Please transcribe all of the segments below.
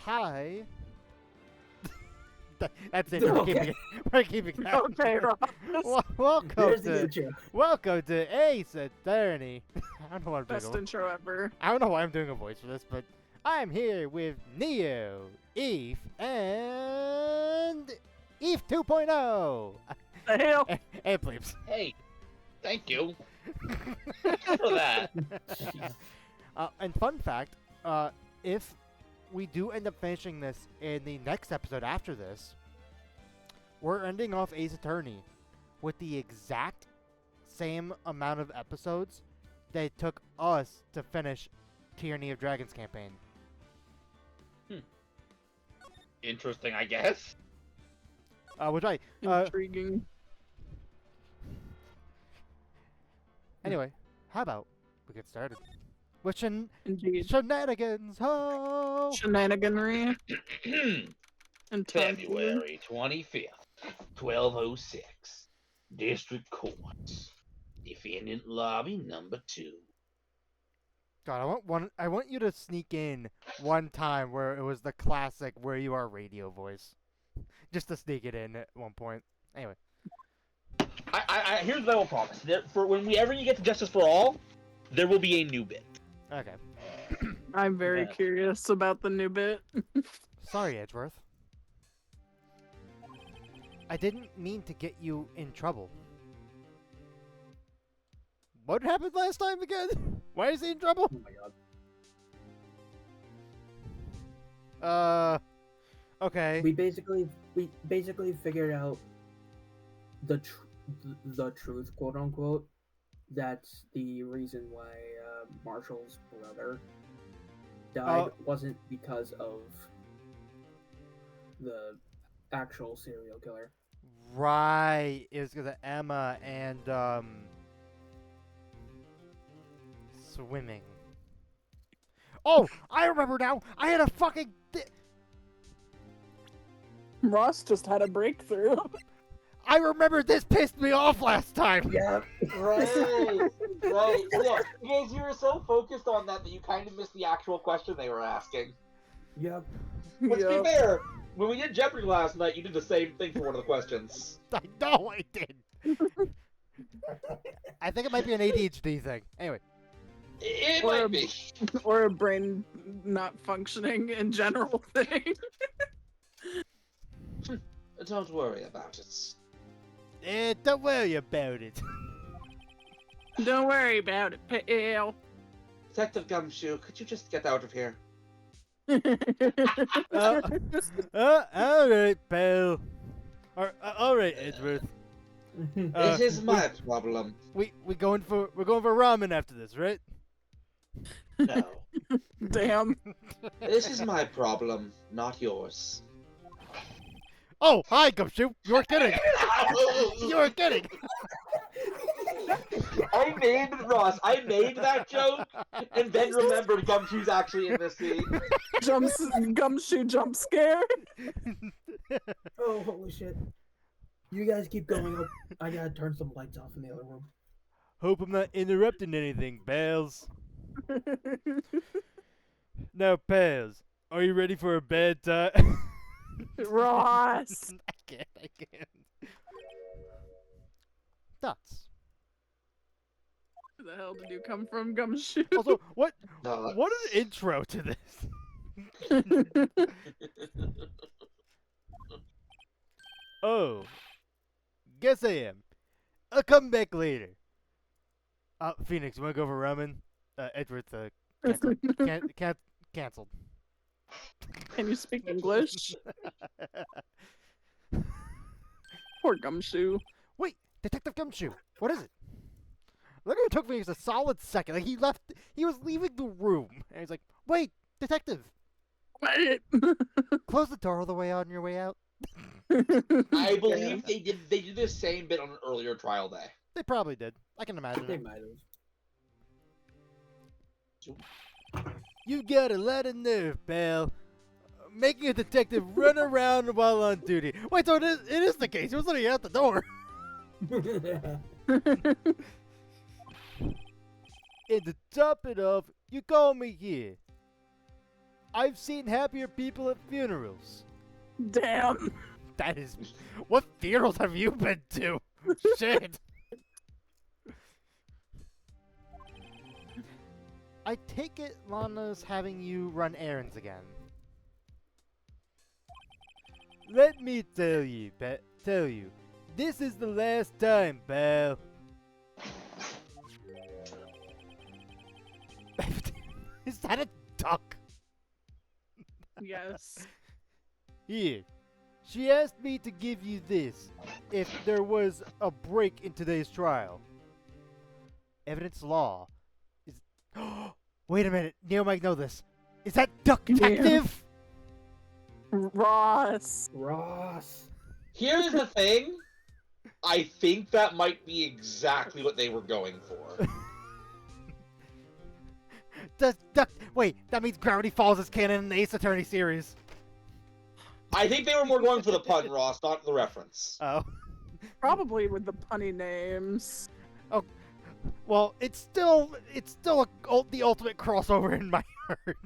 Hi. That's it. Okay. We're keeping it. Okay, Ross. Welcome There's the to intro. welcome to Ace Attorney. I don't know why I'm doing. Best intro ever. I don't know why I'm doing a voice for this, but I'm here with Neo, Eve, and Eve 2.0. The hell? And Plebes. Hey, thank you for that. And fun fact, if we do end up finishing this in the next episode after this, we're ending off Ace Attorney with the exact same amount of episodes that it took us to finish Tyranny of Dragons campaign. Interesting, I guess. Which I Intriguing. anyway, how about we get started with Indeed. shenanigans? Ho! Shenaniganry. And February 25th, 1206. District Court. Defendant Lobby number 2. God, I want you to sneak in one time where it was the classic "Where You Are" radio voice, just to sneak it in at one point. Anyway, Here's what I will promise. For whenever you get to Justice for All, there will be a new bit. okay. I'm very Yeah. curious about the new bit. Sorry, Edgeworth. I didn't mean to get you in trouble. What happened last time again? Why is he in trouble? Oh my god. Okay. We basically figured out the truth, quote unquote. That's the reason why Marshall's brother died wasn't because of the actual serial killer. Right. It was because of Emma and swimming. Oh, I remember now. I had a fucking. Ross just had a breakthrough. I remember this pissed me off last time. Yeah. Right. Yeah, because you were so focused on that you kind of missed the actual question they were asking. Yep. Let's Yup. be fair. When we did Jeopardy last night, you did the same thing for one of the questions. I know I did. I think it might be an ADHD thing. Anyway. It Or might a- be. Or a brain not functioning in general thing. Don't worry about it. Don't worry about it. Don't worry about it, pal. Detective Gumshoe, could you just get out of here? Alright, pal. Alright, Edgeworth. It is my problem. We're going for ramen after this, right? No. Damn. This is my problem, not yours. Oh, hi, Gumshoe. You were kidding. You were kidding. I made that joke, and then remembered Gumshoe's actually in this scene. Gumshoe jump scare. Oh, holy shit. You guys keep going up. I gotta turn some lights off in the other room. Hope I'm not interrupting anything, pals. Now, pals, are you ready for a bad time? Ross. I can't. Thoughts. Where the hell did you come from, Gumshoe? Also, what No. is the intro to this? Oh, guess I am. I'll come back later. Phoenix, you wanna go for ramen? Edward's canceled. Can you speak English? Poor Gumshoe. Wait, Detective Gumshoe, what is it? Look, it took me a solid second. Like he was leaving the room, and he's like, "Wait, Detective, Wait. close the door all the way on your way out." I believe they did the same bit on an earlier trial day. They probably did. I can imagine. They it. might have. You got a lot of nerve, pal. Making a detective run around while on duty. Wait, so it is the case. He was letting you out the door. And to top it off, you call me here. I've seen happier people at funerals. Damn. That is... What funerals have you been to? Shit. I take it Lana's having you run errands again. Let me tell you, this is the last time, pal. Is that a duck? Yes. Here, she asked me to give you this if there was a break in today's trial. Evidence law is... Wait a minute, Neo might know this. Is that Duck Detective? Ross. Ross. Here's the thing. I think that might be exactly what they were going for. Wait, that means Gravity Falls is canon in the Ace Attorney series. I think they were more going for the pun, Ross, not the reference. Oh. Probably with the punny names. Oh. Well, it's still the ultimate crossover in my heart.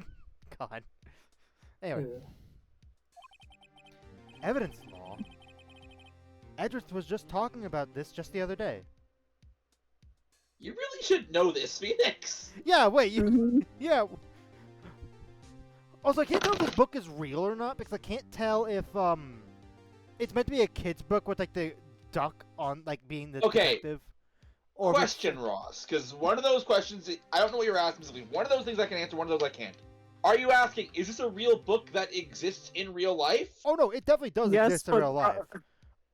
God. Anyway. Ugh. Evidence law? Edris was just talking about this just the other day. You really should know this, Phoenix. Yeah, wait, you... Mhm. Yeah. Also, I can't tell if this book is real or not, because I can't tell if, it's meant to be a kid's book with, like, the duck on, like, being the Okay. detective. Or if it's- Question, Ross, because one of those questions, I don't know what you're asking specifically. One of those things I can answer, one of those I can't. Are you asking, is this a real book that exists in real life? Oh, no, it definitely does Yes, exist in but real life.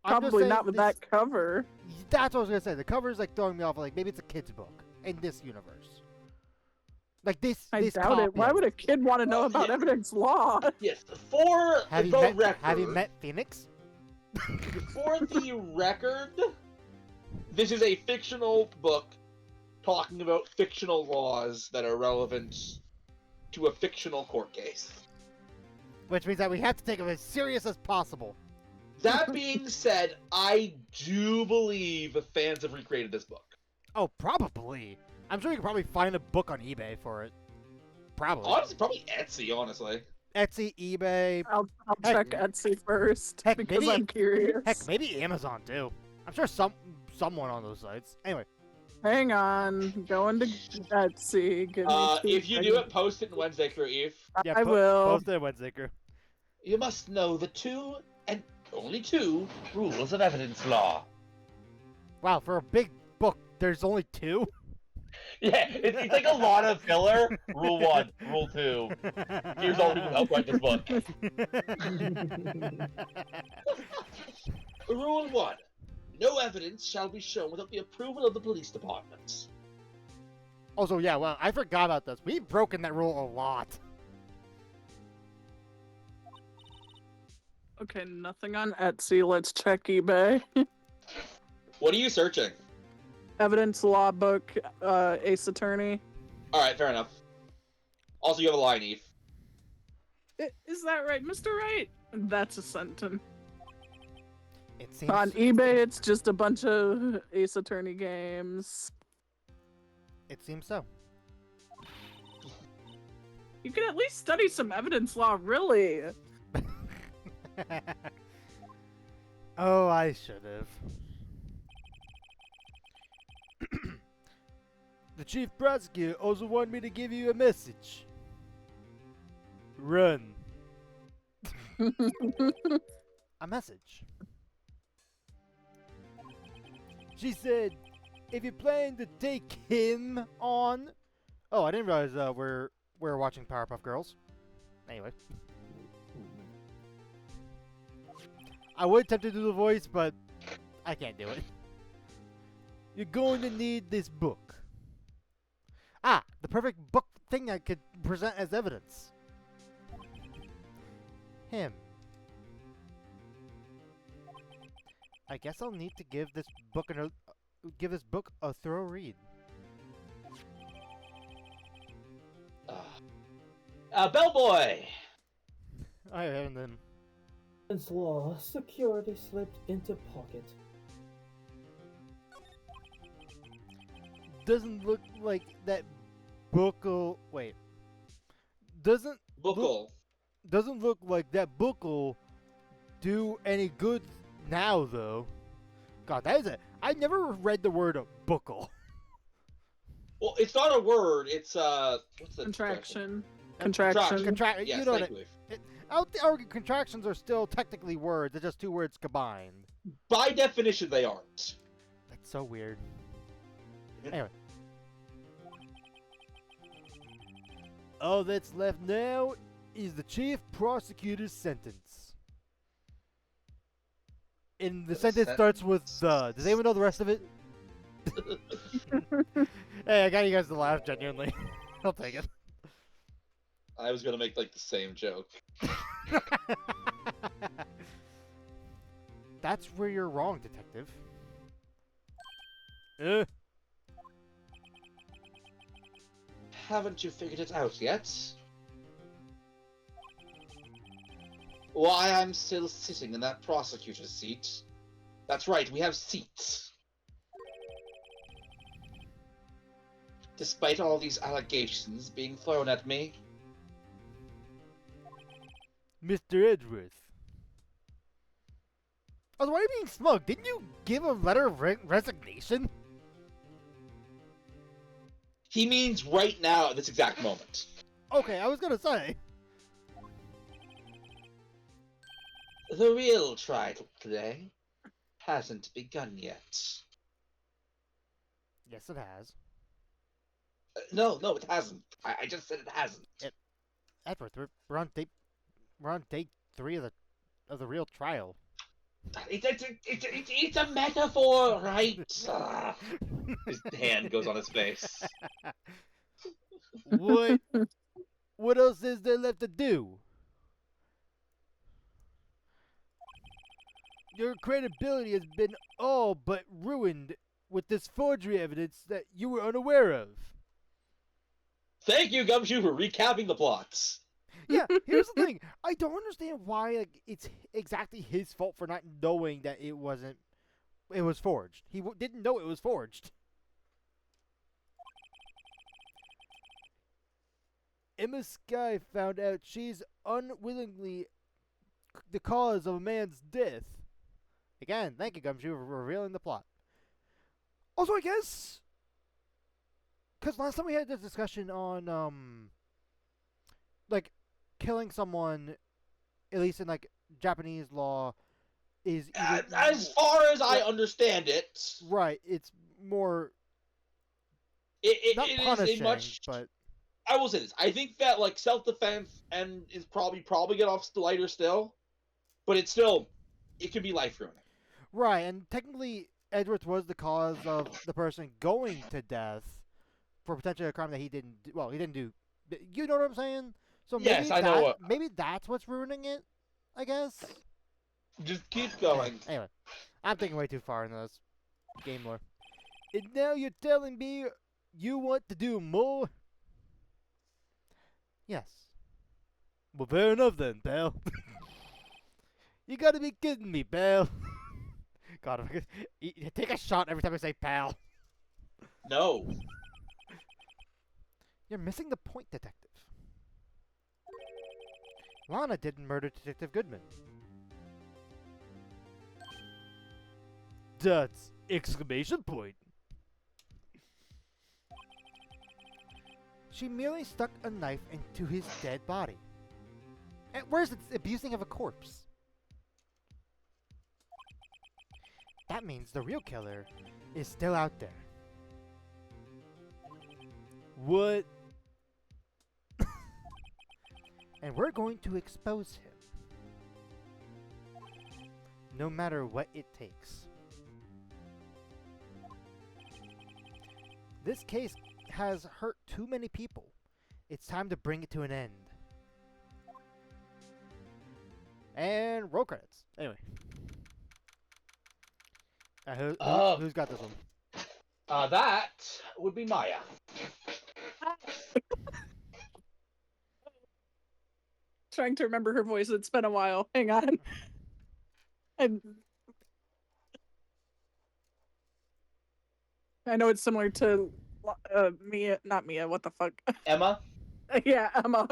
I'm just probably saying not with this- that cover. That's what I was gonna say. The cover's like throwing me off. Like maybe it's a kid's book in this universe. Like this. I this doubt it. copy Why of would a kid want to know about Yeah. evidence law? Yes, for Have the you met? record. Have you met Phoenix? For the record, this is a fictional book talking about fictional laws that are relevant to a fictional court case. Which means that we have to take it as serious as possible. That being said, I do believe fans have recreated this book. Oh, probably. I'm sure you can probably find a book on eBay for it. Probably. Honestly, probably Etsy, honestly. Etsy, eBay. I'll Heck- check Etsy first heck, because maybe- I'm curious. Heck, maybe Amazon too. I'm sure someone on those sites. Anyway. Hang on, going to Etsy. Give me 2 If you do it, post it in Wednesday Crew Eve. Yeah, I will. Post it on Wednesday, crew. You must know the 2 and only 2 rules of evidence law. Wow, for a big book, there's only 2. Yeah, it's like a lot of filler. Rule 1, Rule 2. Here's all who can help write this book. Rule 1. No evidence shall be shown without the approval of the police department. Also, yeah, well, I forgot about this. We've broken that rule a lot. Okay, nothing on Etsy. Let's check eBay. What are you searching? Evidence law book, Ace Attorney. Alright, fair enough. Also, you have a line, Eve. Is that right, Mr. Right? That's a sentence. It seems On eBay, it's just a bunch of Ace Attorney games. It seems so. You can at least study some evidence law, really. Oh, I should have. The chief prosecutor also wanted me to give you a message. Run. A message. She said, if you plan to take him on... Oh, I didn't realize we're watching Powerpuff Girls. Anyway. I would attempt to do the voice, but I can't do it. You're going to need this book. Ah, the perfect book thing I could present as evidence. Him. I guess I'll need to give this book a thorough read. Bellboy! Alright, and then Evidence law. Security slipped into pocket. doesn't look like that book'll wait. doesn't look Buckle. doesn't look like that book will do any good now, though. God, that is it. I never read the word buckle. Well, it's not a word. It's what's the Contraction. Contraction. Contraction. Yes, You know thank what? you. I would argue contractions are still technically words. They're just two words combined. By definition, they aren't. That's so weird. Anyway. All that's left now is the chief prosecutor's sentence. And the The sentence starts with sentence. the. Does anyone know the rest of it? Hey, I got you guys to laugh, genuinely. I'll take it. I was gonna make like the same joke. That's where you're wrong, detective. Haven't you figured it out yet? Why I'm still sitting in that prosecutor's seat? That's right, we have seats. Despite all these allegations being thrown at me, Mr. Edgeworth. Oh, why are you being smug? Didn't you give a letter of resignation? he means right now at this exact moment. Okay, I was gonna say. The real trial today hasn't begun yet. Yes, it has. No, it hasn't. I just said it hasn't. Edgeworth, we're on day 3 of the real trial. It's a metaphor, right? His hand goes on his face. What else is there left to do? Your credibility has been all but ruined with this forgery evidence that you were unaware of. Thank you, Gumshoe, for recapping the plots. Yeah, here's the thing. I don't understand why it's exactly his fault for not knowing that it was forged. He didn't know it was forged. Emma Sky found out she's unwillingly the cause of a man's death. Again, thank you, Gumshoe, for revealing the plot. Also, I guess, because last time we had this discussion on, like, killing someone, at least in, like, Japanese law, is either, As far as I understand it, right, it's more, not it is punishing, a much. but... I will say this. I think that like self-defense and is probably get off lighter still, but it could be life ruining. Right, and technically, Edgeworth was the cause of the person going to death for potentially a crime that he didn't do. Well, he didn't do. You know what I'm saying? So maybe Yes, I know what. Maybe that's what's ruining it, I guess. Just keep going. Anyway, I'm thinking way too far in this game lore. And now you're telling me you want to do more? Yes. Well, fair enough then, pal. You gotta be kidding me, pal. God, if I could, take a shot every time I say pal. No. You're missing the point, detective. Lana didn't murder Detective Goodman. That's exclamation point. She merely stuck a knife into his dead body. And where's the abusing of a corpse? That means the real killer is still out there. What? And we're going to expose him. No matter what it takes. This case has hurt too many people. It's time to bring it to an end. And roll credits. Anyway. Who's got this one? That would be Maya. Trying to remember her voice. It's been a while. Hang on. I know it's similar to Mia, not Mia. What the fuck? Emma. Yeah, Emma.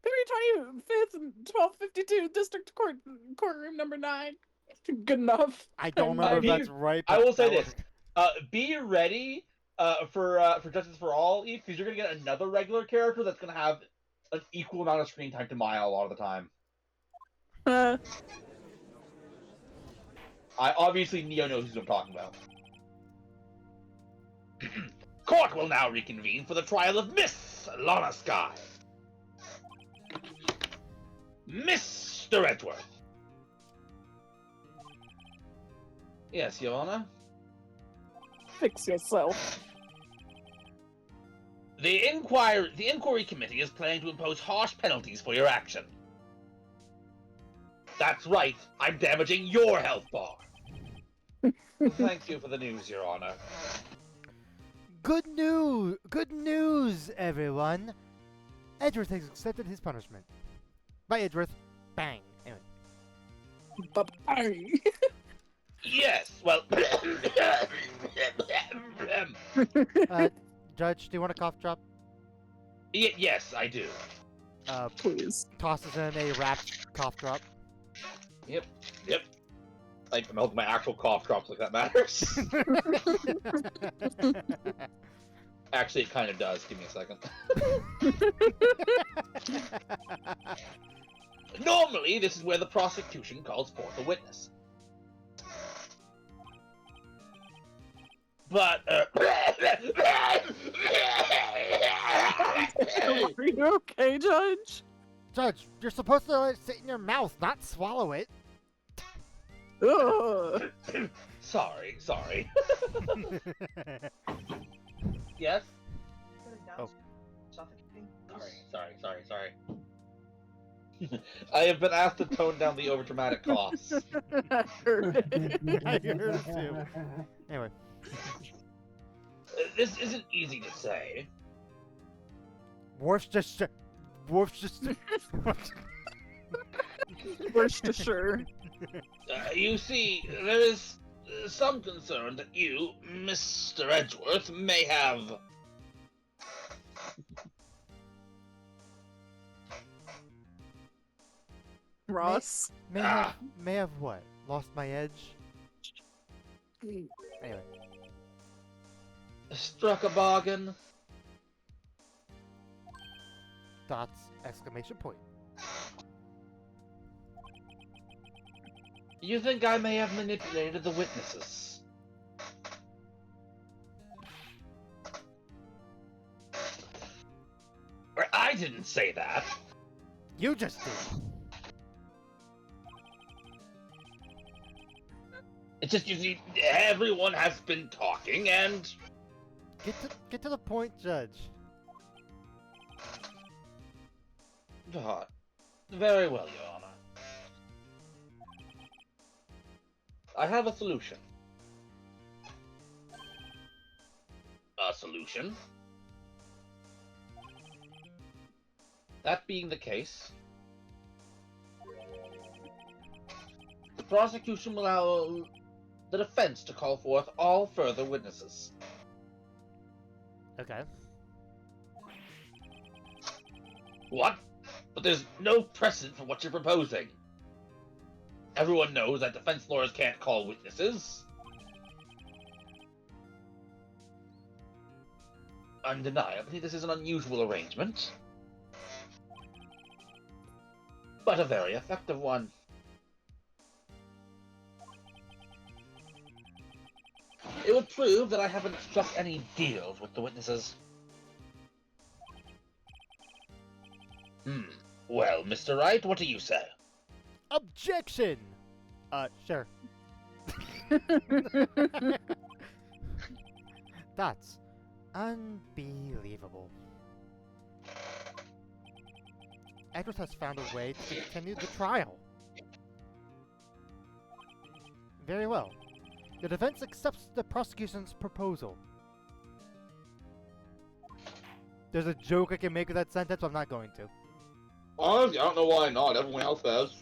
325th, 1252 District Court, courtroom number 9. Good enough. I don't remember if be- that's right. I but will say that this: be ready for Justice for All, Eve, because you're gonna get another regular character that's gonna have an equal amount of screen time to Maya a lot of the time. Obviously Neo knows who I'm talking about. Court will now reconvene for the trial of Miss Lana Sky. Mr. Edgeworth. Yes, Your Honor. Fix yourself. The inquiry committee is planning to impose harsh penalties for your action. That's right, I'm damaging your health bar. Thank you for the news, Your Honor. Good news, everyone. Edgeworth has accepted his punishment. By Edgeworth, bang. Anyway. Bye-bye. Yes, well... Judge, do you want a cough drop? yes, I do. Please. Tosses in a wrapped cough drop. Yep. I'm holding my actual cough drops like that matters. Actually, it kind of does. Give me a second. Normally, this is where the prosecution calls forth a witness. But, Are you okay, Judge? Judge, you're supposed to let it sit in your mouth, not swallow it. Ugh. sorry. Yes? Oh. Sorry. I have been asked to tone down the overdramatic coughs. I heard it. I heard it too. Anyway. This isn't easy to say. Worf's just... Worcestershire. You see, there is some concern that you, Mr. Edgeworth, may have... Ross. May have what? Lost my edge? Anyway. Struck a bargain. Dots! Exclamation point. You think I may have manipulated the witnesses? I didn't say that. You just did. It's just, you see, everyone has been talking, and... Get to the point, Judge. Very well, Your Honor. I have a solution. A solution? That being the case, the prosecution will allow the defense to call forth all further witnesses. Okay. What? But there's no precedent for what you're proposing. Everyone knows that defense lawyers can't call witnesses. Undeniably, this is an unusual arrangement. But a very effective one. It would prove that I haven't struck any deals with the witnesses. Well, Mr. Wright, what do you say? Objection! Sure. That's unbelievable. Edgeworth has found a way to continue the trial. Very well. The defense accepts the prosecution's proposal. There's a joke I can make with that sentence, but I'm not going to. Honestly, I don't know why not. Everyone else has.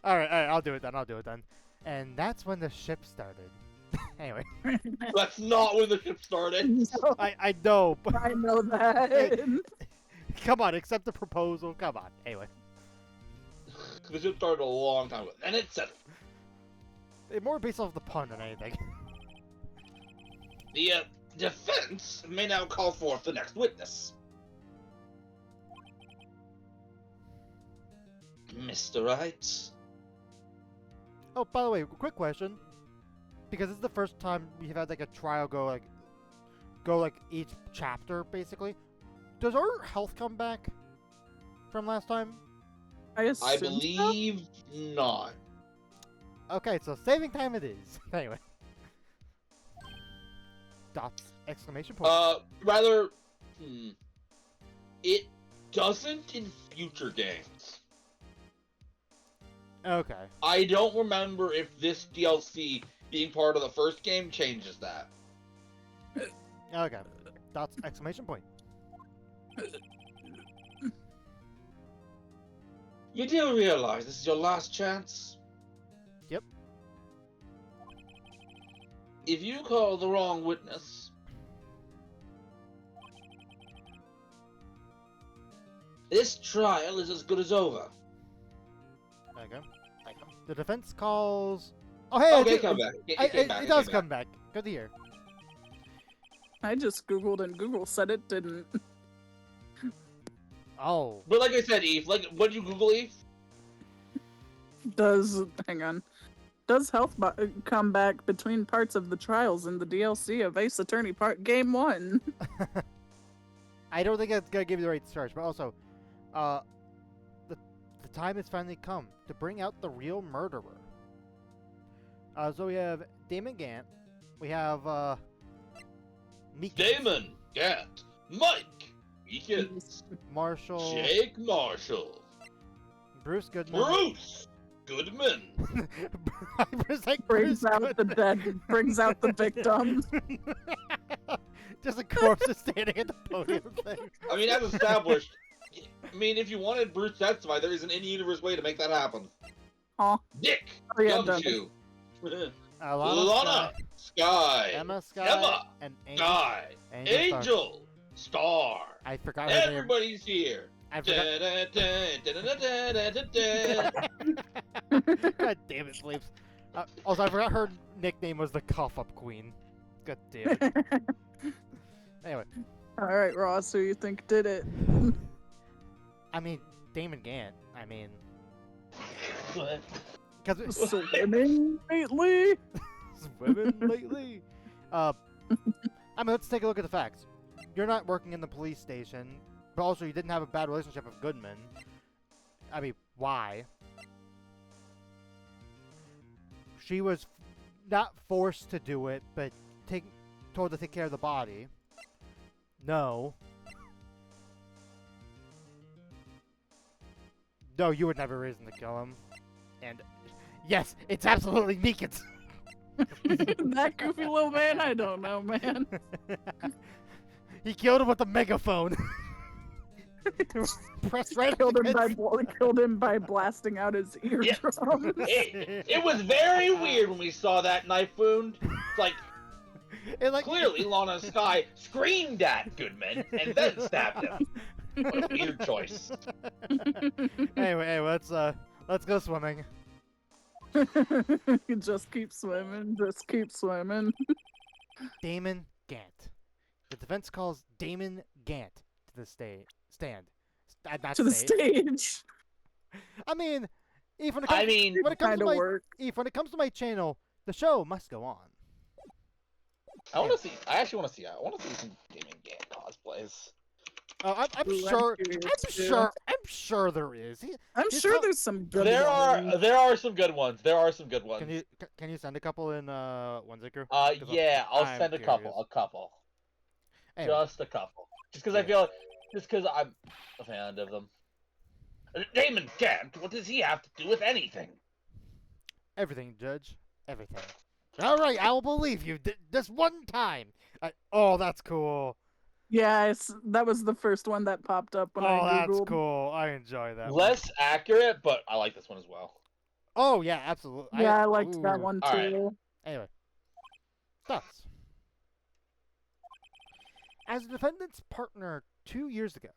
Alright, I'll do it then. And that's when the ship started. Anyway, That's not when the ship started. No, I know, but I know that. come on, accept the proposal. Come on. Anyway, The ship started a long time ago, and it settled. it's more based off the pun than anything. The defense may now call forth the next witness. Mr. Wright. Oh, by the way, quick question. Because this is the first time we've had like a trial go each chapter basically. Does our health come back from last time? I assume I so. believe not. Okay, so saving time it is. Anyway. Dots exclamation point. Rather, it doesn't in future games. Okay. I don't remember if this DLC being part of the first game changes that. Okay. Dots exclamation point. You do realize this is your last chance? Yep. If you call the wrong witness, this trial is as good as over. Okay. The defense calls. Oh hey, Okay, come back. it does come back. Good to hear. I just googled and Google said it didn't. Oh. But like I said, Eve, what did you Google, Eve? Hang on. Does health come back between parts of the trials in the DLC of Ace Attorney Part Game 1? I don't think it's gonna give you the right search, but also, the time has finally come to bring out the real murderer. So we have Damon Gant, we have Meekins, Damon, Gant, Mike, Meekins, Marshall, Jake Marshall, Bruce Goodman. Bruce Goodman. Brings out the dead, brings out the victim. Just a corpse just standing at the podium thing. I mean, as established, I mean, if you wanted Bruce to testify, there isn't any universe way to make that happen. Aw. Nick, Oh, yeah, Gumshoe, Lana, Sky, Emma, Sky, Emma, and Angel. Sky, Angel Star. Star. I forgot her name. Everybody's here. I forgot. God damn it, Sleeps. Also, I forgot her nickname was the Cough Up Queen. God damn it. Anyway, Alright, Ross, who you think did it? I mean, Damon Gant. I mean, because Swimming lately? swimming lately. I mean, let's take a look at the facts. You're not working in the police station, but also you didn't have a bad relationship with Goodman. I mean, why? She was not forced to do it, but told to take care of the body. No. No, you would never reason to kill him. And yes, it's absolutely Meekins. That goofy little man? I don't know, man. He killed him with a megaphone. Pressed right Killed him, against- killed him by blasting out his eardrum. It was very weird when we saw that knife wound. It's like, It, like, clearly Lana Sky screamed at Goodman and then stabbed him. What a weird choice. Anyway, let's go swimming. Just keep swimming, just keep swimming. Damon Gant. The defense calls Damon Gant to the stand. Not To the stage. stage. I mean, Eve, when it comes Kind to of my work. Eve, when it comes to my channel, the show must go on. I want to see. I actually want to see. I want to see some Damon Gant cosplays. I'm Ooh, sure. curious too. I'm sure there is. I'm Just sure tell- there's some good There ones. are some good ones. There are some good ones. Can you send a couple in One-Zicker? Yeah, I'll I'm send a couple. curious. A couple. Anyway, Just a couple. Just because I feel like, just because I'm a fan of them. Damon Gant, what does he have to do with anything? everything, Judge. Everything. All right, I will believe you this one time. Oh, that's cool. Yeah, that was the first one that popped up when I Oh, googled. that's cool. I enjoy that. one. Less accurate, but I like this one as well. Oh yeah, absolutely. Yeah, I liked that Ooh. one too. Alright. Anyway, does. As the defendant's partner 2 years ago,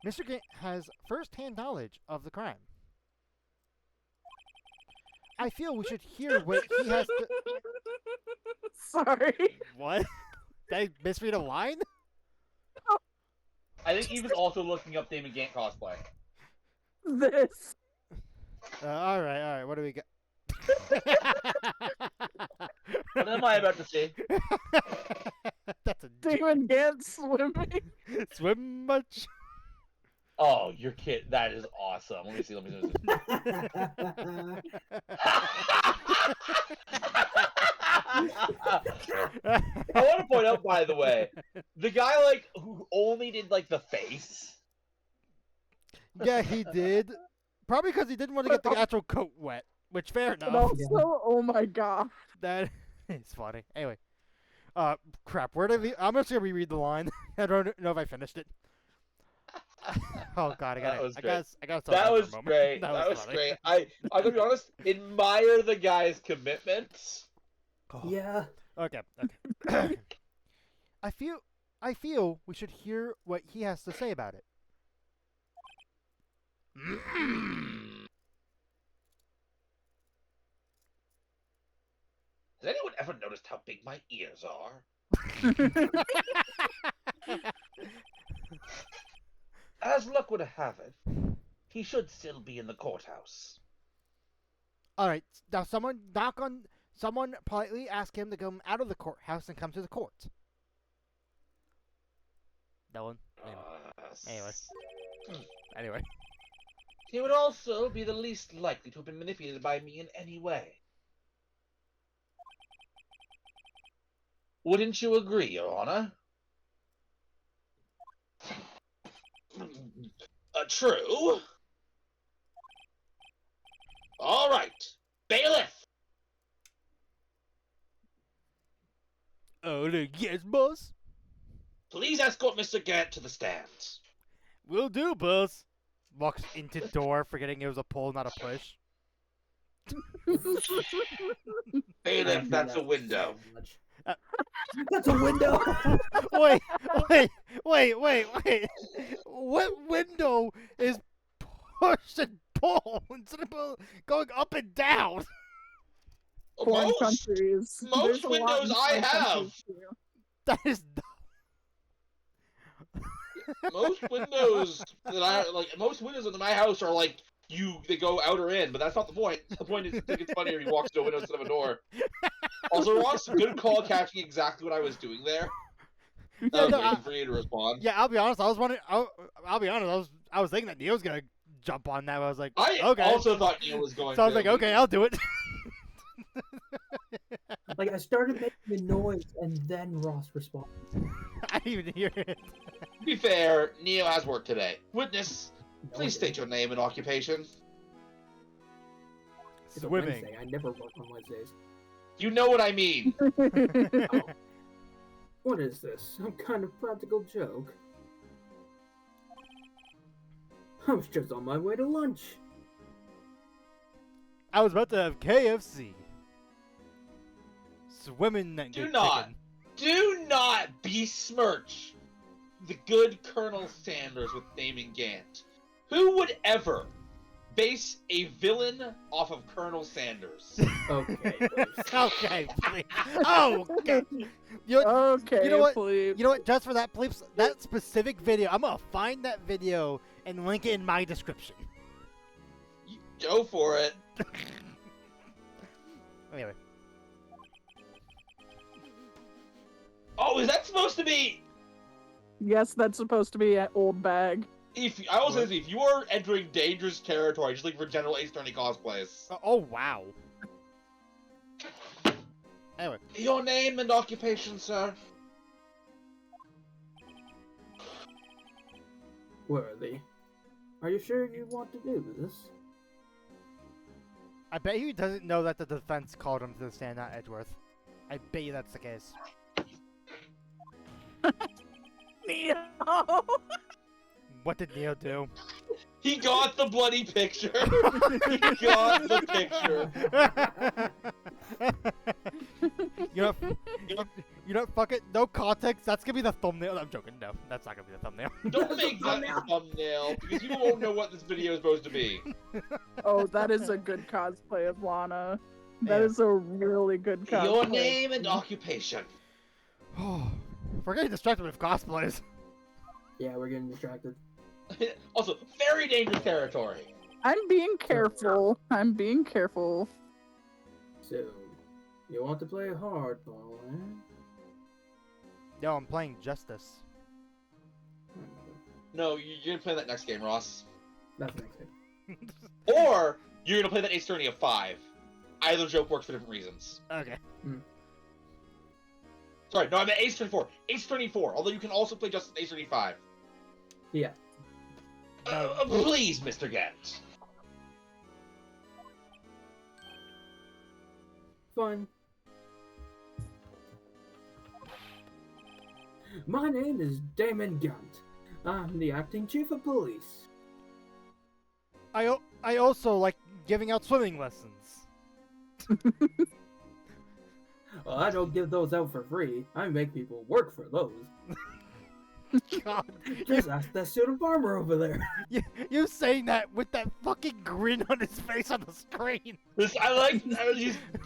Mr. Gant has first-hand knowledge of the crime. I feel we should hear what he has to... Sorry. What? Did I misread a line? I think he was also looking up Damon Gant cosplay. This. Alright, what do we got? What am I about to see? That's a Demon Gant swimming. swim much. Oh, your kid. That is awesome. Let me see. I want to point out, by the way, the guy like who only did like the face. Yeah, he did. Probably because he didn't want to get the actual coat wet. Which, fair But enough. also, oh my god. That is funny. Anyway, crap. Where did we? I'm just gonna reread the line. I don't know if I finished it. Oh god, I gotta start That was for a moment. great. That That was funny. great. I'm gonna be honest. Admire the guy's commitment. Oh. Yeah. Okay. I feel we should hear what he has to say about it. Has anyone ever noticed how big my ears are? As luck would have it, he should still be in the courthouse. All right. Now, someone politely ask him to come out of the courthouse and come to the court. No one. Anyway. He would also be the least likely to have been manipulated by me in any way. Wouldn't you agree, Your Honor? True. All right. Bailiff! Oh, yes, boss. Please escort Mr. Gant to the stand. Will do, boss. Walks into door, forgetting it was a pull, not a push. Bailiff, that's a window. That's a window. Wait. What window is push and pull instead of going up and down? Foreign countries. most There's a lot windows in I foreign have. countries, too. That is Most windows most windows in my house are like they go out or in, but that's not the point. The point is I think it's funnier he walks to a window instead of a door. Also, Ross, good call catching exactly what I was doing there. I was waiting for you to respond. Yeah, I'll be honest. I was wondering. I'll be honest. I was thinking that Neil's gonna jump on that. I was like, I okay. also thought Neil was going. So I was like, okay, I'll do it. Like I started making the noise and then Ross responded. I didn't even hear it. To be fair, Neil has work today. Witness, No, please it state isn't. your name and occupation. It's a Swimming. Wednesday. I never work on Wednesdays. You know what I mean. Oh. What is this? Some kind of practical joke? I was just on my way to lunch. I was about to have KFC. Swimming that Do good not. chicken. Do not besmirch the good Colonel Sanders with Damon Gant. Who would ever base a villain off of Colonel Sanders? Okay, please. Okay, please. Oh, okay. You know, Okay, You know what? please. you know what? Just for that, please, that specific video, I'm gonna find that video and link it in my description. Go for it. Anyway. Oh, is that supposed to be? Yes, that's supposed to be an old bag. I will say this, if you are entering dangerous territory, just like for General Ace Attorney cosplays. Oh, wow. Anyway. Your name and occupation, sir? Worthy. Are you sure you want to do this? I bet he doesn't know that the defense called him to the stand, not Edgeworth. I bet you that's the case. Neo! What did Neo do? He got the bloody picture. He got the picture. you know, you know, fuck it. No context. That's gonna be the thumbnail. I'm joking. No, that's not gonna be the thumbnail. Don't make that the thumbnail, because people won't know what this video is supposed to be. Oh, that is a good cosplay of Lana. That Yeah. is a really good cosplay. Your name and occupation. We're getting distracted with cosplays. Yeah, we're getting distracted. Also, very dangerous territory. I'm being careful. I'm being careful. So, you want to play hardball, eh? No, I'm playing Justice. No, you're gonna play that next game, Ross. That's next game. Or you're gonna play that Ace Attorney of 5. Either joke works for different reasons. Okay. Sorry, no, I meant Ace Attorney 4. Ace Attorney 4, although you can also play Justice Ace Attorney 5. Yeah. Please, Mr. Gant. Fun. My name is Damon Gunt. I'm the acting chief of police. I also like giving out swimming lessons. Well, I don't give those out for free. I make people work for those. God, Just ask that suit of armor over there. you saying that with that fucking grin on his face on the screen.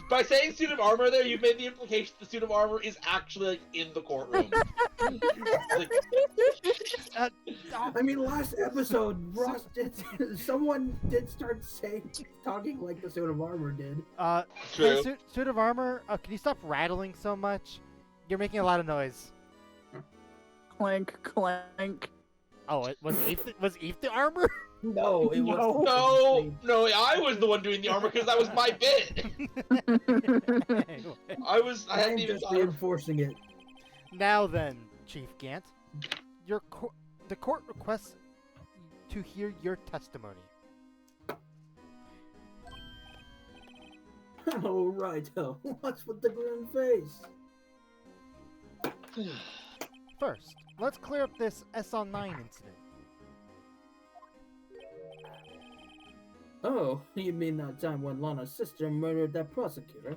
By saying suit of armor there, you've made the implication the suit of armor is actually, like, in the courtroom. Like, I mean, last episode, Ross someone did start talking like the suit of armor did. True. Hey, suit of armor, can you stop rattling so much? You're making a lot of noise. Clank, clank. Oh, was Eve the armor? No, it was No, I was the one doing the armor because that was my bit. I hadn't I'm even just thought of... reinforcing it. Now then, Chief Gant, the court requests to hear your testimony. Oh, right. What's with the grim face? First, let's clear up this SL9 incident. Oh, you mean that time when Lana's sister murdered that prosecutor?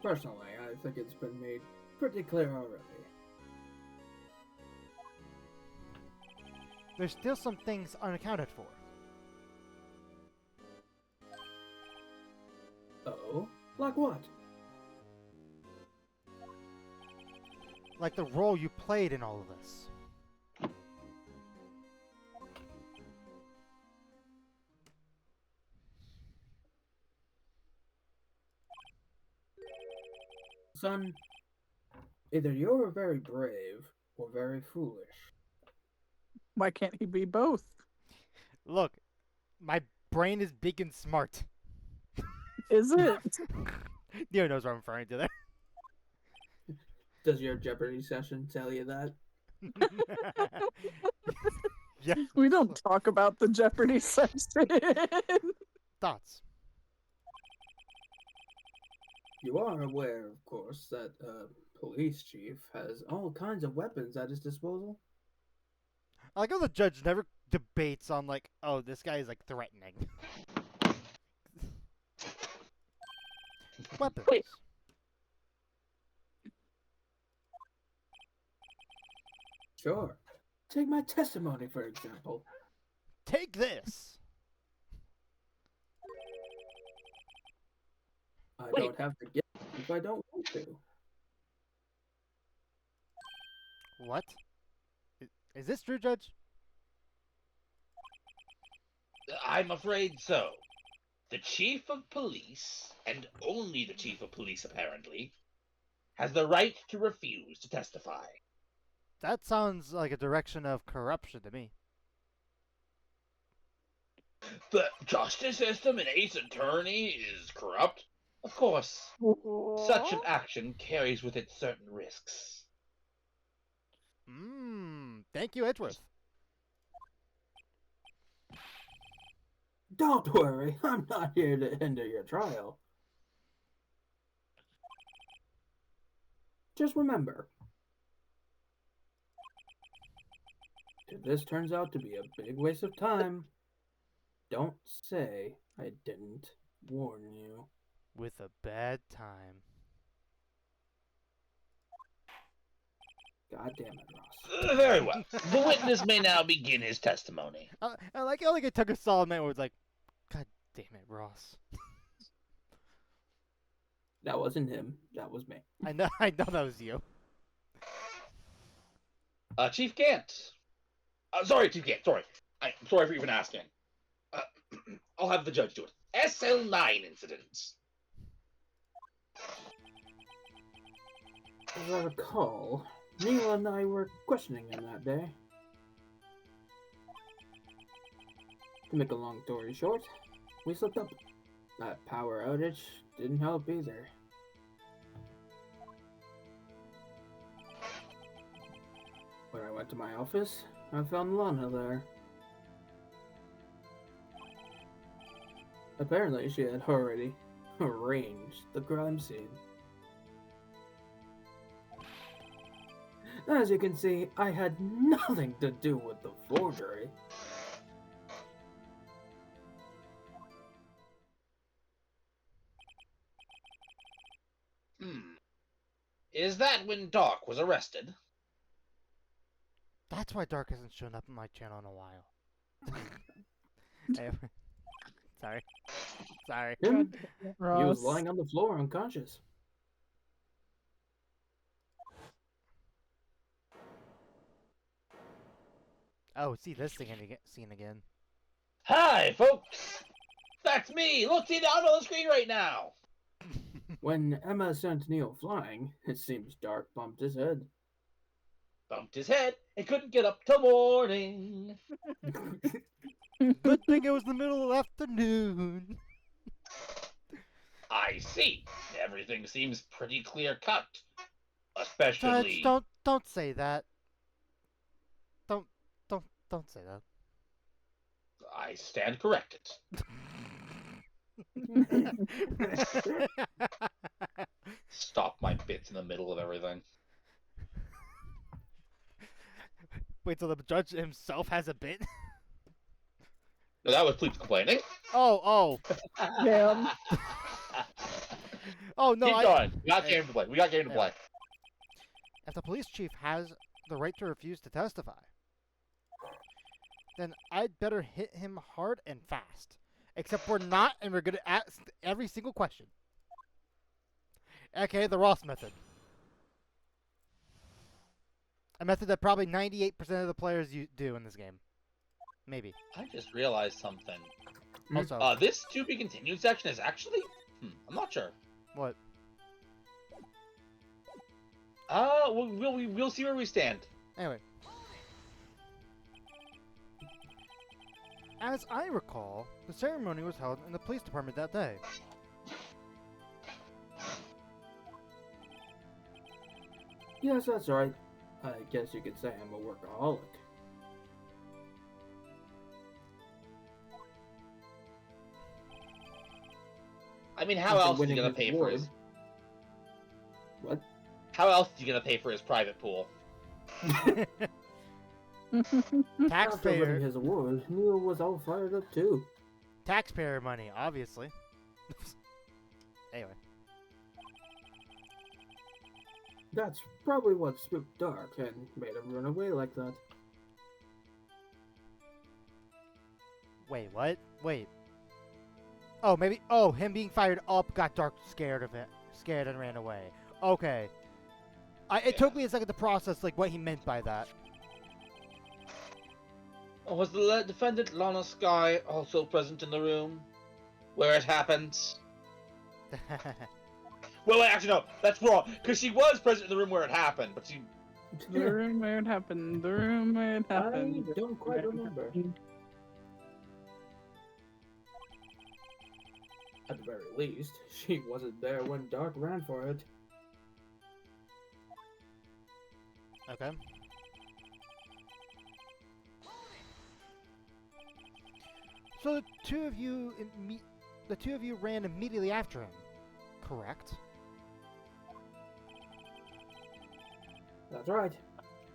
Personally, I think it's been made pretty clear already. There's still some things unaccounted for. Oh? Like what? Like the role you played in all of this. Son, either you're very brave or very foolish. Why can't he be both? Look, my brain is big and smart. Is it? Neo knows what I'm referring to there. Does your Jeopardy session tell you that? Yeah. We don't talk about the Jeopardy section. Thoughts? You are aware, of course, that police chief has all kinds of weapons at his disposal? I like how the judge never debates on, like, oh, this guy is, like, threatening. Weapons. Wait. Sure. Take my testimony, for example. Take this. I Wait. don't have to get it if I don't want to. What? Is this true, Judge? I'm afraid so. The chief of police, and only the chief of police apparently, has the right to refuse to testify. That sounds like a direction of corruption to me. The justice system in Ace Attorney is corrupt? Of course. Such an action carries with it certain risks. Thank you, Edgeworth. Don't worry, I'm not here to hinder your trial. Just remember, If this turns out to be a big waste of time, don't say I didn't warn you. With a bad time. God damn it, Ross. Very well. The witness may now begin his testimony. I like how it took a solid minute where it's like, God damn it, Ross. That wasn't him. That was me. I know that was you. Chief Gant. Sorry, Chief Gant. Sorry. I'm sorry for even asking. I'll have the judge do it. SL9 incidents. As I recall, Neil and I were questioning him that day. To make a long story short, we slipped up. That power outage didn't help either. When I went to my office, I found Lana there. Apparently, she had already arranged the crime scene. As you can see, I had nothing to do with the forgery. Is that when Doc was arrested? That's why Dark hasn't shown up on my channel in a while. Anyway. Sorry. Sorry. Him? He was Ross. lying on the floor unconscious. Oh, see this scene again. Hi, folks! That's me! Look, see down on the screen right now! When Emma sent Neil flying, it seems Dark bumped his head. Bumped his head and couldn't get up till morning. Good thing it was the middle of the afternoon. I see. Everything seems pretty clear cut. Especially... Judge, don't say that. Don't say that. I stand corrected. Stop my bits in the middle of everything. Wait till the judge himself has a bit? No, that was police complaining. Oh. Damn. Oh, no, Keep going. We got game to play. Yeah. If the police chief has the right to refuse to testify, then I'd better hit him hard and fast. Except we're not, and we're gonna ask every single question. Okay, the Ross method. A method that probably 98% of the players do in this game. Maybe. I just realized something. Also, This to be continued section is actually... I'm not sure. what? We'll see where we stand. Anyway. As I recall, the ceremony was held in the police department that day. Yes, that's right. I guess you could say I'm a workaholic. I mean, how After else are you winning gonna his pay for award. his... What? How else are you gonna pay for his private pool? After winning Taxpayer, his award, Neil was all fired up too. taxpayer money, obviously. Anyway. That's probably what spooked Dark and made him run away like that. Wait, what? Wait. Oh, maybe. Oh, him being fired up got Dark scared of it. Scared and ran away. Okay. It took me a second to process like what he meant by that. Was the defendant Lana Sky also present in the room where it happened? Well, actually, no, that's wrong. Because she was present in the room where it happened, but she... The room where it happened. The room where it happened. I don't quite remember. At the very least, she wasn't there when Dark ran for it. Okay. So the two of you ran immediately after him, correct? That's right.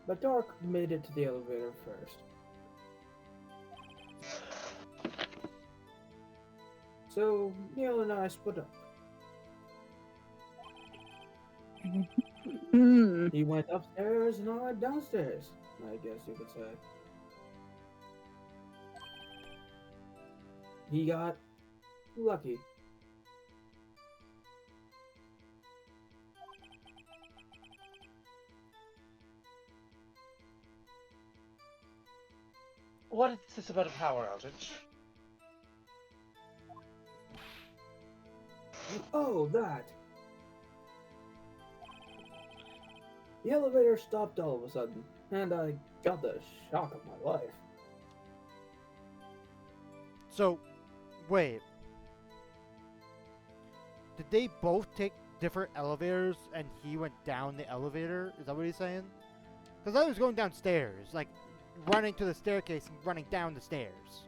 but Dark made it to the elevator first. So Neil and I split up. Hmm. He went upstairs and I went downstairs, I guess you could say. He got lucky. What is this about a power outage? Oh, that! The elevator stopped all of a sudden, and I got the shock of my life. So, wait. Did they both take different elevators and he went down the elevator? Is that what he's saying? Because I was going downstairs, like running to the staircase and running down the stairs.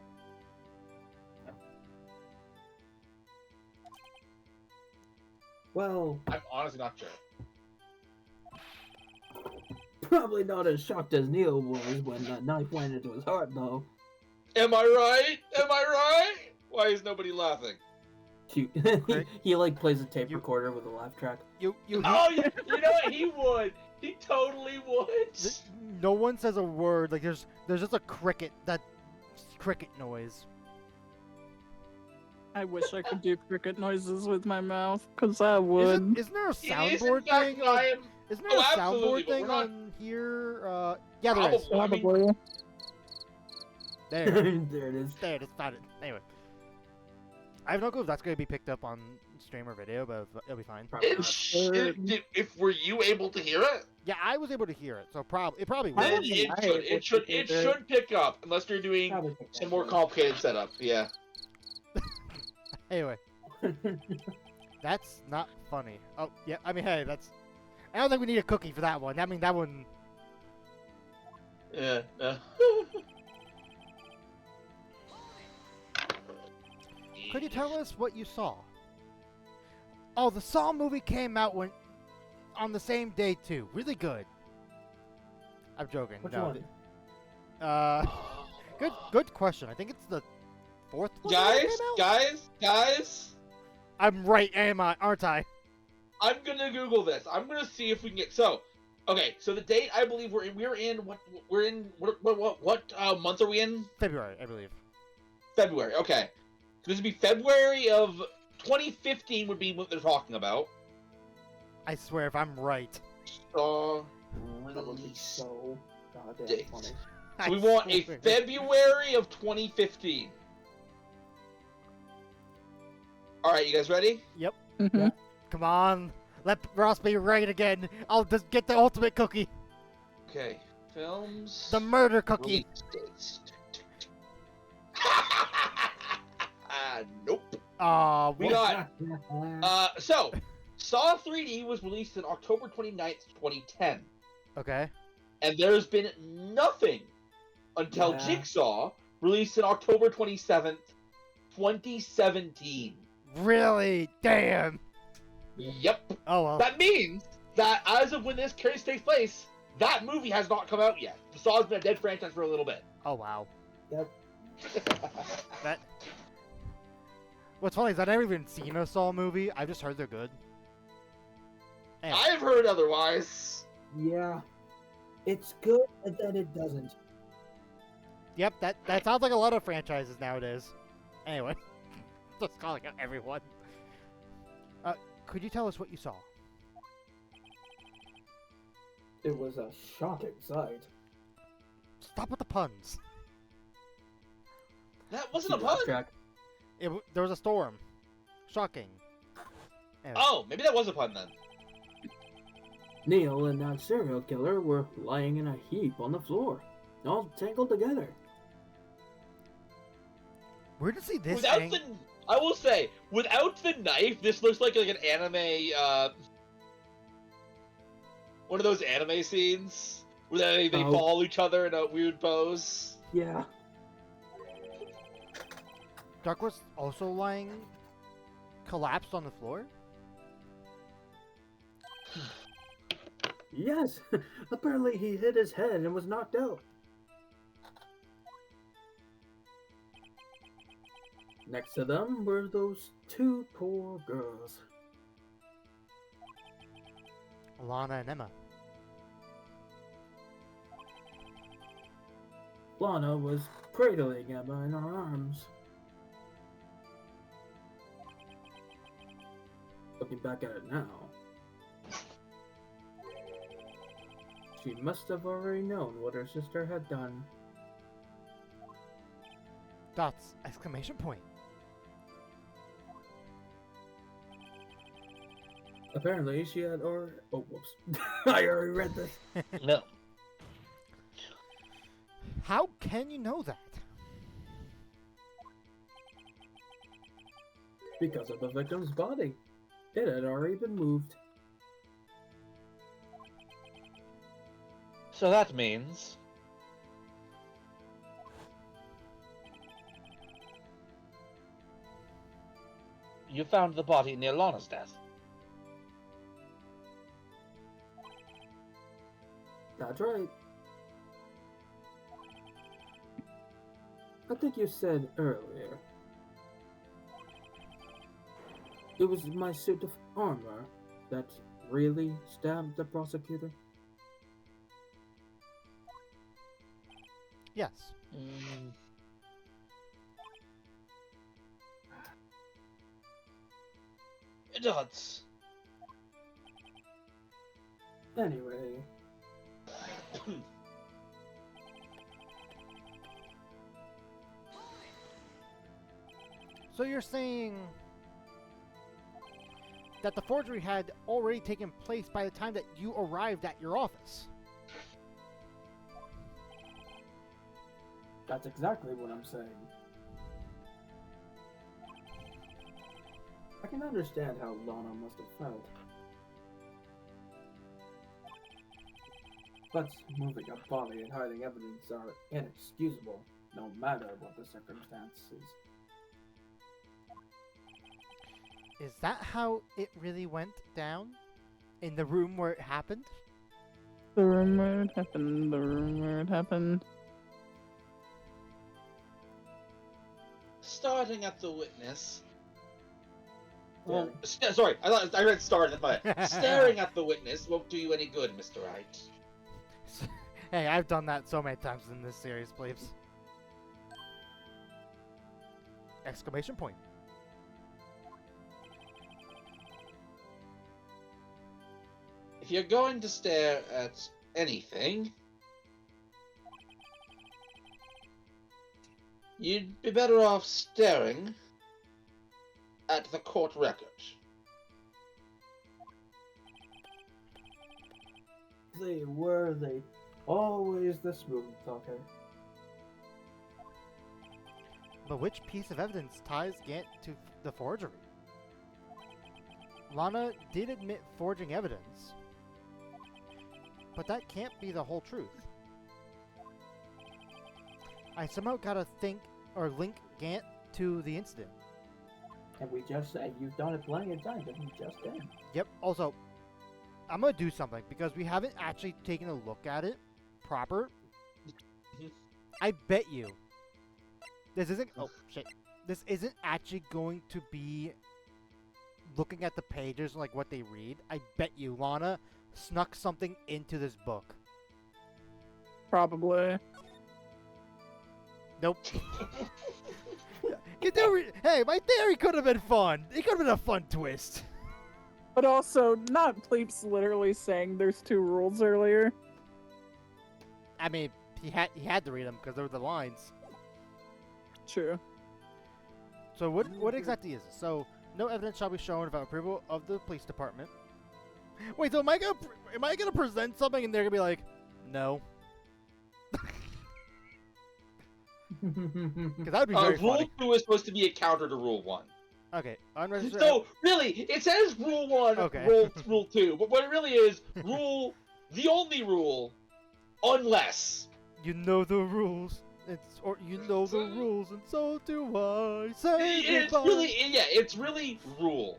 Well, I'm honestly not sure. probably not as shocked as Neil was when that knife went into his heart, though. Am I right? Am I right? Why is nobody laughing? Cute. Craig? he like plays a tape You- recorder with a laugh track. You Oh, you know what? He would. He totally would. no one says a word. Like there's just a cricket noise. I wish I could do cricket noises with my mouth, cause I would. Isn't there a It is, in soundboard fact, thing? I am. Isn't there Oh, a absolutely, soundboard but thing we're not- on here? Yeah, there is. Probably. I mean, Probably. There. There it is. There it is. Found it. Anyway. I have no clue if that's going to be picked up on stream or video, but it'll be fine. Probably not. if were you able to hear it? Yeah, I was able to hear it, so it probably I will. Then wasn't it right, should it which should is it good. should pick up unless you're doing Probably pick some that more up. complicated setup. Yeah. Anyway, that's not funny. Oh, yeah, I mean, hey, that's... I don't think we need a cookie for that one. I mean, that one... Yeah. Could you tell us what you saw? Oh, the Saw movie came out on the same day, too. Really good. I'm joking. Which no. one? Good question. I think it's the fourth one that came out? Guys, I'm right, aren't I? I'm gonna Google this. I'm gonna see if we can get okay, so the date I believe what month are we in? February, I believe. February. Okay, so this would be February of 2015 would be what they're talking about. I swear, if I'm right. Saw That would be release. so goddamn Date. funny. So we want a February of 2015. All right, you guys ready? Mhm. Come on, let Ross be right again. I'll just get the ultimate cookie, Okay, films. the murder cookie. Release dates. Nope. We got so Saw 3D was released on October 29th, 2010, Okay. and there's been nothing until Yeah. Jigsaw released on October 27th, 2017. Really? Damn. Yep. Oh well. That means that as of when this case takes place, that movie has not come out yet. The Saw's been a dead franchise for a little bit. Oh wow. Yep. That. What's funny is I've never even seen a Saw movie. I've just heard they're good. Anyway. I've heard otherwise. Yeah. It's good, and then it doesn't. Yep, that sounds like a lot of franchises nowadays. Anyway, just calling out everyone. Could you tell us what you saw? It was a shocking sight. Stop with the puns. That wasn't a Keep laugh pun. track. There was a storm. Shocking. Anyway. Oh, maybe that was a pun then. Neil and that serial killer were lying in a heap on the floor, all tangled together. Where did see this? Without the, I will say, without the knife, this looks like an anime. One of those anime scenes where they Oh. follow each other in a weird pose. Yeah. Duck was also lying, collapsed on the floor. Yes, apparently he hit his head and was knocked out. Next to them were those two poor girls. Lana and Emma. Lana was cradling Emma in her arms. Looking back at it now, she must have already known what her sister had done. Dots! Exclamation point. Apparently, she had oh, whoops. I already read this. No. How can you know that? Because of the victim's body. It had already been moved. So that means you found the body near Lana's death. That's right. I think you said earlier. It was my suit of armor that really stabbed the prosecutor. Yes. It does. Anyway, So you're saying that the forgery had already taken place by the time that you arrived at your office? that's exactly what I'm saying. I can understand how Lana must have felt. But moving a body and hiding evidence are inexcusable, no matter what the circumstances. Is that how it really went down? In the room where it happened? The room where it happened. The room where it happened. Starting at the witness. Yeah. Sorry, I read started, but staring at the witness won't do you any good, Mr. Wright. Hey, I've done that so many times in this series, please. Exclamation point. If you're going to stare at anything, you'd be better off staring at the court record. They always the smooth talker. But which piece of evidence ties Gant to the forgery? Lana did admit forging evidence, but that can't be the whole truth. I somehow gotta think or link Gant to the incident. And we just said you've done it plenty of times, and you just did. Yep, also, I'm gonna do something because we haven't actually taken a look at it proper. I bet you this isn't. Oh shit! This isn't actually going to be looking at the pages like what they read. I bet you Lana snuck something into this book. Probably. Nope. Hey, my theory could have been fun. It could have been a fun twist. But also, not Pleeps literally saying there's two rules earlier. I mean, he had to read them because they were the lines. True. So what exactly is this? So no evidence shall be shown without approval of the police department. Wait, so am I gonna present something and they're gonna be like, no? Because that would be very Rule funny. 2 is supposed to be a counter to Rule 1. Okay, unregistered. So, really, it says Rule 1, Okay. Rule 2, but what it really is, the only rule, unless. You know the rules. You know the rules, and so do I. Say It's goodbye. really, it's really rule.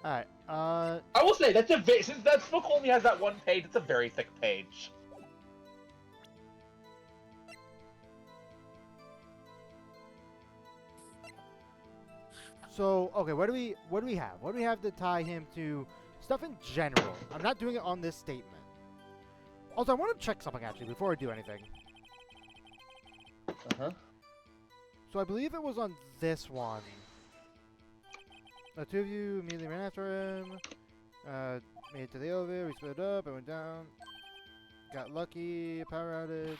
Alright, I will say that's since that book only has that one page, it's a very thick page. So, okay, what do we have? What do we have to tie him to stuff in general? I'm not doing it on this statement. Also, I want to check something actually before I do anything. Uh-huh. So I believe it was on this one. The two of you immediately ran after him. Made it to the elevator. We split up. I went down. Got lucky. Power outage.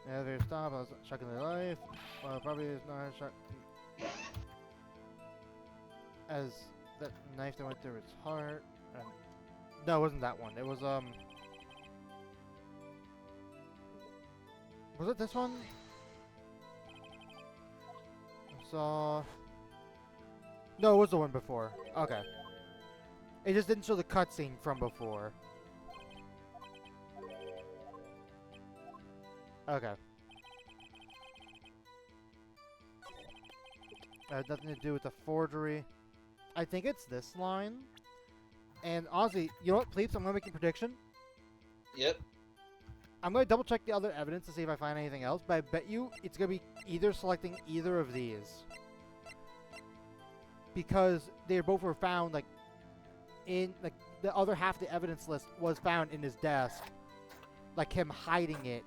The elevator stopped. I was shocking their life. Well, probably is not shock. As that knife that went through its heart. No, it wasn't that one. It was Was it this one? I saw. No, it was the one before. Okay. It just didn't show the cutscene from before. Okay. Nothing to do with the forgery. I think it's this line. And Ozzy, you know what, Pleeps? I'm gonna make a prediction. Yep. I'm gonna double check the other evidence to see if I find anything else, but I bet you it's gonna be either selecting either of these. Because they both were found, like, in, like, the other half of the evidence list was found in his desk. Like, him hiding it.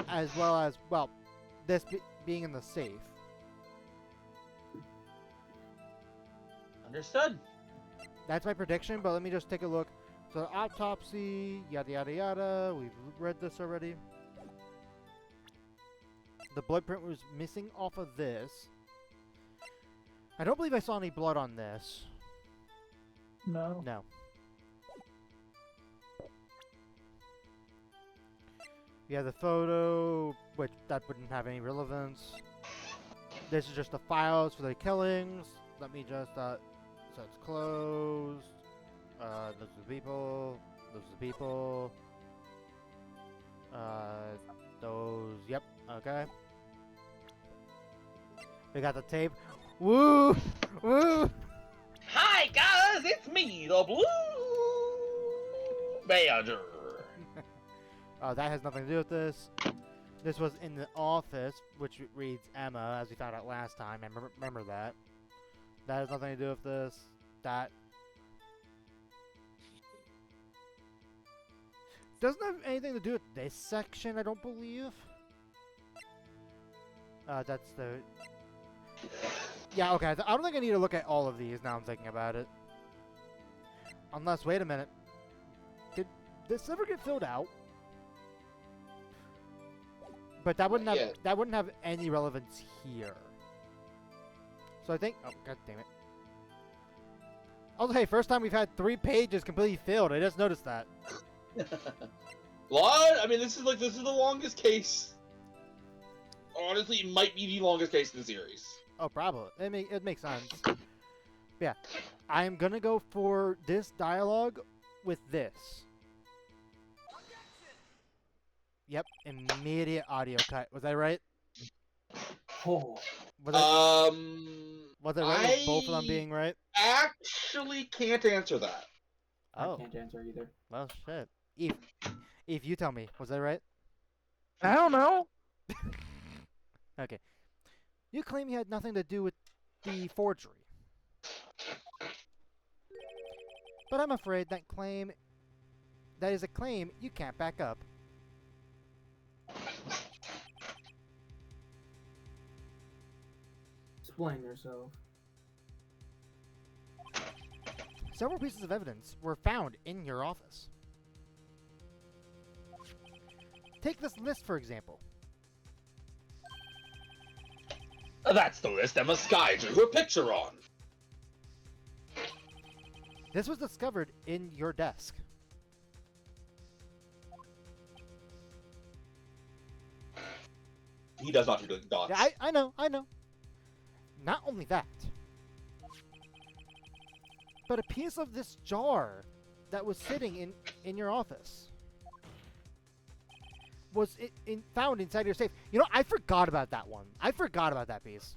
As well as, well, this being in the safe. Understood. That's my prediction, but let me just take a look. So, autopsy, yada yada yada. We've read this already. The blood print was missing off of this. I don't believe I saw any blood on this. No. No. Yeah, the photo, which that wouldn't have any relevance. This is just the files for the killings. Let me just, so it's closed. Those are the people. Those are the people. Those, yep, okay. We got the tape. Woo! Woo! Hi guys, it's me, the Blue Badger. That has nothing to do with this. This was in the office, which reads Emma, as we found out last time. I remember that. That has nothing to do with this. That doesn't have anything to do with this section, I don't believe. That's the... Yeah, okay. I don't think I need to look at all of these now I'm thinking about it. Unless, wait a minute. Did this ever get filled out? But that wouldn't have any relevance here. So I think, oh god damn it. Also, hey, first time we've had 3 pages completely filled. I just noticed that. What? I mean, this is the longest case. Honestly, it might be the longest case in the series. Oh, probably. It makes sense. But yeah, I'm gonna go for this dialogue with this. Yep, immediate audio cut. Was I right? Oh. Was I right with both of them being right? Actually can't answer that. Oh. I can't answer either. Well, shit. Eve, you tell me. Was I right? I don't know. Okay. You claim you had nothing to do with the forgery. But I'm afraid that is a claim you can't back up. Explain yourself. Several pieces of evidence were found in your office. Take this list, for example. That's the list Emma Sky drew her picture on. This was discovered in your desk. He does not do dots. Yeah, I know. Not only that, but a piece of this jar that was sitting in your office was found inside your safe. You know, I forgot about that one. I forgot about that piece.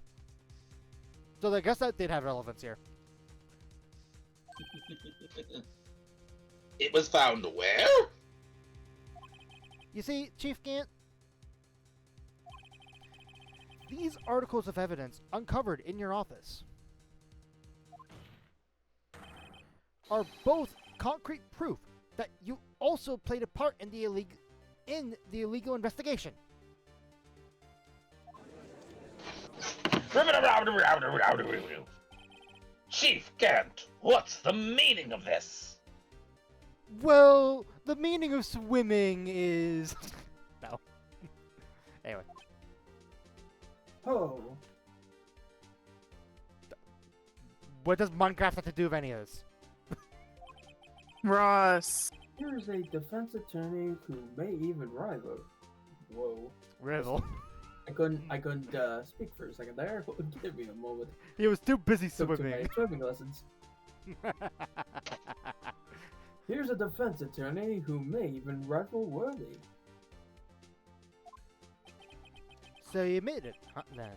So I guess that did have relevance here. It was found where? You see, Chief Gant, these articles of evidence uncovered in your office are both concrete proof that you also played a part in the illegal investigation. Chief Gant, what's the meaning of this? Well, the meaning of swimming is... no. Anyway. Oh, What does Minecraft have to do with any of this? Ross. here's a defense attorney who may even rival. Whoa. Riddle. I couldn't speak for a second there. Give me a moment. He was too busy Took too swimming. many swimming lessons. Here's a defense attorney who may even rival Worthy. So you admitted, then,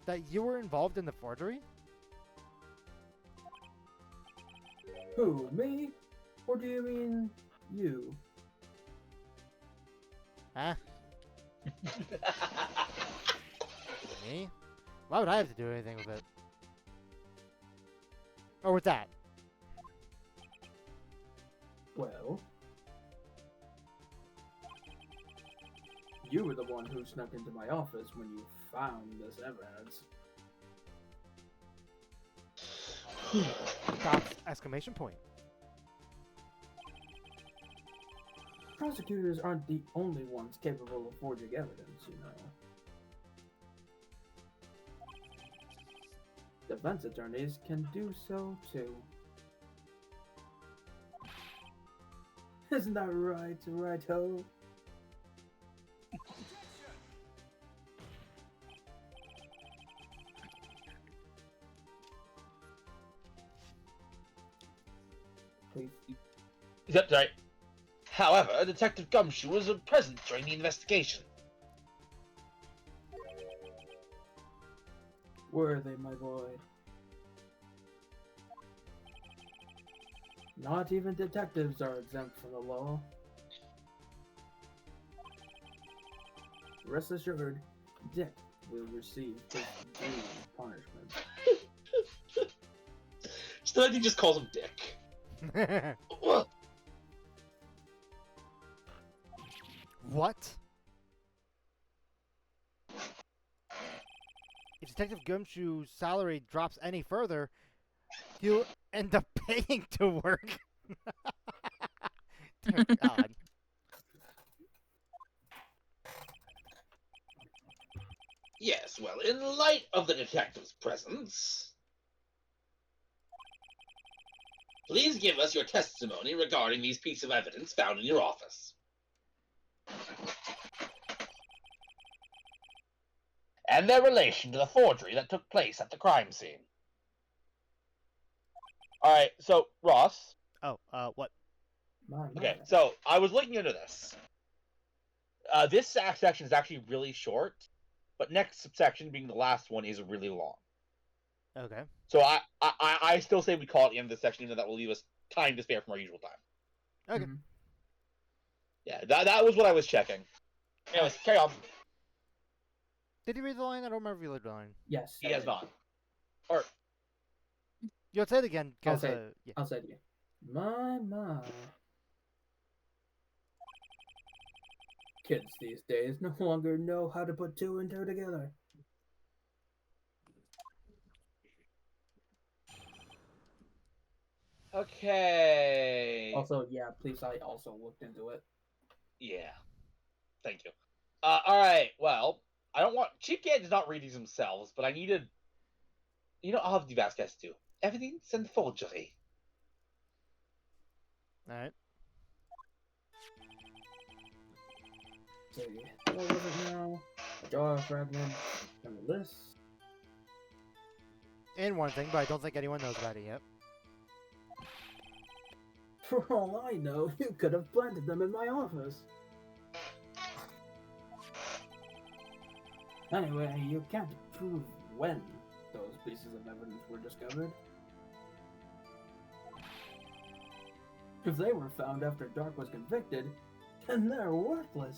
that you were involved in the forgery? Who, me? Or do you mean you? Huh? Me? Why would I have to do anything with it? Or with that? Well, you were the one who snuck into my office when you found this evidence. Stop! Exclamation point. Prosecutors aren't the only ones capable of forging evidence, you know. Defense attorneys can do so too. Isn't that right, right-ho? Please. That's right. However, Detective Gumshoe was present during the investigation. Were they, my boy? Not even detectives are exempt from the law. Rest assured, Dick will receive his due punishment. Just like he just calls him Dick. What? If Detective Gumshoe's salary drops any further, he'll end up paying to work. Dear God. Yes, well, in light of the detective's presence, please give us your testimony regarding these pieces of evidence found in your office. And their relation to the forgery that took place at the crime scene. Alright, so, Ross. Oh, what? My. Okay, so, I was looking into this. This section is actually really short, but next subsection, being the last one, is really long. Okay. So I still say we call it the end of this section, even though that will leave us time to spare from our usual time. Okay. Mhm. Yeah, that was what I was checking. Anyways, carry on. Did you read the line? I don't remember if you read the line. Yes. He I has did. not. Or, You'll say it again, because, Okay. yeah. I'll say it again. My. Kids these days no longer know how to put two and two together. okay. Also, yeah, please, I also looked into it. Yeah. Thank you. Alright, well, I don't want... Chief Gant does not read these themselves, but I needed... You know, I'll have the Vasquez do. Evidence and forgery. Alright. See, what was it now? A jar fragment and a list. And one thing, but I don't think anyone knows about it yet. For all I know, you could have planted them in my office. Anyway, you can't prove when those pieces of evidence were discovered. If they were found after Dark was convicted, then they're worthless.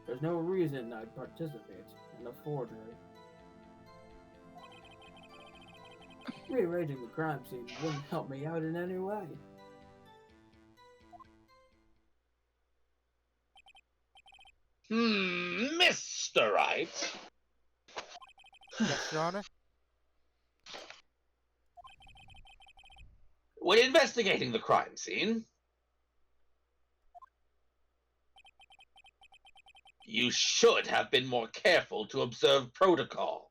There's no reason I'd participate in a forgery. Rearranging the crime scene wouldn't help me out in any way. Mr. Wright. Yes, Your Honor? When investigating the crime scene, you should have been more careful to observe protocol.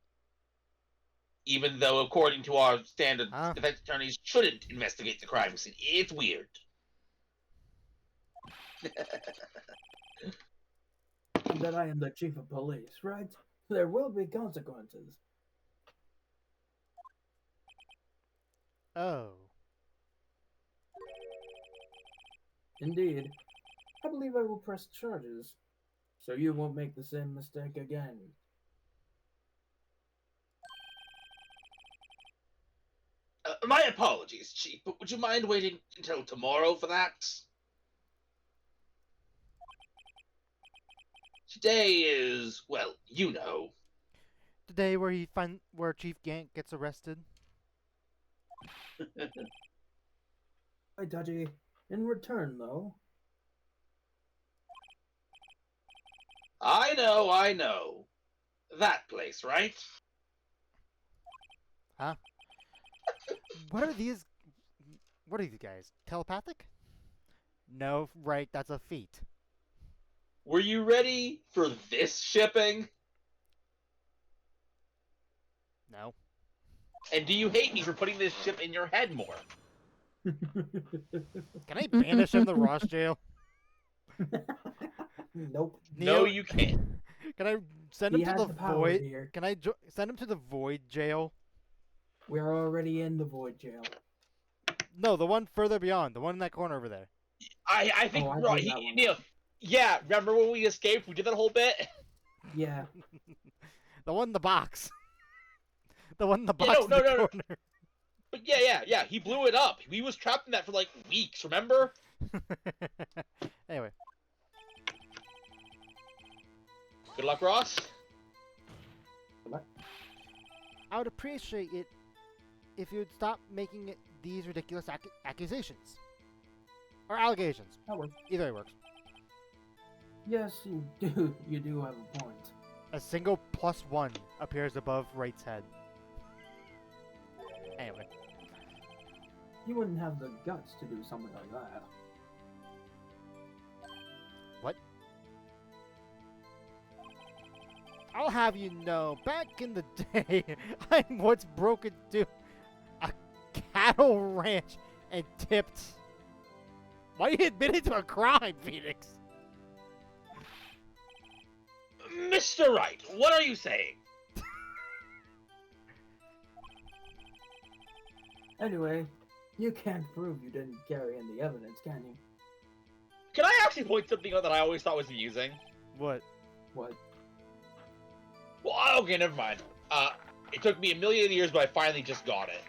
Even though, according to our standards, defense attorneys shouldn't investigate the crime scene. It's weird. And that I am the chief of police, right? There will be consequences. Oh. Indeed. I believe I will press charges, so you won't make the same mistake again. My apologies, Chief, but would you mind waiting until tomorrow for that? Today is, well, you know. The day where Chief Gant gets arrested? Hi, Dudgy. In return, though, I know. That place, right? Huh? What are these guys? Telepathic? No, right, that's a feat. Were you ready for this shipping? No. And do you hate me for putting this ship in your head more? Can I banish him to Ross jail? Nope. No, Neo, you can't. can I send He him to has the power void? here. Can I send him to the void jail? We're already in the void jail. No, the one further beyond, the one in that corner over there. I think, Oh, I right, did that one. Neil, yeah, remember when we escaped? We did that whole bit? Yeah. The one in the box. The one in the Yeah, box no, in the no. corner. But yeah, he blew it up. He was trapped in that for like weeks, remember? Anyway. Good luck, Ross. I would appreciate it if you'd stop making these ridiculous accusations. Or allegations. That works. Either way works. Yes, you do. You do have a point. A single +1 appears above Wright's head. Anyway. You wouldn't have the guts to do something like that. What? I'll have you know, back in the day, I once broke into a cattle ranch and tipped. Why are you admitting to a crime, Phoenix? Mr. Wright, what are you saying? Anyway, you can't prove you didn't carry in the evidence, can you? Can I actually point something out that I always thought was amusing? What? What? Well, okay, never mind. It took me a million years, but I finally just got it.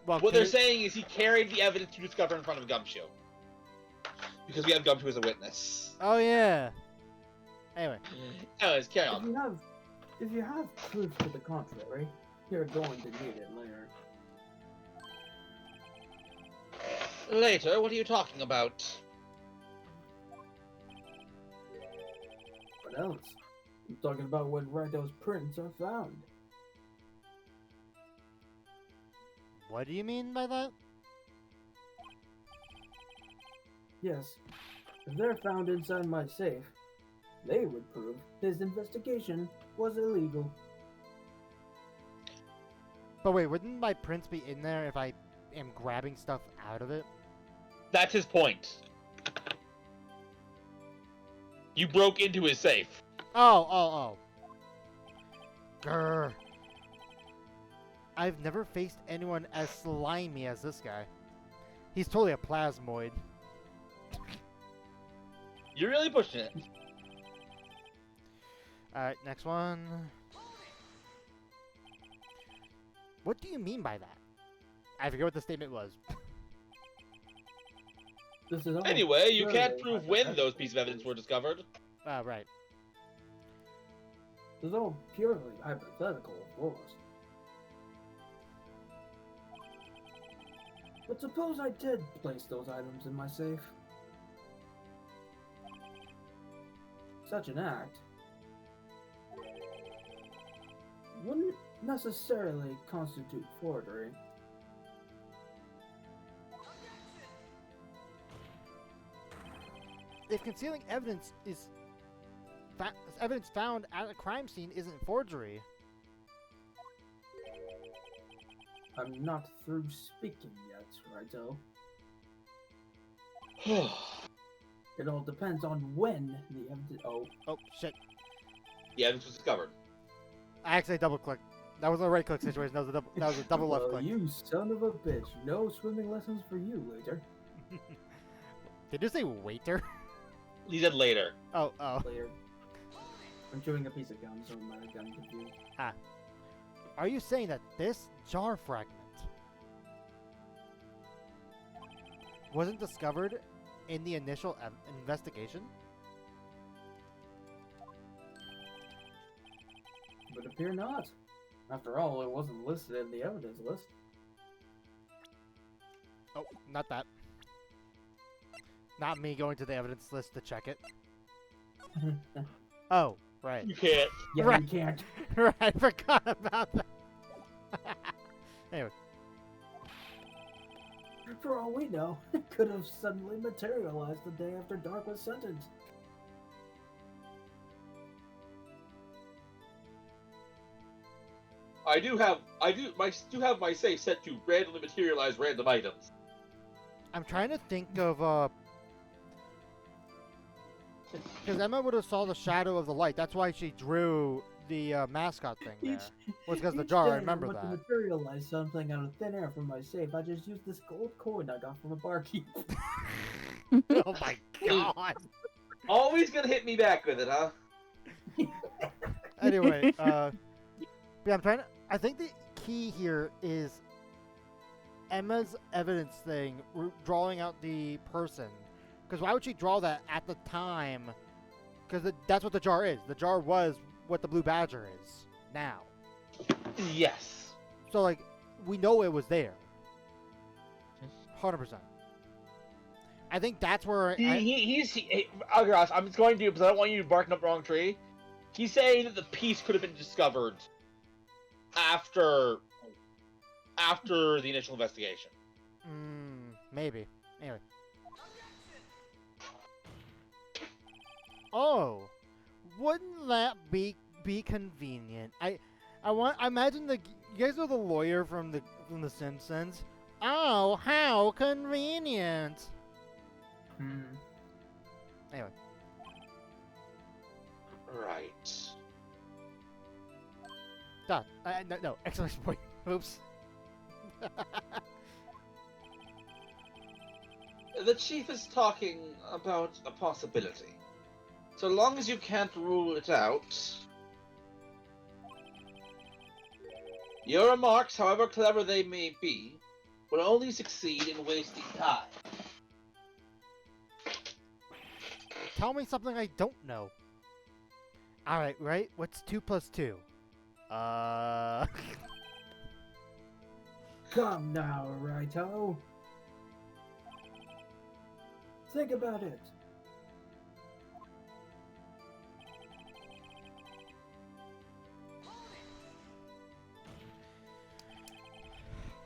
Well, What they're saying is he carried the evidence to discover in front of Gumshoe. Because we have Gumshoe as a witness. Oh, yeah. Anyway. Anyways, carry on. If you have proof to the contrary, you're going to need it later. Later, what are you talking about? What else? I'm talking about when Righto's prints are found. What do you mean by that? Yes, if they're found inside my safe, they would prove his investigation was illegal. But wait, wouldn't my prints be in there if I am grabbing stuff out of it? That's his point. You broke into his safe. Oh. Grr. I've never faced anyone as slimy as this guy. He's totally a plasmoid. You're really pushing it. Alright, next one. What do you mean by that? I forget what the statement was. This is all Anyway, you can't purely prove when those hypothetical. pieces of evidence were discovered. Right. This is all purely hypothetical, of course. But suppose I did place those items in my safe. Such an act wouldn't necessarily constitute forgery. If concealing evidence is evidence found at a crime scene isn't forgery, I'm not through speaking yet, righto? It all depends on when the evidence. oh shit! The evidence was discovered. I actually double clicked. That was a right click situation. That was a double left Well, click. you son of a bitch! No swimming lessons for you later. Did you say waiter? He said later. Oh. Later. I'm chewing a piece of gum, so I'm confused. Are you saying that this jar fragment wasn't discovered in the initial investigation? Would appear not. After all, it wasn't listed in the evidence list. Oh, not that. Not me going to the evidence list to check it. Oh, right. You can't. Yeah, Right. you can't. Right, I forgot about that. Anyway, For all we know, it could have suddenly materialized the day after Dark was sentenced. I do have my safe set to randomly materialize random items. I'm trying to think of because Emma would have saw the shadow of the light. That's why she drew the mascot thing there. Was because the Each jar. day I remember want that. to materialize something out of thin air from my safe. I just used this gold coin I got from a barkeep. Oh my god. Always gonna hit me back with it, huh? Anyway, yeah, I'm trying to. I think the key here is Emma's evidence thing, drawing out the person. Because why would she draw that at the time? Because that's what the jar is. The jar was what the blue badger is now. Yes. So, like, we know it was there. 100%. I think that's where Algaros, I'm just going to, because I don't want you barking up the wrong tree. He's saying that the piece could have been discovered after the initial investigation. Maybe. Anyway. Oh, wouldn't that be convenient? I imagine you guys know the lawyer from the Simpsons. Oh, how convenient! Anyway. Right. Done. No, exclamation point. Oops. The chief is talking about a possibility. So long as you can't rule it out, your remarks, however clever they may be, will only succeed in wasting time. Tell me something I don't know. Alright, right? What's 2 plus 2? Come now, righto. Think about it.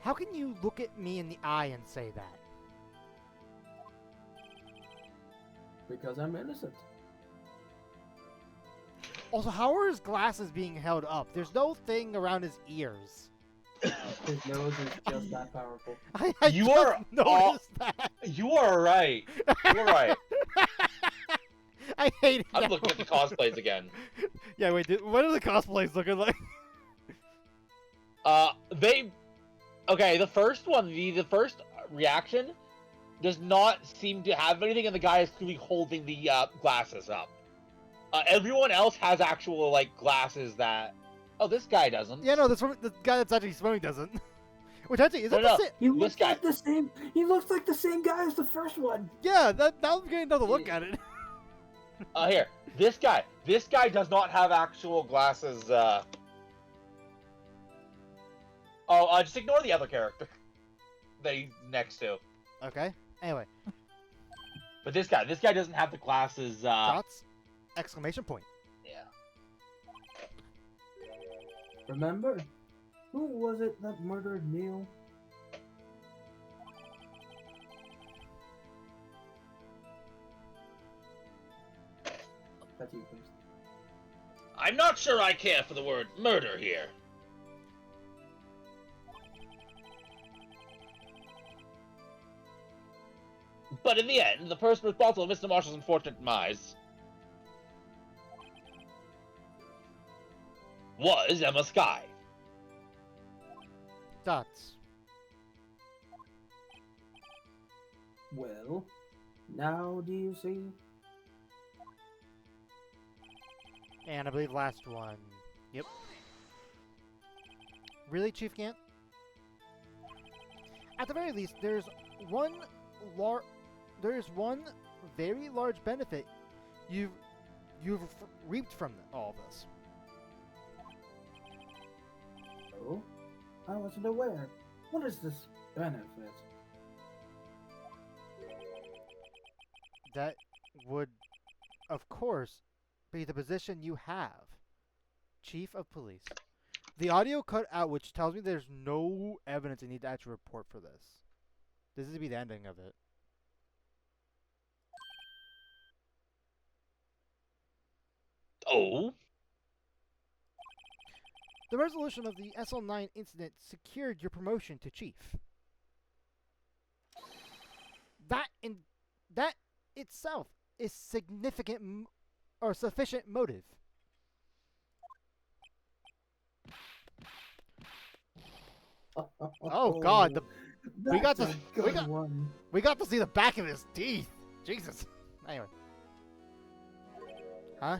How can you look at me in the eye and say that? Because I'm innocent. Also, how are his glasses being held up? There's no thing around his ears. His nose is just that powerful. I You just are noticed that. You are right. You're right. I hate it. I'm now. looking at the cosplays again. Yeah, wait. What are the cosplays looking like? Okay, the first one, the first reaction does not seem to have anything, and the guy is clearly holding the glasses up. Everyone else has actual, like, glasses that... Oh, this guy doesn't. Yeah, no, the guy that's actually swimming doesn't. Which actually, is No, that no. the same? He This looks guy. like the same. He looks like the same guy as the first one. Yeah, that now I'm getting another look at it. Here. This guy. This guy does not have actual glasses. Just ignore the other character that he's next to. Okay. Anyway, But this guy doesn't have the glasses. thoughts? Exclamation point. Yeah. Remember? Who was it that murdered Neil? That's you, please. I'm not sure I care for the word murder here. But in the end, the person responsible for Mr. Marshall's unfortunate demise was Emma Skye. Thoughts? Well, now do you see? And I believe last one. Yep. Really, Chief Gant? At the very least, there's one very large benefit you've reaped from all this. Oh, I wasn't aware. What is this benefit? That would, of course, be the position you have. Chief of Police. The audio cut out, which tells me there's no evidence I need to actually report for this. This is to be the ending of it. Oh? The resolution of the SL9 incident secured your promotion to Chief. That itself is significant or sufficient motive. Oh God, we got That's to a good one. we got to see the back of his teeth. Jesus. Anyway. Huh?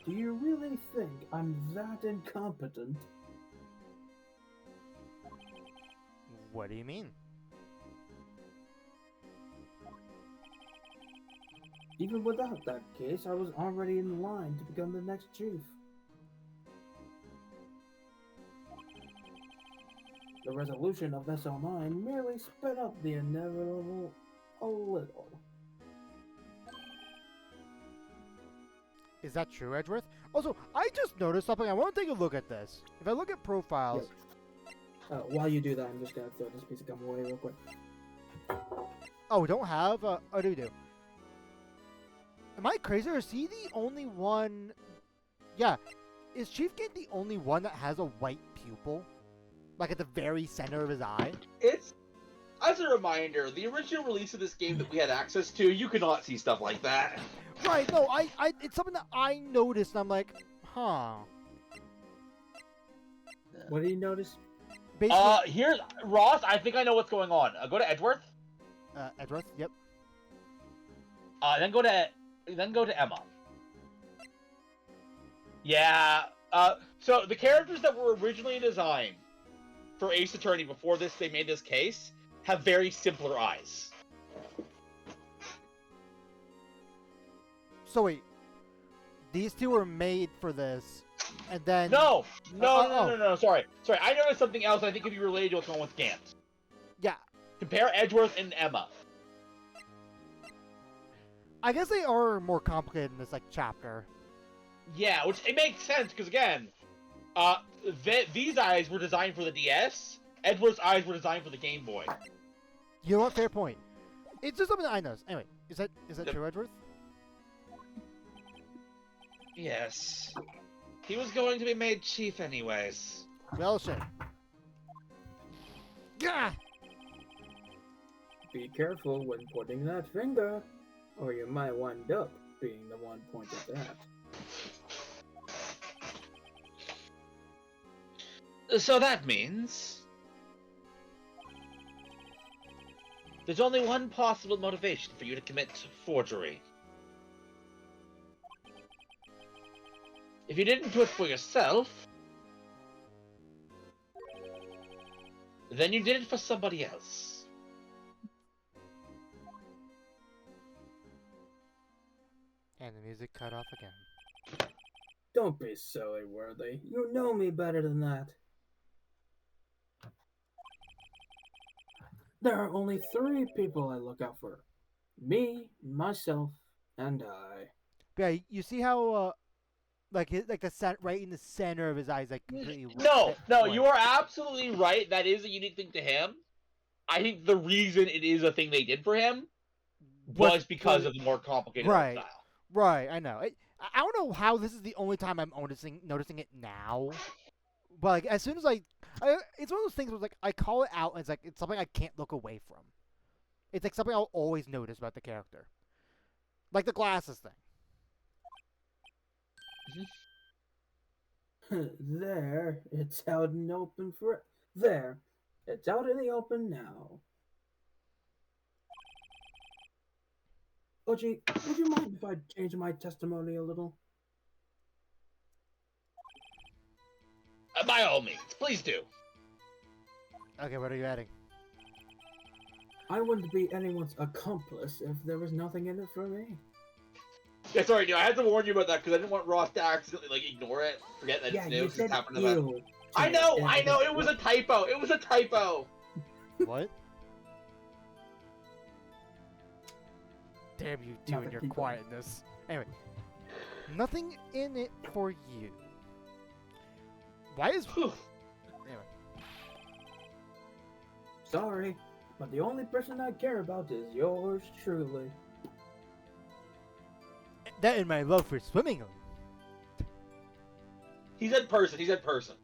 Do you really think I'm that incompetent? What do you mean? Even without that case, I was already in line to become the next chief. The resolution of SL9 merely sped up the inevitable a little. Is that true, Edgeworth? Also, I just noticed something. I want to take a look at this. If I look at profiles... While you do that, I'm just gonna throw this piece of gum away real quick. Oh, we don't have... oh, do we do? Am I crazy, or is he the only one... Yeah. Is Chief Gate the only one that has a white pupil? Like at the very center of his eye? It's, as a reminder, the original release of this game that we had access to, you could not see stuff like that. Right, no, it's something that I noticed, and I'm like, huh. What did you notice? Basically, Here's Ross. I think I know what's going on. Go to Edgeworth. Edgeworth, yep. Then go to Emma. Yeah. So the characters that were originally designed for Ace Attorney before they made this case have very simpler eyes. So wait, these two were made for this, and then... No. Oh. Sorry. I noticed something else. I think could be related to what's going on with Gant. Yeah. Compare Edgeworth and Emma. I guess they are more complicated in this, like, chapter. Yeah, which it makes sense because again, these eyes were designed for the DS. Edward's eyes were designed for the Game Boy. You know what? Fair point. It's just something that I noticed. Anyway, is that true, Edgeworth? Yes. He was going to be made chief anyways. Well, shit. Gah! Be careful when pointing that finger, or you might wind up being the one pointed at. So that means there's only one possible motivation for you to commit forgery. If you didn't do it for yourself, then you did it for somebody else. And the music cut off again. Don't be silly, Worthy. You know me better than that. There are only 3 people I look out for. Me, myself, and I. But yeah, you see how like the right in the center of his eyes, like completely. No, white. you are absolutely right. That is a unique thing to him. I think the reason it is a thing they did for him was because of the more complicated art Right. style. Right, I know. I don't know how this is the only time I'm noticing it now. But like as soon as it's one of those things where like I call it out and it's something I can't look away from. It's like something I'll always notice about the character. Like the glasses thing. There, it's out in the open for. There, it's out in the open now. Oji, would you mind if I change my testimony a little? By all means, please do. Okay, what are you adding? I wouldn't be anyone's accomplice if there was nothing in it for me. Yeah, sorry, no, I had to warn you about that because I didn't want Ross to accidentally ignore it, forget that Yeah, it's new. you It's said happened to that. ew. I know, it was a typo. It was a typo. What? Damn you two and Nothing, your keep going. quietness. Anyway, nothing in it for you. Why is Whew. anyway? Sorry, but the only person I care about is yours truly. That and my love for swimming. He said person. He said person.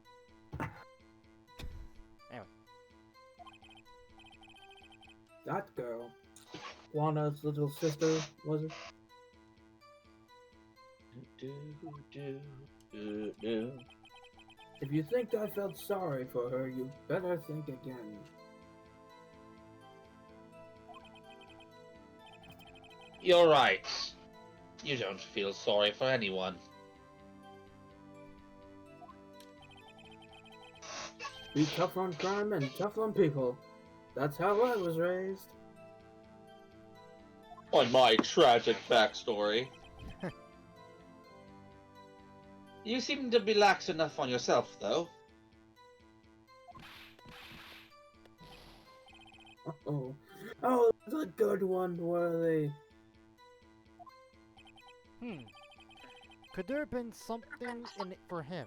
Anyway, That girl, Juana's little sister, was it? If you think I felt sorry for her, you better think again. You're right. You don't feel sorry for anyone. Be tough on crime and tough on people. That's how I was raised. On my tragic backstory. You seem to be lax enough on yourself, though. Uh-oh. Oh, the good one, Worthy. Could there have been something in it for him?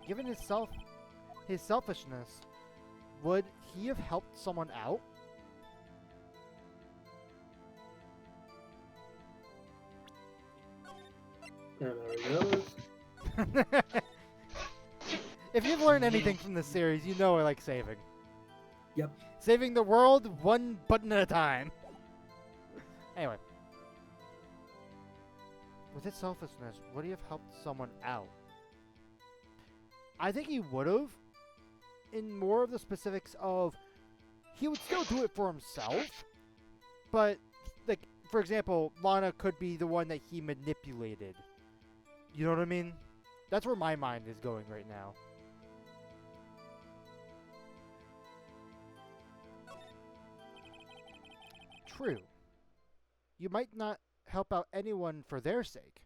Given his selfishness, would he have helped someone out? And there he goes. If you've learned anything from this series, you know I like saving. Yep. Saving the world one button at a time. Anyway. With his selfishness, would he have helped someone out? I think he would have. In more of the specifics of, he would still do it for himself, but, like, for example, Lana could be the one that he manipulated. You know what I mean? That's where my mind is going right now. True. You might not help out anyone for their sake.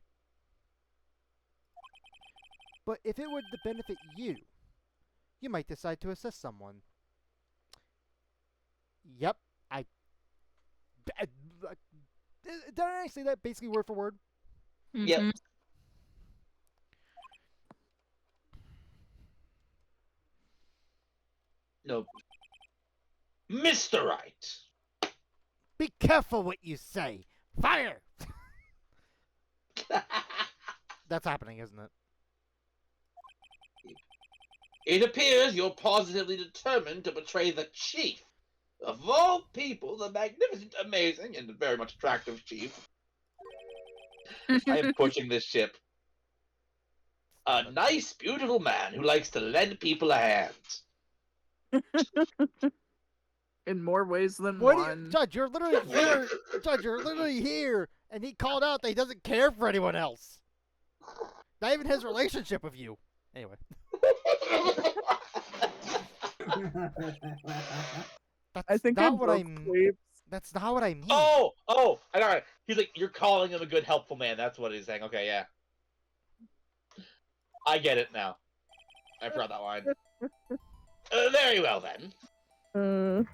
But if it would benefit you, you might decide to assist someone. Yep, did I say that basically word for word? Yep. No. Mr. Right. Be careful what you say. Fire! That's happening, isn't it? It appears you're positively determined to betray the chief. Of all people, the magnificent, amazing, and very much attractive chief. I am pushing this ship. A nice, beautiful man who likes to lend people a hand. In more ways than What one. Judge, you're literally here. Judge, you're literally here And he called out that he doesn't care for anyone else. Not even his relationship with you. Anyway. That's I think not I what broke sleep. That's not what I mean. Oh, I got it. He's like, you're calling him a good, helpful man. That's what he's saying. Okay, yeah. I get it now. I forgot that line. Very well, then.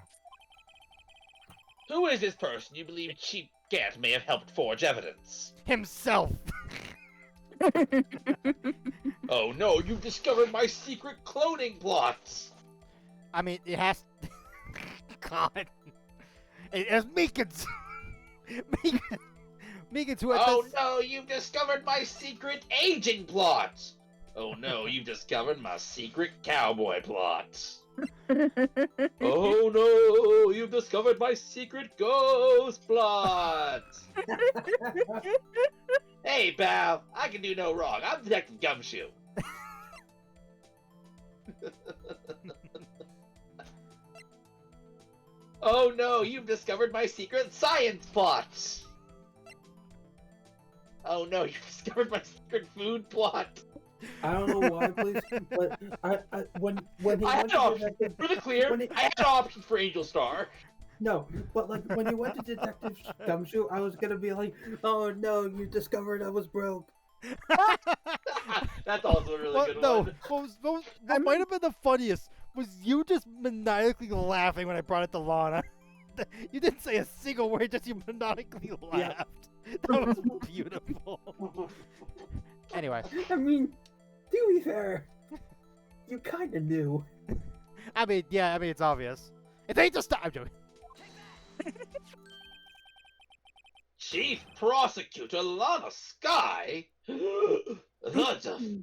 Who is this person you believe Chief Gant may have helped forge evidence? Himself. Oh no, you've discovered my secret cloning plots! I mean, it has. God. It's Meekins. Meekins who. Oh no, you've discovered my secret aging plot! Oh no, you've discovered my secret cowboy plot! Oh no, you've discovered my secret ghost plot! Hey pal, I can do no wrong. I'm Detective Gumshoe. Oh no, you've discovered my secret science plot! Oh no, you've discovered my secret food plot! I don't know why, please, but when he I went had to options. Detective, For the clear, when he- I had options for Angel Star. no, but like when you went to Detective Gumshoe, I was gonna be like, oh no, you discovered I was broke. That's also a really good one. What might have been the funniest was you just maniacally laughing when I brought it to Lana. You didn't say a single word, just you maniacally laughed. That was beautiful. Anyway. I mean, to be fair, you kind of knew. I mean, it's obvious. It ain't just I'm joking. Chief Prosecutor Lana Sky? The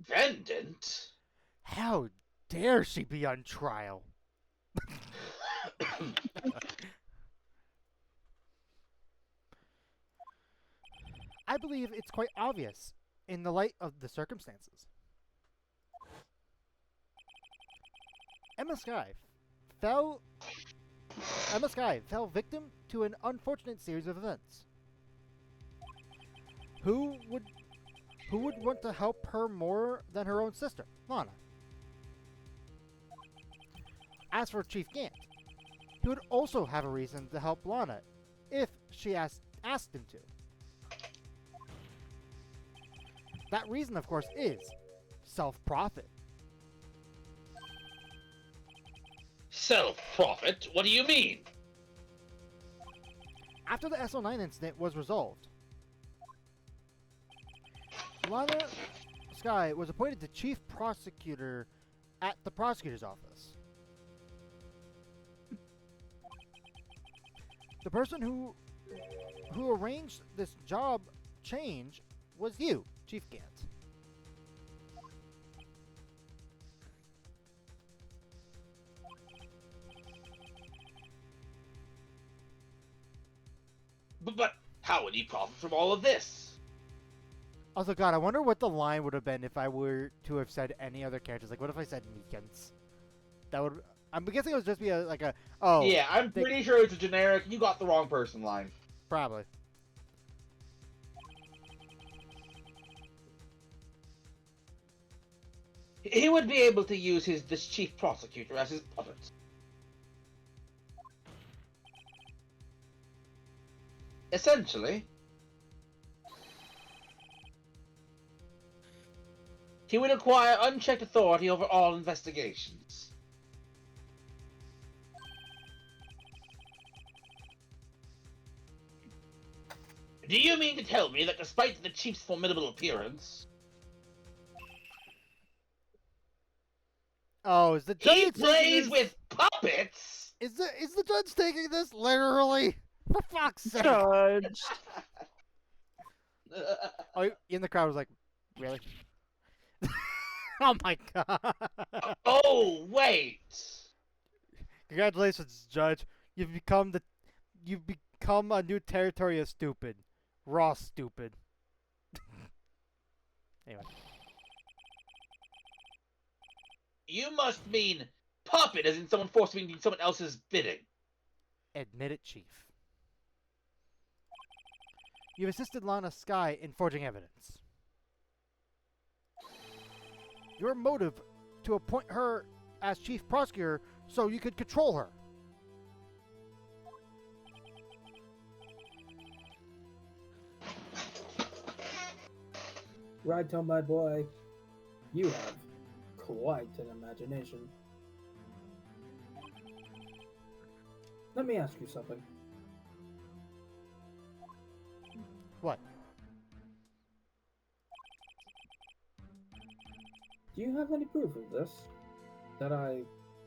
defendant? How dare she be on trial? I believe it's quite obvious in the light of the circumstances. Emma Sky fell victim to an unfortunate series of events. Who would want to help her more than her own sister, Lana? As for Chief Gant, he would also have a reason to help Lana if she asked him to. That reason, of course, is self-profit. Self-profit? What do you mean? After the SO9 incident was resolved, Lana Sky was appointed the chief prosecutor at the prosecutor's office. The person who arranged this job change was you, Chief Gant. But how would he profit from all of this? Also, God, I wonder what the line would have been if I were to have said any other characters. Like, what if I said Meekins? That would. I'm guessing it would just be oh. Yeah, I'm pretty sure it's a generic, you got the wrong person line. Probably. He would be able to use this chief prosecutor as his puppet. Essentially, he would acquire unchecked authority over all investigations. Do you mean to tell me that despite the chief's formidable appearance, Oh, is the he judge plays with puppets? Is the judge taking this literally? For fuck's sake! Judge. Oh, in the crowd was like, really? Oh my god! Oh wait! Congratulations, Judge. You've become a new territory of stupid. Raw stupid. Anyway. You must mean puppet, as in someone forced me to do someone else's bidding. Admit it, Chief. You've assisted Lana Sky in forging evidence. Your motive to appoint her as chief prosecutor so you could control her. Right on, my boy. You have quite an imagination. Let me ask you something. What? Do you have any proof of this? That I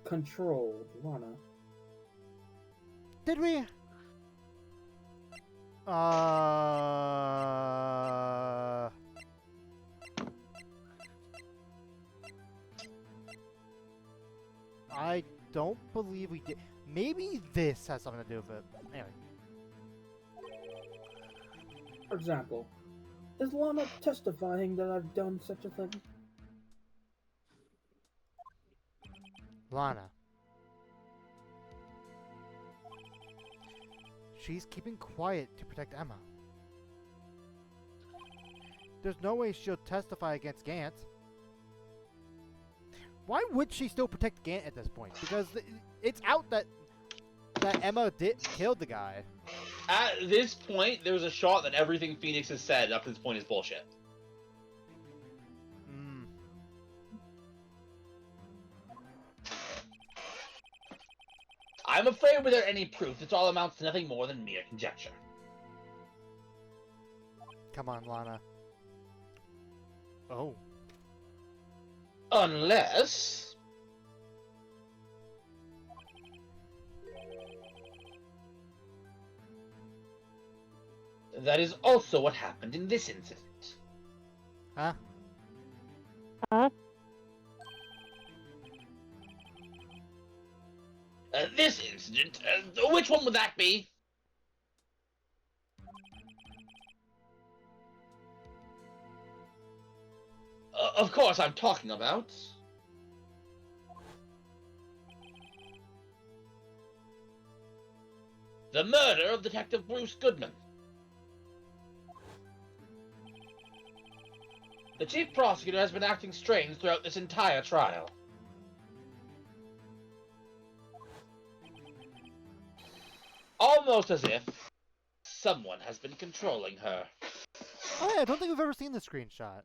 controlled Lana? Did we? I don't believe we did. Maybe this has something to do with it. Anyway. For example, is Lana testifying that I've done such a thing? Lana. She's keeping quiet to protect Emma. There's no way she'll testify against Gant. Why would she still protect Gant at this point? Because it's out that Emma killed the guy. At this point, there's a shot that everything Phoenix has said up to this point is bullshit. I'm afraid without any proof, this all amounts to nothing more than mere conjecture. Come on, Lana. Oh. Unless... that is also what happened in this incident. Huh? Huh? This incident, which one would that be? Of course, I'm talking about... the murder of Detective Bruce Goodman. The chief prosecutor has been acting strange throughout this entire trial. Almost as if someone has been controlling her. Oh yeah, I don't think we've ever seen the screenshot.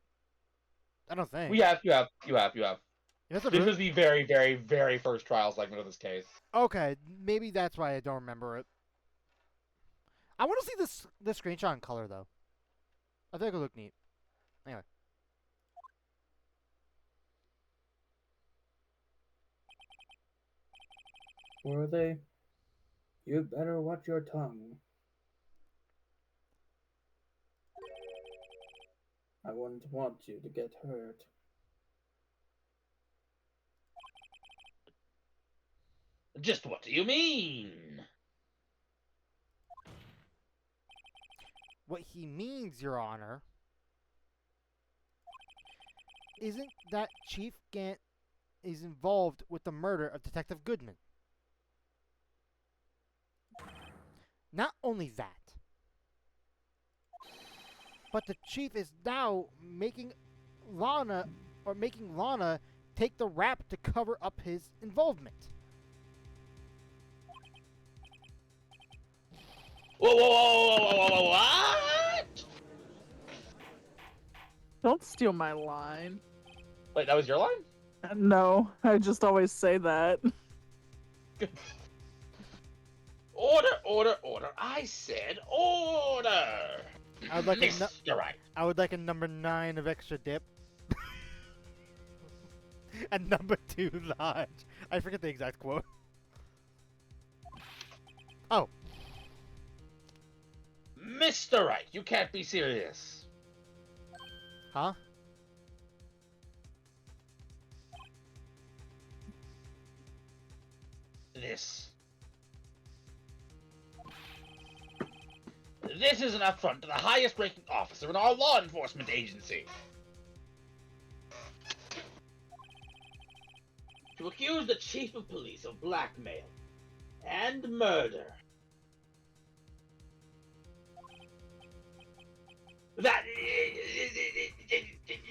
I don't think. You have. That's a This was the very, very, very first trial segment of this case. Okay, maybe that's why I don't remember it. I want to see this screenshot in color though. I think it'll look neat. Anyway. Were they? You'd better watch your tongue. I wouldn't want you to get hurt. Just what do you mean? What he means, Your Honor, isn't that Chief Gant is involved with the murder of Detective Goodman. Not only that, but the Chief is now making Lana take the rap to cover up his involvement. Whoa, what? Don't steal my line. Wait, that was your line? No, I just always say that. Order. I said order. I would like You're right. I would like a number 9 of extra dip. And number 2 large. I forget the exact quote. Oh. Mr. Wright, you can't be serious. Huh? This is an affront to the highest ranking officer in our law enforcement agency. To accuse the chief of police of blackmail and murder.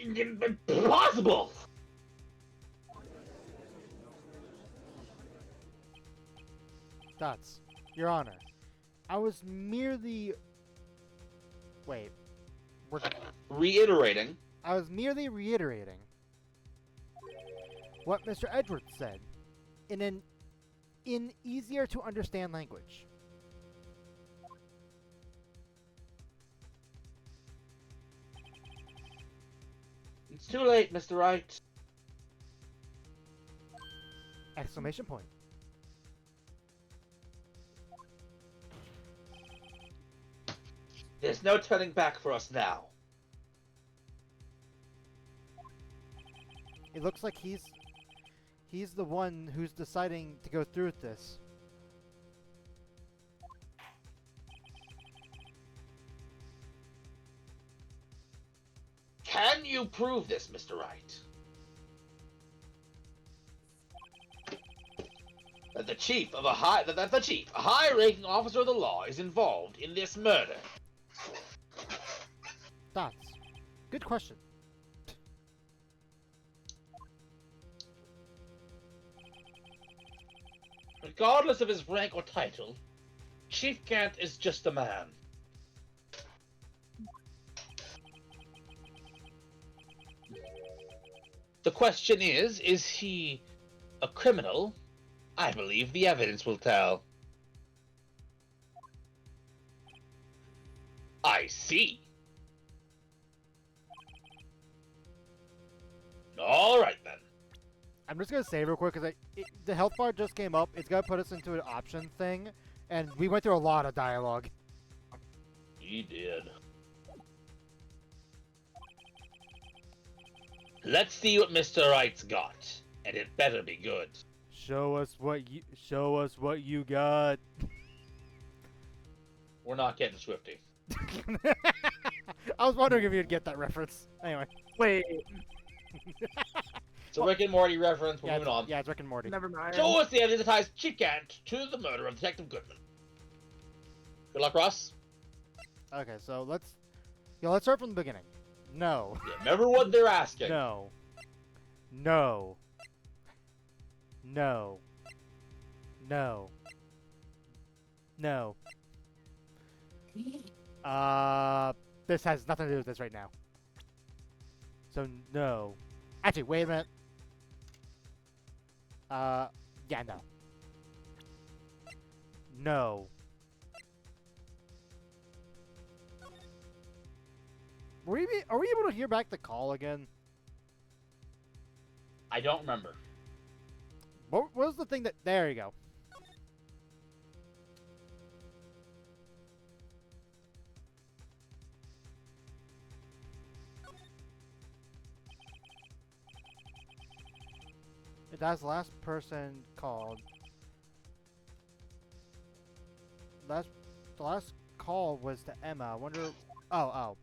Impossible! Dots. Your Honor, I was merely... Wait. Reiterating. I was merely reiterating what Mr. Edwards said in easier to understand language. It's too late, Mr. Wright. Exclamation point. There's no turning back for us now. It looks like he's the one who's deciding to go through with this. Can you prove this, Mr. Wright? That the chief, a high-ranking officer of the law, is involved in this murder. Dots. Good question. Regardless of his rank or title, Chief Gant is just a man. The question is he a criminal? I believe the evidence will tell. I see. All right then. I'm just gonna say real quick because the health bar just came up. It's gonna put us into an option thing, and we went through a lot of dialogue. He did. Let's see what Mr. Wright's got, and it better be good. Show us what you got. We're not getting Swifty. I was wondering if you'd get that reference. Anyway. Wait, It's a Rick and Morty reference. We're Yeah, moving on. yeah, it's Rick and Morty. never mind. Show us the evidence that ties Chief Gant to the murder of Detective Goodman. Good luck, Ross. Okay, so let's start from the beginning. No. Yeah, remember what they're asking. No. No. No. No. No. This has nothing to do with this right now. So no. Actually, wait a minute. Yeah, no. No. Are we able to hear back the call again? I don't remember. What was the thing that... There you go. That's the last person called. The last call was to Emma. I wonder... Oh.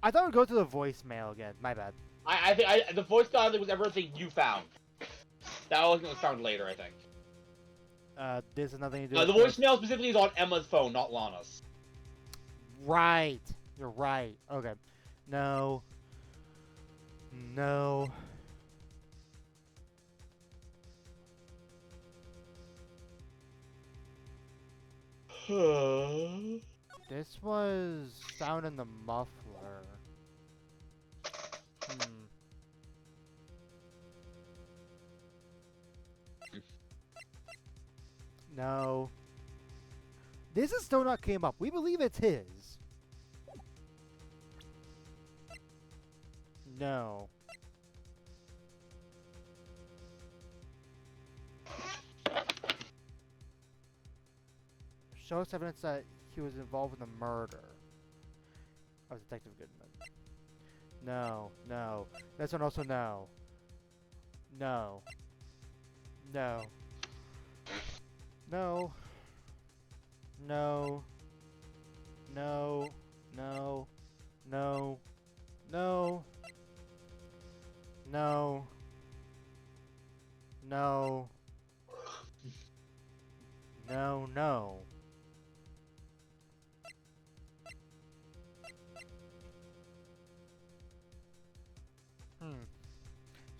I thought it would go to the voicemail again. My bad. I think the voice dial was everything you found. That was found later, I think. This is nothing to do The with voicemail specifically is on Emma's phone, not Lana's. Right. You're right. Okay. No. No. This was sound in the muffler. No. This is still not came up. We believe it's his. No. Show us evidence that he was involved in the murder of Detective Goodman. No. This one also no. No. No. No. No. No. No. No. No. No. No. No.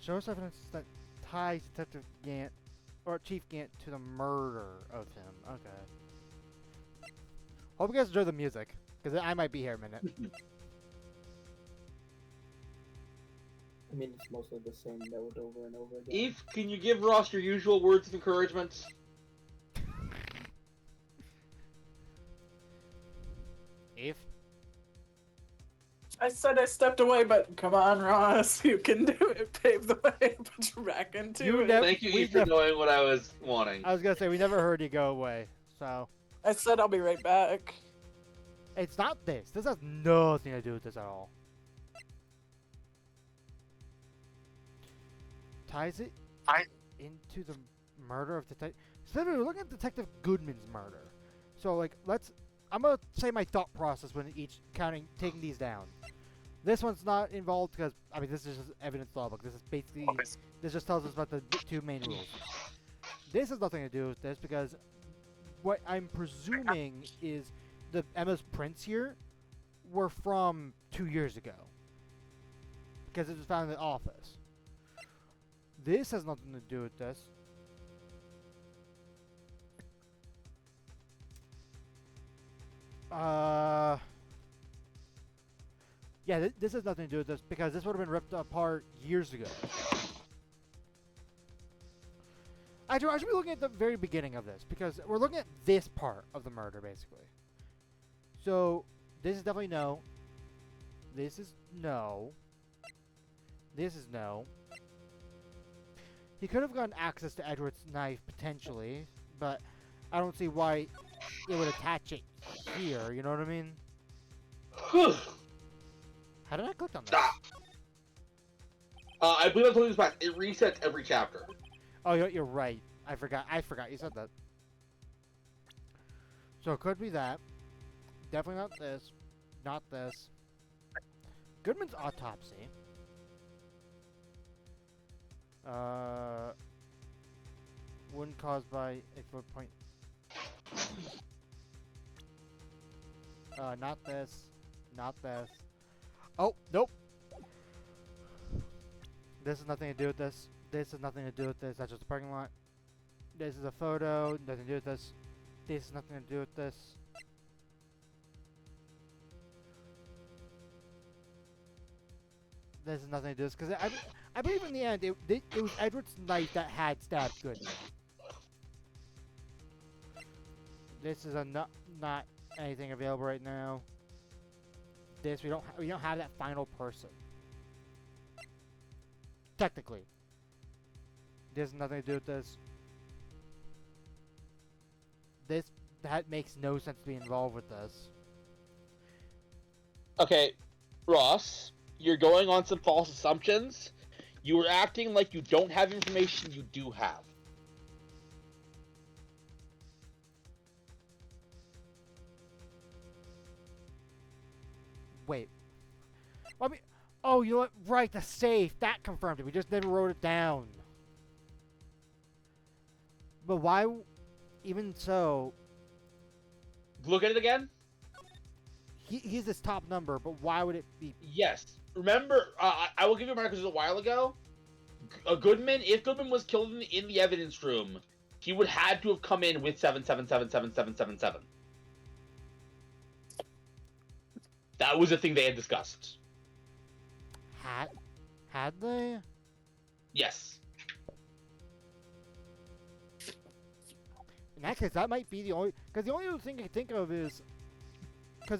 Shows evidence that ties Detective Gant or Chief Gant to the murder of him. Okay. Hope you guys enjoy the music, because I might be here a minute. I mean, it's mostly the same note over and over again. Eve, can you give Ross your usual words of encouragement? Eve? I said I stepped away, but come on, Ross, you can do it. Pave the way, put you back into You it. never- Thank you, we Eve, for nev- knowing what I was wanting. I was gonna say, we never heard you go away, so... I said I'll be right back. It's not this. This has nothing to do with this at all. Ties it into the murder of Detective... So we're looking at Detective Goodman's murder. So, like, I'm gonna say my thought process when taking these down. This one's not involved because, I mean, this is just evidence law book. This is basically... This just tells us about the two main rules. This has nothing to do with this because what I'm presuming is the Emma's prints here were from 2 years ago. Because it was found in the office. This has nothing to do with this. Yeah, this has nothing to do with this because this would have been ripped apart years ago. I should be looking at the very beginning of this because we're looking at this part of the murder basically. So this is definitely no. This is no. This is no. He could have gotten access to Edward's knife potentially, but I don't see why it would attach it here. You know what I mean? How did I click on this? I believe I told you this back. It resets every chapter. Oh, you're right. I forgot you said that. So it could be that. Definitely not this. Not this. Goodman's autopsy. Wound caused by a foot point. Not this. Not this. Oh, nope. This has nothing to do with this. This has nothing to do with this. That's just a parking lot. This is a photo. Nothing to do with this. This has nothing to do with this. This has nothing to do with this. Because I believe in the end, it was Edward's knife that had stabbed Goodman. This is not anything available right now. This we don't have that final person. Technically. This has nothing to do with this. That makes no sense to be involved with this. Okay, Ross, you're going on some false assumptions. You are acting like you don't have information you do have. Wait. Well, I mean, oh, you know what? Right, the safe. That confirmed it. We just never wrote it down. But why? Even so, Look at it again. he's this top number. But why would it be? Yes. Remember, I will give you a mark because it was a while ago. Goodman, if Goodman was killed in the evidence room, he would had to have come in with 7777777. That was a thing they had discussed. Had they? Yes. In that case, that might be the only. Because the only other thing I can think of is because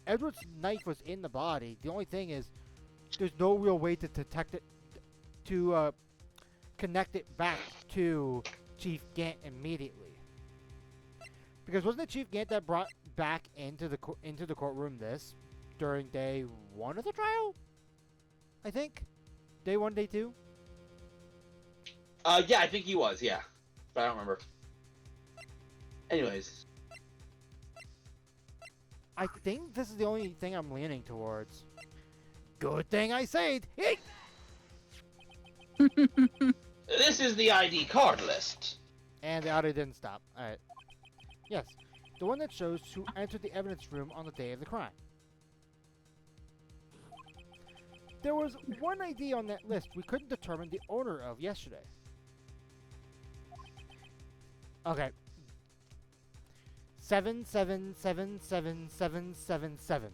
Edward's knife was in the body. The only thing is there's no real way to detect it, to connect it back to Chief Gant immediately. Because wasn't it Chief Gant that brought back into the courtroom this during day 1 of the trial? I think day 1, day 2. Yeah, I think he was. Yeah, but I don't remember. Anyways, I think this is the only thing I'm leaning towards. Good thing I saved. Hey! this is the ID card list. And the audio didn't stop. Alright. Yes. The one that shows who entered the evidence room on the day of the crime. There was one ID on that list we couldn't determine the owner of yesterday. Okay. 7777777.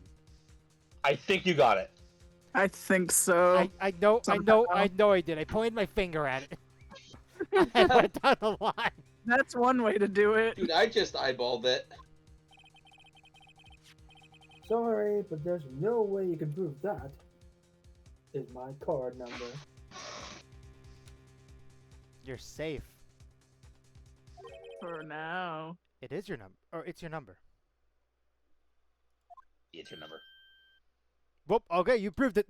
I think you got it. I think so. I know somehow. I did. I pointed my finger at it. I went down the line. That's one way to do it. Dude, I just eyeballed it. Sorry, but there's no way you can prove that. Is my card number. You're safe. For now. It is your number. Or it's your number. It's your number. Whoop, okay, you proved it.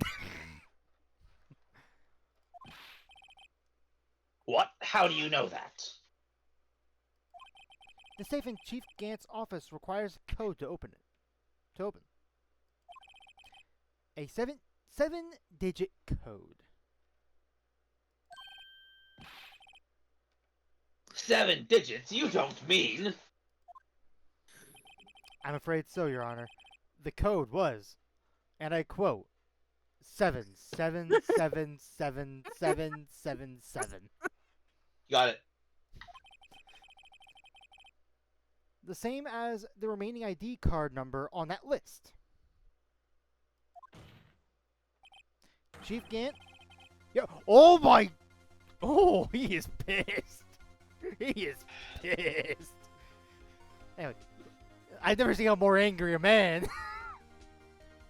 What? How do you know that? The safe in Chief Gant's office requires a code to open it. To open. A seven-digit code. 7 digits? You don't mean... I'm afraid so, Your Honor. The code was, and I quote, 77777777. Got it. The same as the remaining ID card number on that list. Chief Gant? Yeah. Oh my! Oh, he is pissed. He is pissed. Anyway, I've never seen a more angry man.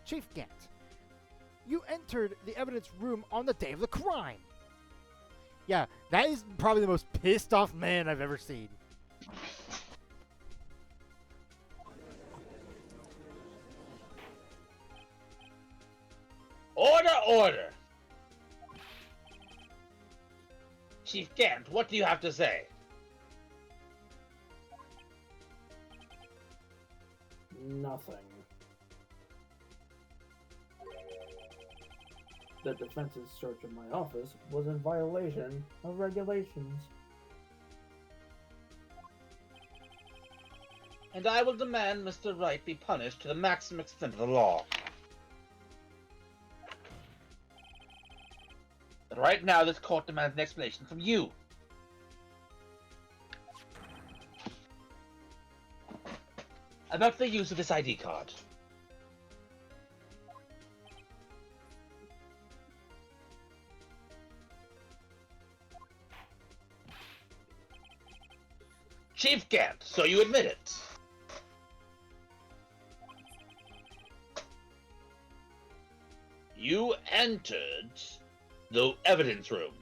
Chief Gant, you entered the evidence room on the day of the crime. Yeah, that is probably the most pissed off man I've ever seen. Order, order! Chief Gant, what do you have to say? Nothing. The defense's search of my office was in violation of regulations. And I will demand Mr. Wright be punished to the maximum extent of the law. But right now, this court demands an explanation from you. About the use of this ID card. Chief Gant, so you admit it. You entered the evidence room.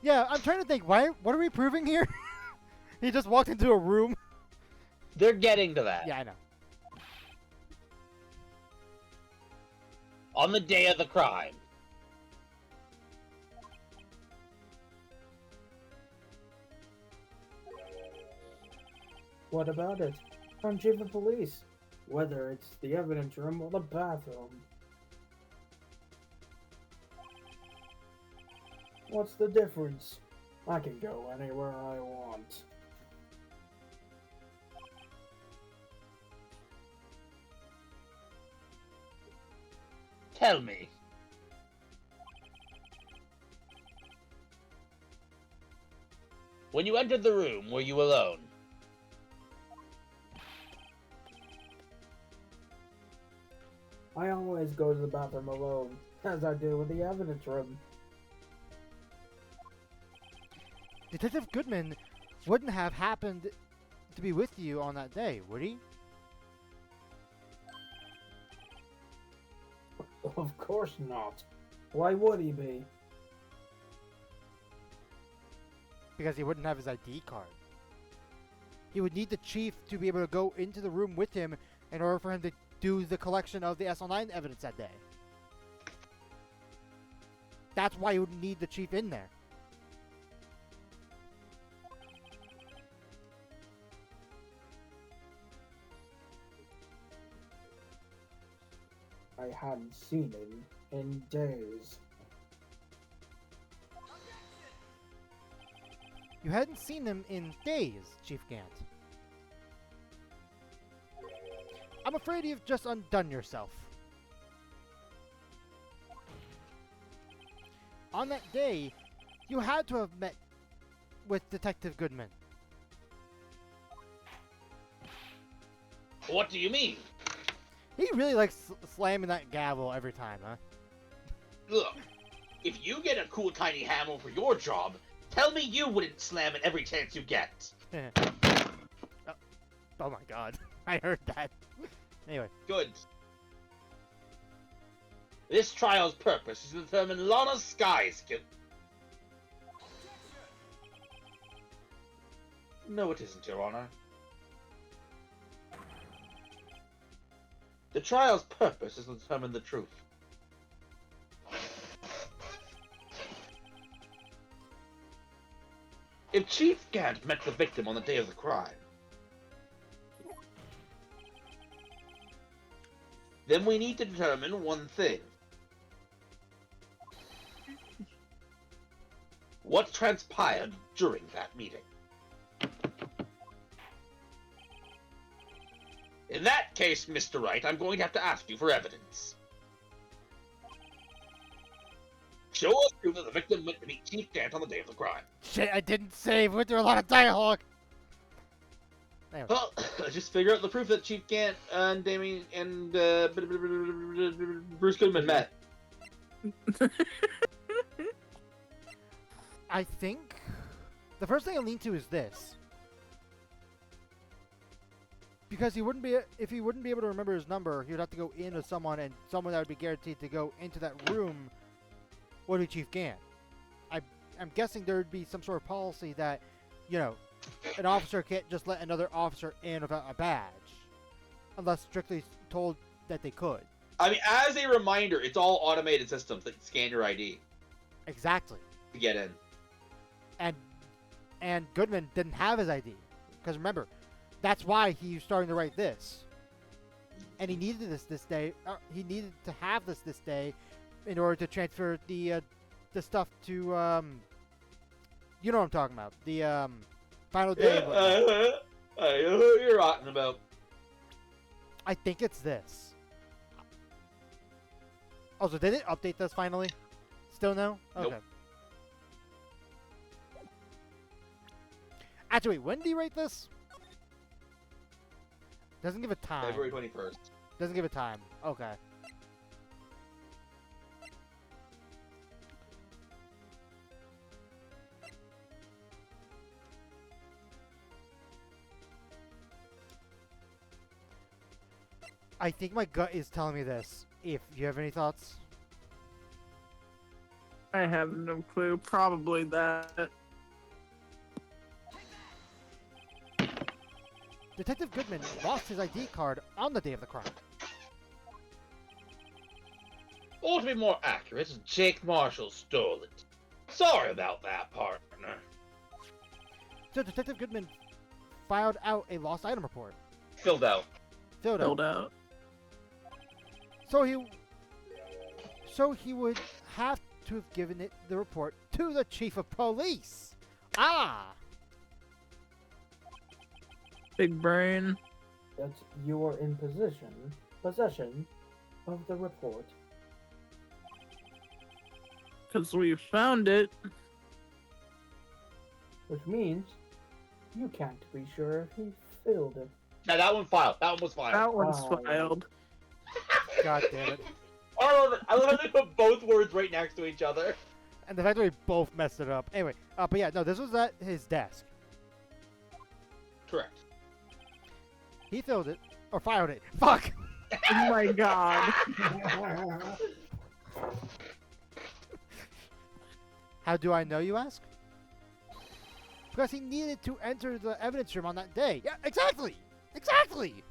Yeah, I'm trying to think. What are we proving here? He just walked into a room. They're getting to that. Yeah, I know. On the day of the crime. What about it? I'm chief of police. Whether it's the evidence room or the bathroom. What's the difference? I can go anywhere I want. Tell me. When you entered the room, were you alone? I always go to the bathroom alone, as I do with the evidence room. Detective Goodman wouldn't have happened to be with you on that day, would he? Of course not. Why would he be? Because he wouldn't have his ID card. He would need the chief to be able to go into the room with him in order for him to do the collection of the SL9 evidence that day. That's why you would need the chief in there. I hadn't seen him in days. You hadn't seen him in days, Chief Gant. I'm afraid you've just undone yourself. on that day, you had to have met with Detective Goodman. What do you mean? He really likes slamming that gavel every time, huh? Look, if you get a cool tiny hammer for your job, tell me you wouldn't slam it every chance you get. Oh my god. I heard that. Anyway. Good. This trial's purpose is to determine Lana's sky skill. No, it isn't, Your Honor. The trial's purpose is to determine the truth. If Chief Gant met the victim on the day of the crime, then we need to determine one thing. What transpired during that meeting? In that case, Mr. Wright, I'm going to have to ask you for evidence. Show us proof that the victim went to meet Chief Gant on the day of the crime. Shit, I didn't save. Went through a lot of dialogue. Anyway. Well, just figure out the proof that Chief Gant and Damien and Bruce Goodman met. I think the first thing I'll lean to is this. Because if he wouldn't be able to remember his number, he would have to go in with someone, and someone that would be guaranteed to go into that room would be Chief Gant. I'm guessing there would be some sort of policy that, you know, an officer can't just let another officer in without a badge, unless strictly told that they could. I mean, as a reminder, it's all automated systems that scan your ID Exactly. to get in. And Goodman didn't have his ID, because remember, that's why he was starting to write this. And he needed this day. He needed to have this day in order to transfer the stuff to you know what I'm talking about. The final day. I know what you're talking about. I think it's this. Also, did it update this finally? Still no? Okay. Nope. Actually, wait, when did he write this? Doesn't give a time. February 21st. Doesn't give a time. Okay. I think my gut is telling me this. If you have any thoughts? I have no clue. Probably that. Detective Goodman lost his ID card on the day of the crime. Or to be more accurate, Jake Marshall stole it. Sorry about that, partner. So Detective Goodman filed out a lost item report. Filled out. Filled out. So he would have to have given the report to the chief of police. Ah! Big brain. That you are in possession of the report. Because we found it. Which means you can't be sure if he filled it. Yeah, that one filed. That one was filed. That one's Wow. filed. God damn it. I love it. I love how they put both words right next to each other. And the fact that we both messed it up. Anyway, but yeah, no, this was at his desk. Correct. He filled it, or filed it. Fuck! Oh my god. How do I know, you ask? Because he needed to enter the evidence room on that day. Yeah, exactly! Exactly!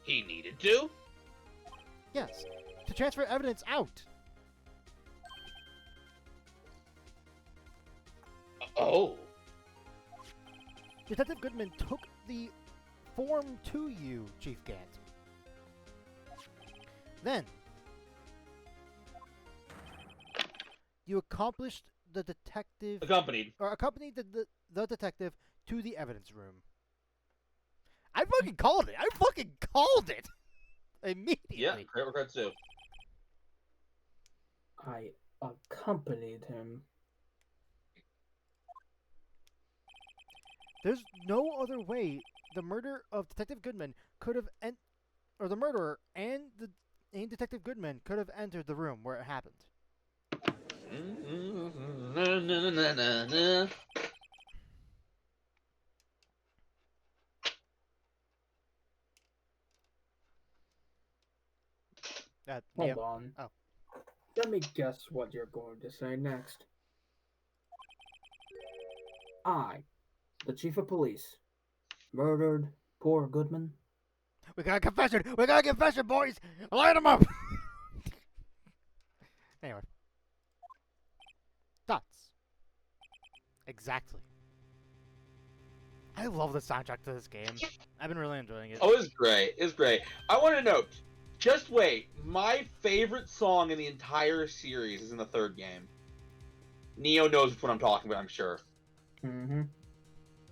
He needed to? Yes, to transfer evidence out. Oh. Detective Goodman took the form to you, Chief Gant. Then, you accompanied the detective to the evidence room. I fucking called it! I fucking called it! Immediately. Yeah, great regards too. I accompanied him. There's no other way the murder of Detective Goodman could have or the murderer and Detective Goodman could have entered the room where it happened. Hold Neo. on. Oh. Let me guess what you're going to say next. I, the chief of police, murdered poor Goodman. We got a confession! We got a confession, boys! Light him up! Anyway. Thoughts? Exactly. I love the soundtrack to this game. I've been really enjoying it. Oh, it's great. It's great. I want to note, just wait, my favorite song in the entire series is in the third game. Neo knows which one I'm talking about, I'm sure. Mm-hmm.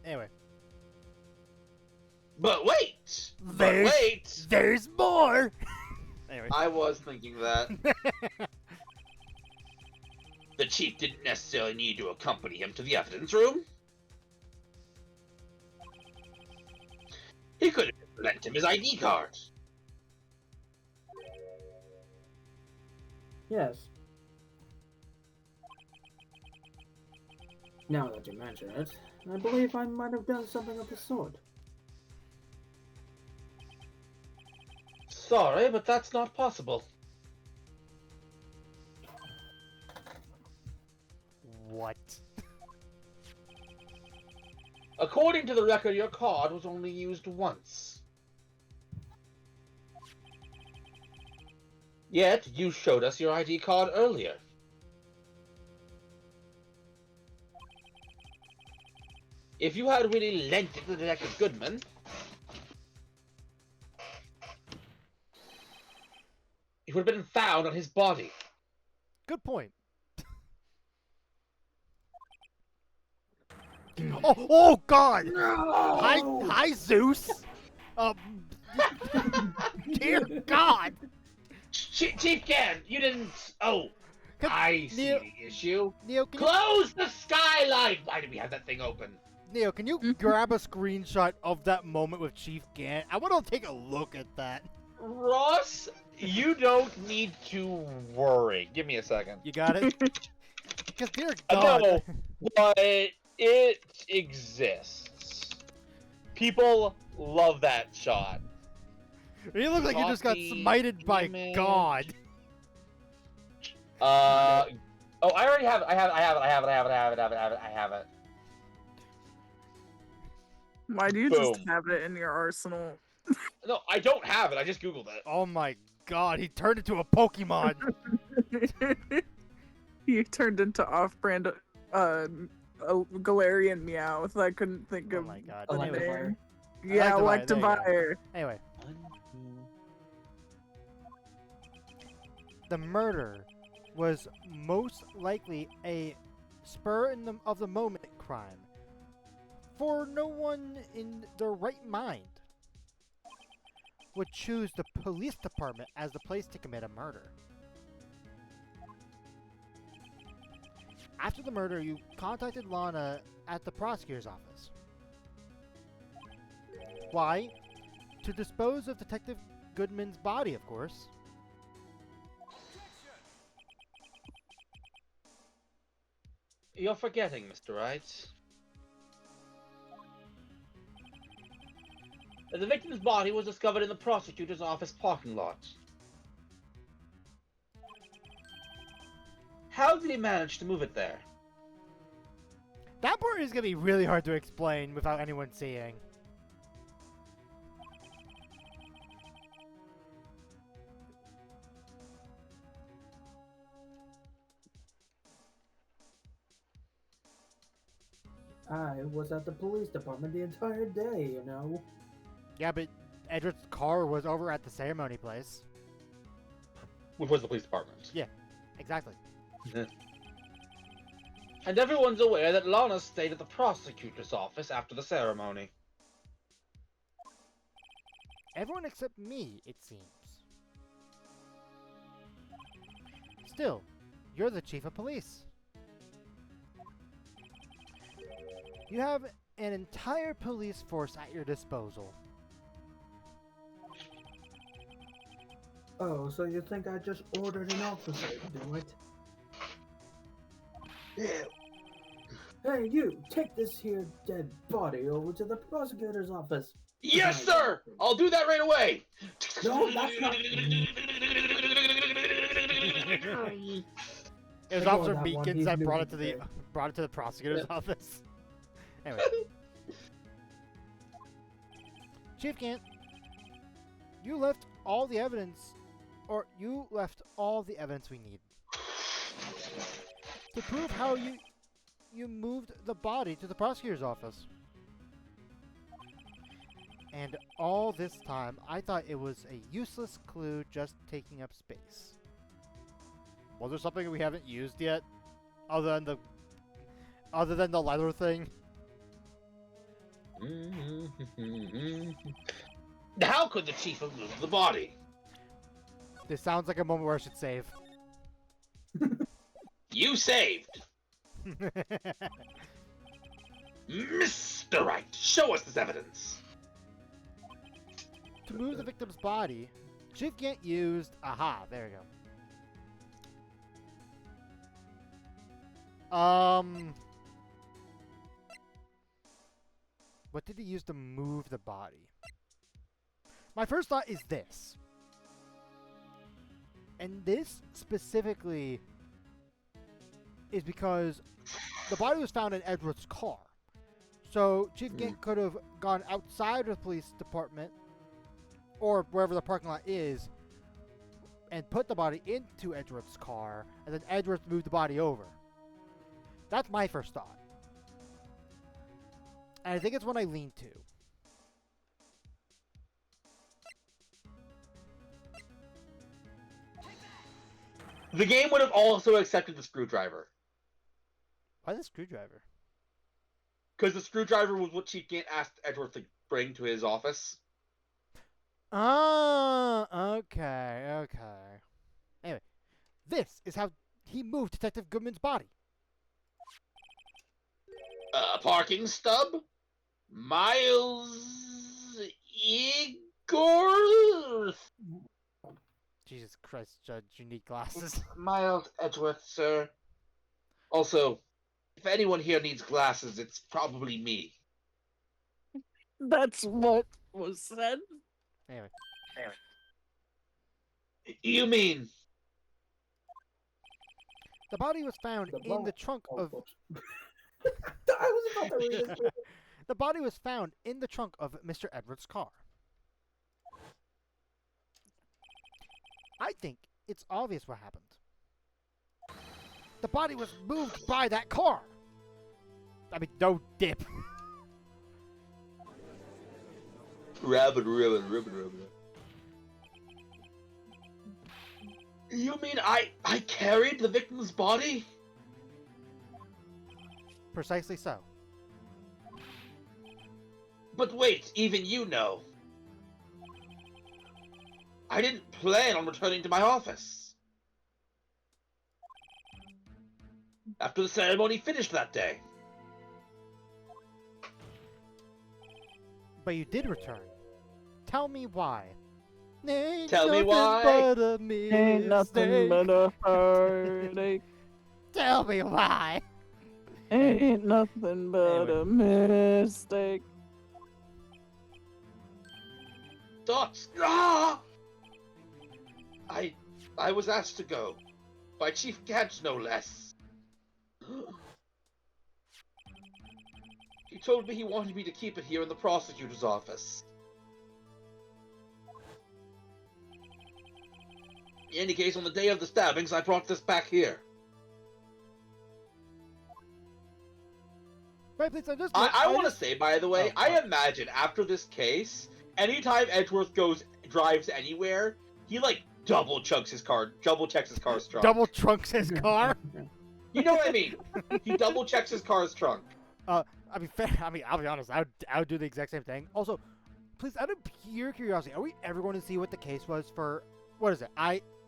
Anyway. But wait! But wait! There's more! Anyway. I was thinking that. The chief didn't necessarily need to accompany him to the evidence room. He could have lent him his ID card. Yes. Now that you mention it, I believe I might have done something of the sort. Sorry, but that's not possible. What? According to the record, your card was only used once. Yet, you showed us your ID card earlier. If you had really lent it to Detective Goodman, it would have been found on his body. Good point. Oh God! No! Hi, Zeus. Dear God. Chief Gan, you didn't. Oh, I see Neo, the issue. Neo, can Close the skylight. Why did we have that thing open? Neo, can you grab a screenshot of that moment with Chief Gant? I want to take a look at that. Ross, you don't need to worry. Give me a second. You got it? Because dear God. No, but it exists. People love that shot. You look like you just got Copy smited by image. God. Oh, I already have it. I have it. Why do you Boom. just have it in your arsenal? No, I don't have it. I just Googled it. Oh my God, he turned into a Pokemon. You turned into off-brand Galarian Meowth. I couldn't think Oh of my God. the Anyway. Electivire. Yeah, Electivire, there you go. Electivire. Anyway, the murder was most likely a of the moment crime, for no one in their right mind would choose the police department as the place to commit a murder. After the murder, you contacted Lana at the prosecutor's office. Why? To dispose of Detective Goodman's body, of course. You're forgetting, Mr. Wright. The victim's body was discovered in the prosecutor's office parking lot. How did he manage to move it there? That part is going to be really hard to explain without anyone seeing. I was at the police department the entire day, you know. Yeah, but Edward's car was over at the ceremony place. Which was the police department. Yeah, exactly. And everyone's aware that Lana stayed at the prosecutor's office after the ceremony. Everyone except me, it seems. Still, you're the chief of police. You have an entire police force at your disposal. Oh, so you think I just ordered an officer to do it? Yeah. Hey, you, take this here dead body over to the prosecutor's office. Yes, sir! I'll do that right away! No, that's not... It was Ignore Officer that one, Meekins he's that new brought it to to the today. prosecutor's office. Anyway, Chief Gant, you left all the evidence we need to prove how you moved the body to the prosecutor's office. And all this time, I thought it was a useless clue just taking up space. Was there something we haven't used yet, other than the leather thing? How could the chief have moved the body? This sounds like a moment where I should save. You saved! Mr. Wright, show us this evidence! To move the victim's body, Chief Gant used... Aha, there we go. What did he use to move the body? My first thought is this. And this specifically is because the body was found in Edward's car. So Chief Gant could have gone outside of the police department or wherever the parking lot is and put the body into Edward's car, and then Edwards moved the body over. That's my first thought. And I think it's what I lean to. The game would have also accepted the screwdriver. Why the screwdriver? Because the screwdriver was what Chief Gant asked Edward to bring to his office. Oh, okay. Anyway, this is how he moved Detective Goodman's body. Parking stub? Miles Igor? Jesus Christ, Judge, you need glasses. Miles Edgeworth, sir. Also, if anyone here needs glasses, it's probably me. That's what was said. Anyway. You mean... The body was found in the trunk of... I was about to read this. The body was found in the trunk of Mr. Edwards' car. I think it's obvious what happened. The body was moved by that car. I mean, no dip. Rabbit. You mean I carried the victim's body? Precisely so. But wait, even you know. I didn't plan on returning to my office. After the ceremony finished that day. But you did return. Tell me why. Tell me why. Ain't nothing but a heartache. Tell me why. Ain't nothing but a mistake. Thoughts. Ah! I was asked to go. By Chief Gant, no less. He told me he wanted me to keep it here in the prosecutor's office. In any case, on the day of the stabbings, I brought this back here. Right, please, I want to say, by the way, I imagine after this case, anytime Edgeworth drives anywhere, he like double checks his car's trunk. Double trunks his car? You know what I mean? He double checks his car's trunk. I'll be honest, I would do the exact same thing. Also, please, out of pure curiosity, are we ever going to see what the case was for, what is it,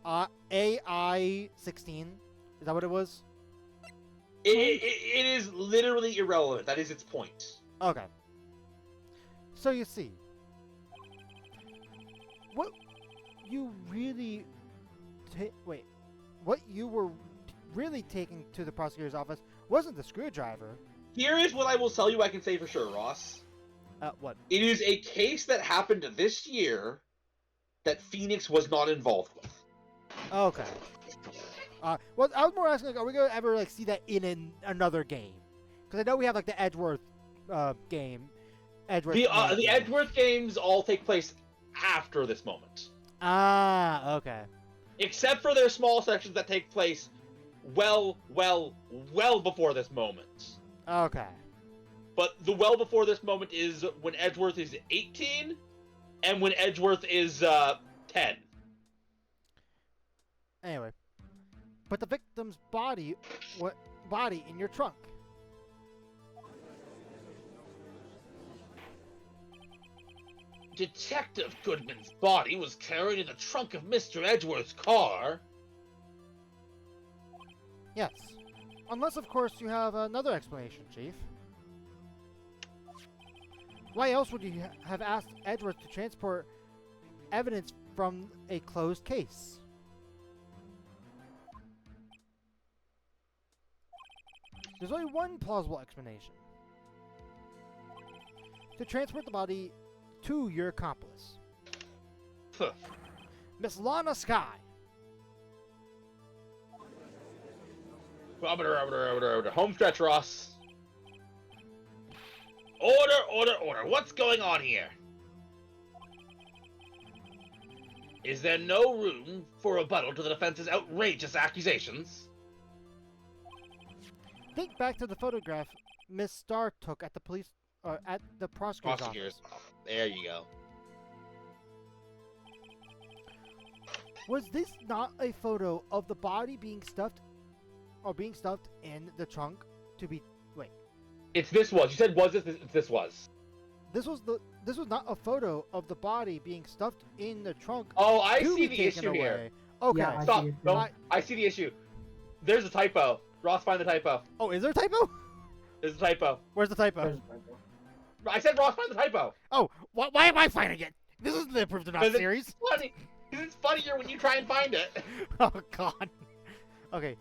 AI-16? Is that what it was? It is literally irrelevant. That is its point. Okay. So you see, what you really what you were really taking to the prosecutor's office wasn't the screwdriver. Here is what I will tell you I can say for sure, Ross. What? It is a case that happened this year that Phoenix was not involved with. Okay. Well, I was more asking, like, are we gonna ever like see that in another game? Because I know we have like the Edgeworth game. The Edgeworth games all take place after this moment. Ah, okay. Except for their small sections that take place well before this moment. Okay. But the well before this moment is when Edgeworth is 18, and when Edgeworth is 10. Anyway, but the victim's body in your trunk? Detective Goodman's body was carried in the trunk of Mr. Edgeworth's car. Yes. Unless, of course, you have another explanation, Chief. Why else would you have asked Edgeworth to transport evidence from a closed case? There's only one plausible explanation. To transport the body to your accomplice. Huh. Miss Lana Sky. Order. Home stretch, Ross. Order. What's going on here? Is there no room for rebuttal to the defense's outrageous accusations? Think back to the photograph Miss Starr took at the prosecutor's office. There you go. Was this not a photo of the body being stuffed in the trunk to be... Wait. It's this was. You said was this was. This was not a photo of the body being stuffed in the trunk. Oh, I to see be the taken issue away. here. Okay. Yeah, I Stop. see it. No, I see the issue. There's a typo. Ross, find the typo. Oh, is there a typo? There's a typo. Where's the typo? There's a typo. I said Ross, find the typo. Oh, why am I finding it? This isn't the Approved or Not Because series. It's funny. Because it's funnier when you try and find it. Oh, God. Okay.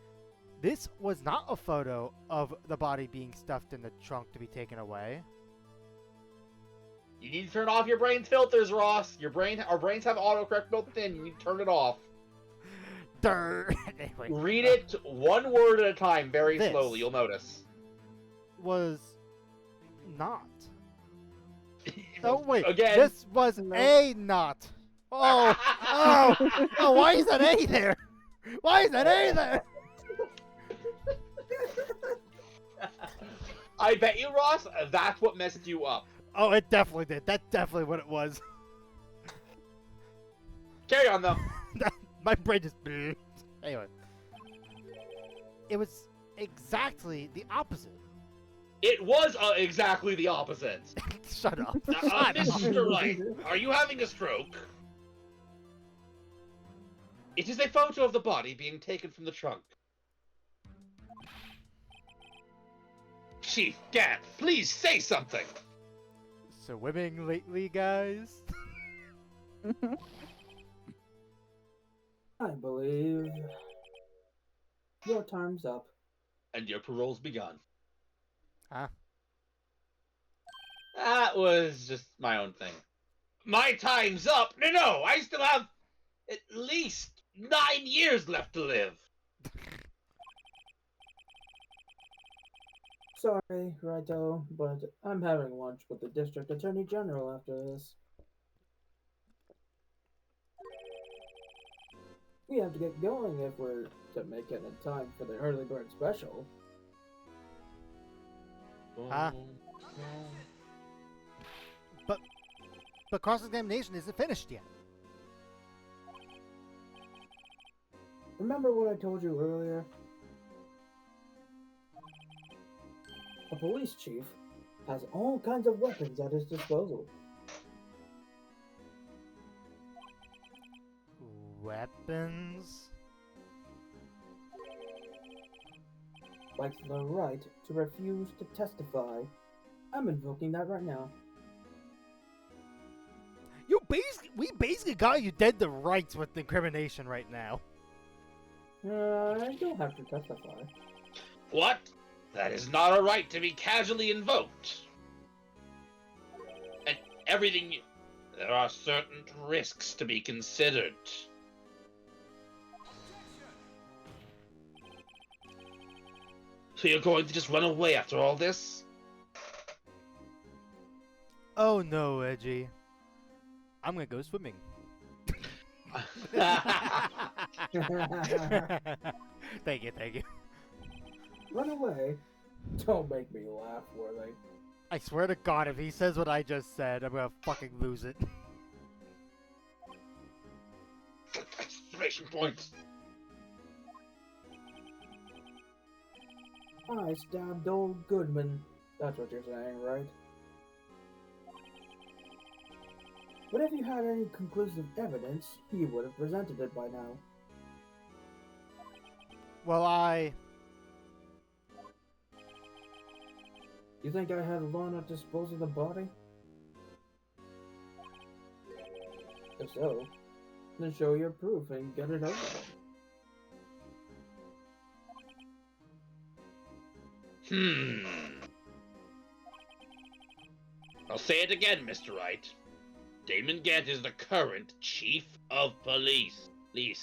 This was not a photo of the body being stuffed in the trunk to be taken away. You need to turn off your brain's filters, Ross. Our brains have autocorrect built in. You need to turn it off. Anyway, Read it one word at a time, very this. slowly. You'll notice. Was not. Oh, wait. Again. This was a not. Oh, why is that A there? Why is that A there? I bet you, Ross, that's what messed you up. Oh, it definitely did. That's definitely what it was. Carry on, though. My brain just... Anyway. It was exactly the opposite. It was exactly the opposite. Shut up. Mr. Wright, are you having a stroke? It is a photo of the body being taken from the trunk. Chief Gant, please say something! Swimming lately, guys? I believe your time's up. And your parole's begun. Huh? That was just my own thing. My time's up! No, I still have at least 9 years left to live. Sorry, Raito, but I'm having lunch with the District Attorney General after this. We have to get going if we're to make it in time for the early bird special. Huh? But cross-examination isn't finished yet. Remember what I told you earlier? A police chief has all kinds of weapons at his disposal. Weapons? likes the right to refuse to testify. I'm invoking that right now. We basically got you dead to rights with incrimination right now. I don't have to testify. What? That is not a right to be casually invoked. And everything... There are certain risks to be considered. So you're going to just run away after all this? Oh no, Edgy. I'm gonna go swimming. Thank you. Run away. Don't make me laugh, Worthing. I swear to God, if he says what I just said, I'm gonna fucking lose it. Exclamation points. I stabbed old Goodman. That's what you're saying, right? But if you had any conclusive evidence, he would have presented it by now. Well, You think I had Lorna dispose of the body? If so, then show your proof and get it over with. I'll say it again, Mr. Wright. Damon Gant is the current chief of police. Lease.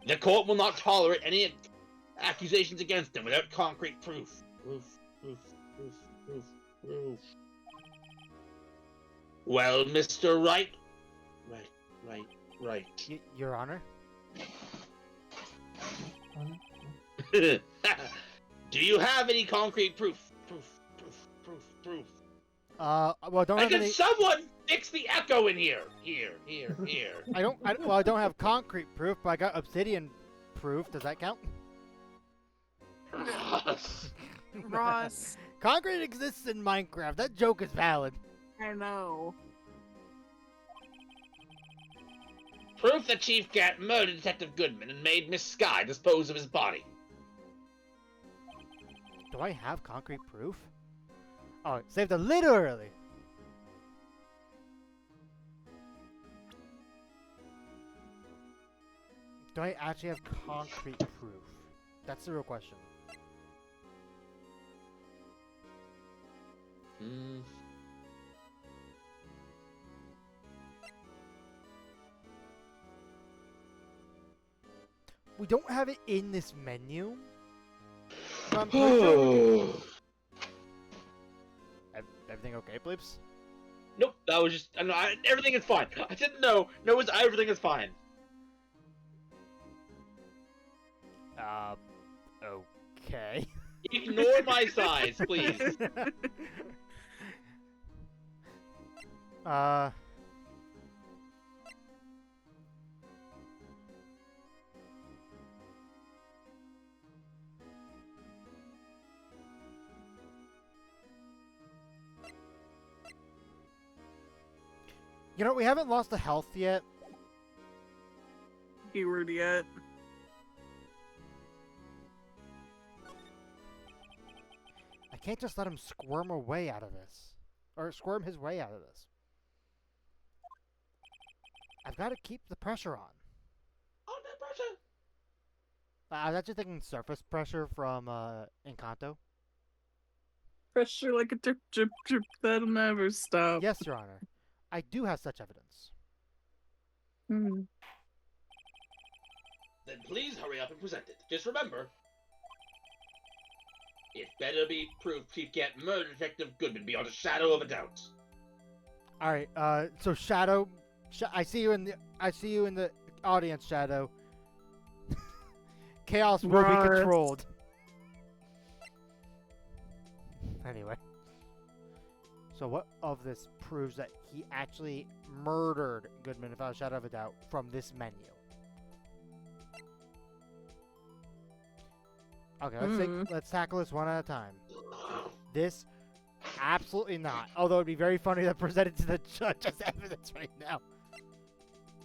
The court will not tolerate any accusations against him without concrete proof. Proof. Well, Mr. Wright. Right. Your Honor? Do you have any concrete proof? Proof. Well, don't have Can any. someone fix the echo in here? Here. I don't have concrete proof, but I got obsidian proof. Does that count? Ross, Concrete exists in Minecraft. That joke is valid. I know. Proof that Chief Gant murdered Detective Goodman and made Miss Sky dispose of his body. Do I have concrete proof? Oh, saved a little early. Do I actually have concrete proof? That's the real question. We don't have it in this menu. But I'm pretty sure we can... Everything okay, Bleeps? Nope, that was just... everything is fine. I didn't know. No, everything is fine. Okay. Ignore my size, please. You know, we haven't lost the health yet. Keyword yet. I can't just let him squirm away out of this. Or squirm his way out of this. I've got to keep the pressure on. On that pressure. I was actually thinking surface pressure from Encanto. Pressure like a drip, drip, drip that'll never stop. Yes, Your Honor. I do have such evidence. Hmm. Then please hurry up and present it. Just remember, it better be proof Chief Gant murdered Detective Goodman beyond a shadow of a doubt. All right. So Shadow, I see you in the audience, Shadow. Chaos will be Right. controlled. Anyway. So what of this proves that he actually murdered Goodman without a shadow of a doubt from this menu? Okay, let's tackle this one at a time. This, absolutely not. Although it'd be very funny to present it to the judge as evidence right now.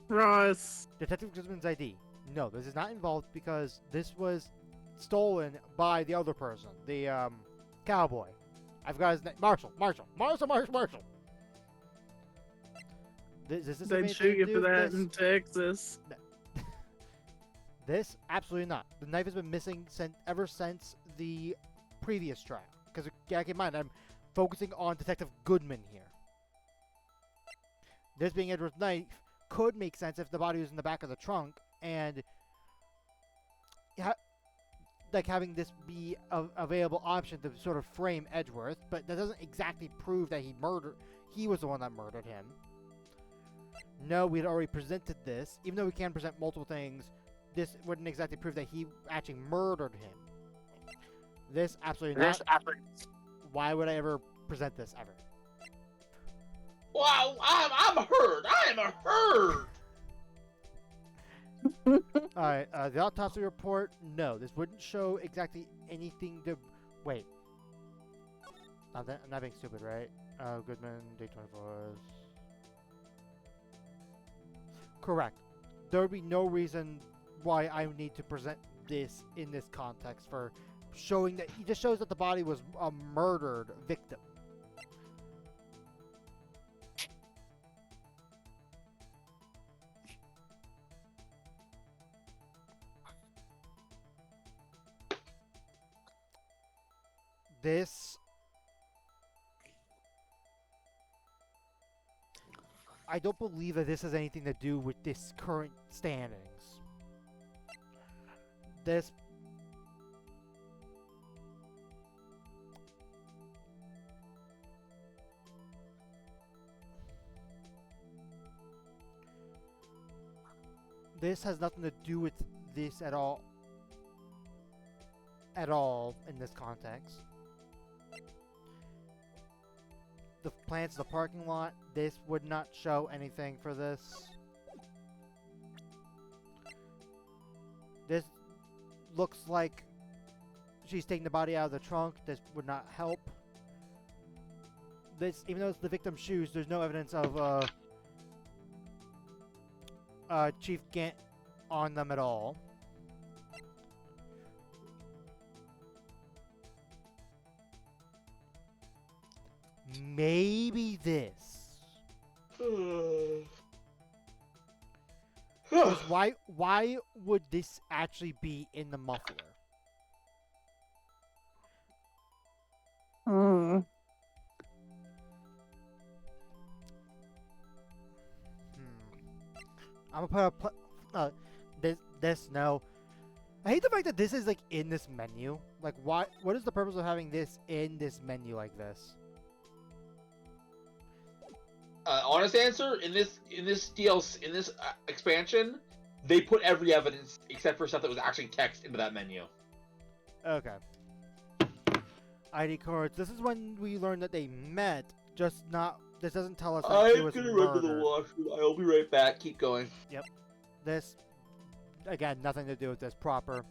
Ross. Detective Goodman's ID. No, this is not involved because this was stolen by the other person, the cowboy. I've got his name. Marshall. This is They'd shoot you for that in Texas. This absolutely not. The knife has been missing ever since the previous trial. Because keep in mind, I'm focusing on Detective Goodman here. This being Edward's knife could make sense if the body was in the back of the trunk, and like having this be a available option to sort of frame Edgeworth, but that doesn't exactly prove that he was the one that murdered him. No, we had already presented this. Even though we can present multiple things, this wouldn't exactly prove that he actually murdered him. This absolutely not. Why would I ever present this ever? Wow, I'm hurt. I am hurt. Alright, the autopsy report, no. This wouldn't show exactly anything to... Wait. I'm not being stupid, right? Goodman, day 24. Correct. There would be no reason why I would need to present this in this context for showing that... It just shows that the body was a murdered victim. This... I don't believe that this has anything to do with this current standings. This... This has nothing to do with this at all. At all in this context. The plants in the parking lot, this would not show anything for this. This looks like she's taking the body out of the trunk. This would not help. This, even though it's the victim's shoes, there's no evidence of Chief Gant on them at all. Maybe this. 'Cause why would this actually be in the muffler? Hmm. I'm gonna put this no. I hate the fact that this is like in this menu. Like, why? What is the purpose of having this in this menu like this? Honest answer, in this DLC, in this expansion, they put every evidence except for stuff that was actually text into that menu. Okay. ID cards. This is when we learned that they met. Just not. This doesn't tell us that she I'm was gonna run to the murdered. washroom. I'll be right back. Keep going. This, again, nothing to do with this proper.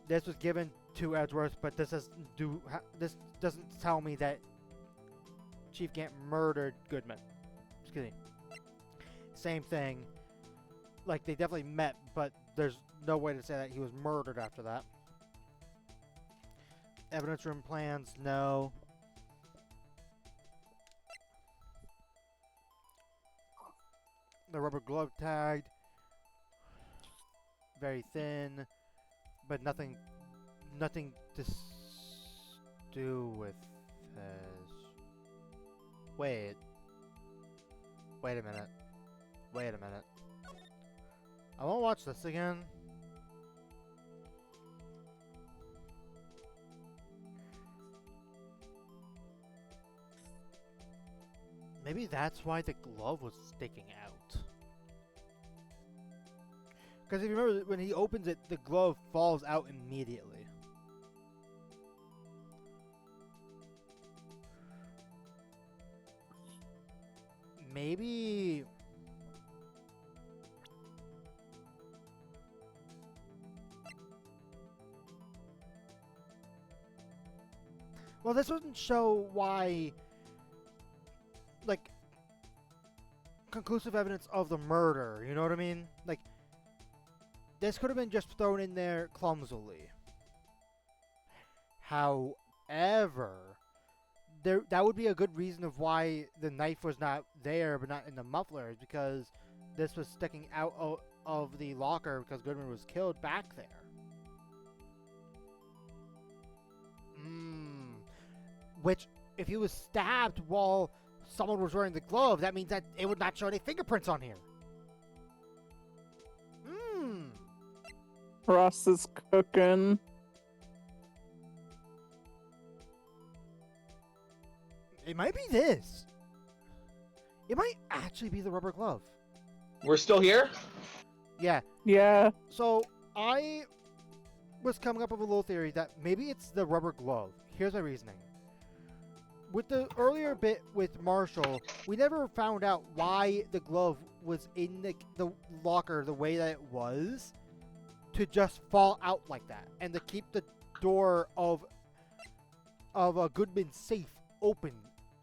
This was given to Edgeworth, but this doesn't tell me that Chief Gant murdered Goodman. Excuse me. Same thing. Like, they definitely met, but there's no way to say that he was murdered after that. Evidence room plans, no. The rubber glove tagged. Very thin. But nothing to do with his... Wait a minute. I won't watch this again. Maybe that's why the glove was sticking out. Because if you remember, when he opens it, the glove falls out immediately. Maybe... Well, this doesn't show why... Like, conclusive evidence of the murder, you know what I mean? Like, this could have been just thrown in there clumsily. However, that would be a good reason of why the knife was not there, but not in the muffler, is because this was sticking out of the locker because Goodman was killed back there. Which, if he was stabbed while someone was wearing the glove, that means that it would not show any fingerprints on here. Ross is cooking. It might be this. It might actually be the rubber glove. We're still here? Yeah. Yeah. So, I was coming up with a little theory that maybe it's the rubber glove. Here's my reasoning. With the earlier bit with Marshall, we never found out why the glove was in the locker the way that it was to just fall out like that and to keep the door of a Goodman safe open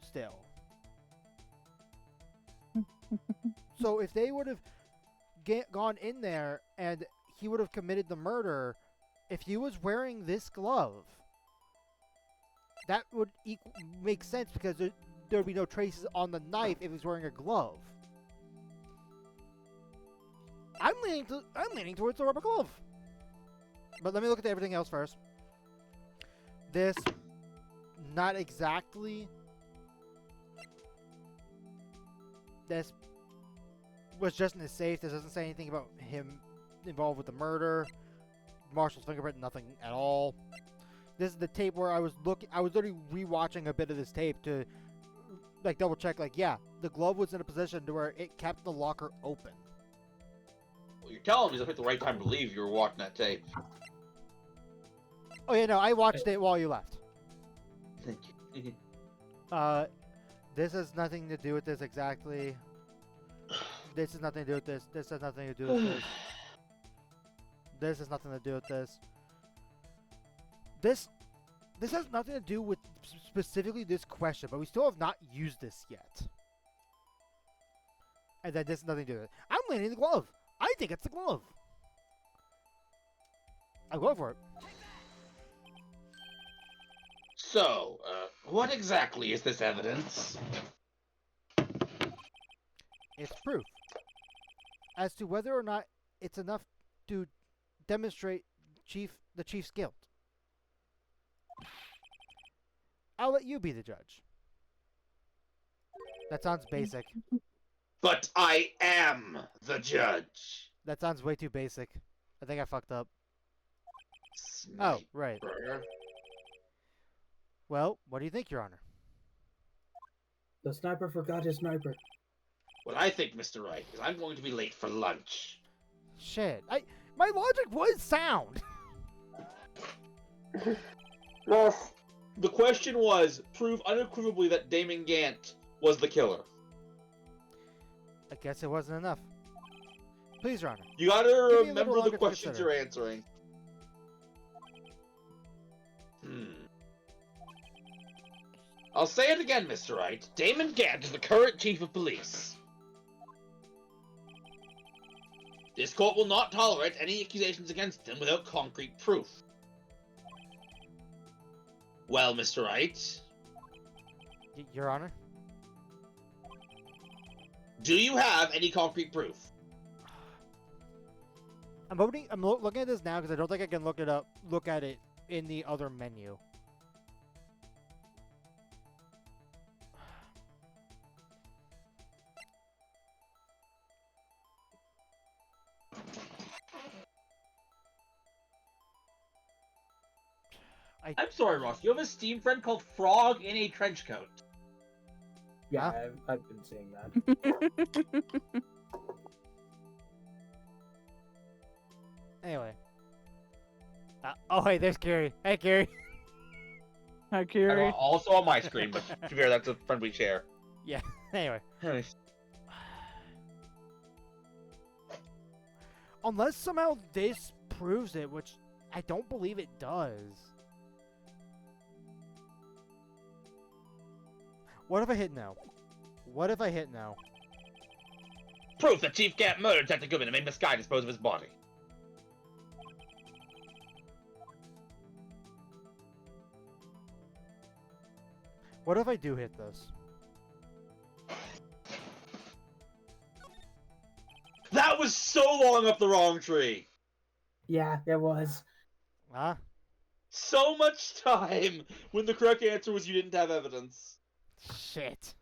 still. So if they would have gone in there and he would have committed the murder, if he was wearing this glove, that would make sense because there would be no traces on the knife if he's wearing a glove. I'm leaning towards the rubber glove. But let me look at everything else first. This, not exactly. This was just in his safe. This doesn't say anything about him involved with the murder. Marshall's fingerprint, nothing at all. This is the tape where I was literally rewatching a bit of this tape to like double check, like, yeah, the glove was in a position to where it kept the locker open. Well, you're telling me I picked the right time to leave. You were watching that tape. Oh yeah, no, I watched it while you left. Thank you. This has nothing to do with this exactly. This has nothing to do with this. This has nothing to do with this. This has nothing to do with this. This has nothing to do with specifically this question, but we still have not used this yet. And then this has nothing to do with it. I'm leaning the glove. I think it's the glove. I'm going for it. So, what exactly is this evidence? It's proof as to whether or not it's enough to demonstrate the chief's guilt. I'll let you be the judge. That sounds basic. But I am the judge. That sounds way too basic. I think I fucked up. Oh, right. Well, what do you think, Your Honor? The sniper forgot his sniper. What I think, Mr. Wright, is I'm going to be late for lunch. Shit. My logic was sound. Well, the question was, prove unequivocally that Damon Gant was the killer. I guess it wasn't enough. Please, Your Honor. You gotta Give me a little remember longer the to questions consider. you're answering. I'll say it again, Mr. Wright. Damon Gant is the current chief of police. This court will not tolerate any accusations against him without concrete proof. Well, Mr. Wright, Your Honor? do you have any concrete proof? I'm looking at this now because I don't think I can look at it in the other menu. I'm sorry, Ross. You have a Steam friend called Frog in a Trench Coat. Yeah, Huh? I've been seeing that. Anyway. Oh, hey, there's Carrie. Hey, Carrie. Hi, Kiri. Also on my screen, but to be fair, that's a friend we share. Yeah, anyway. Unless somehow this proves it, which I don't believe it does. What if I hit no? What if I hit no? Proof that Chief Gant murdered Detective Goodman and made Miss Guy dispose of his body. What if I do hit this? That was so long up the wrong tree. Yeah, it was. Huh? So much time when the correct answer was you didn't have evidence. Shit.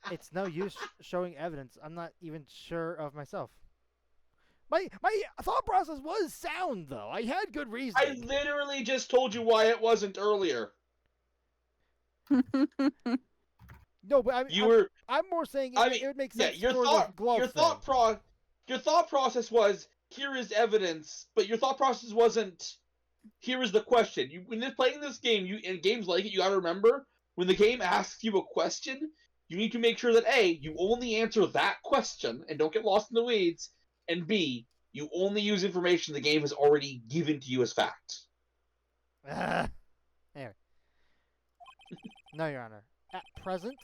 It's no use showing evidence. I'm not even sure of myself. My thought process was sound, though. I had good I reasoning. literally just told you why it wasn't earlier. No, but I'm more saying it would make sense your for thought the glove your thing. your thought process was here is evidence, but your thought process wasn't here is the question. When you're playing this game, in games like it, you gotta remember when the game asks you a question, you need to make sure that A, you only answer that question and don't get lost in the weeds, and B, you only use information the game has already given to you as fact. Anyway. No, Your Honor. At present,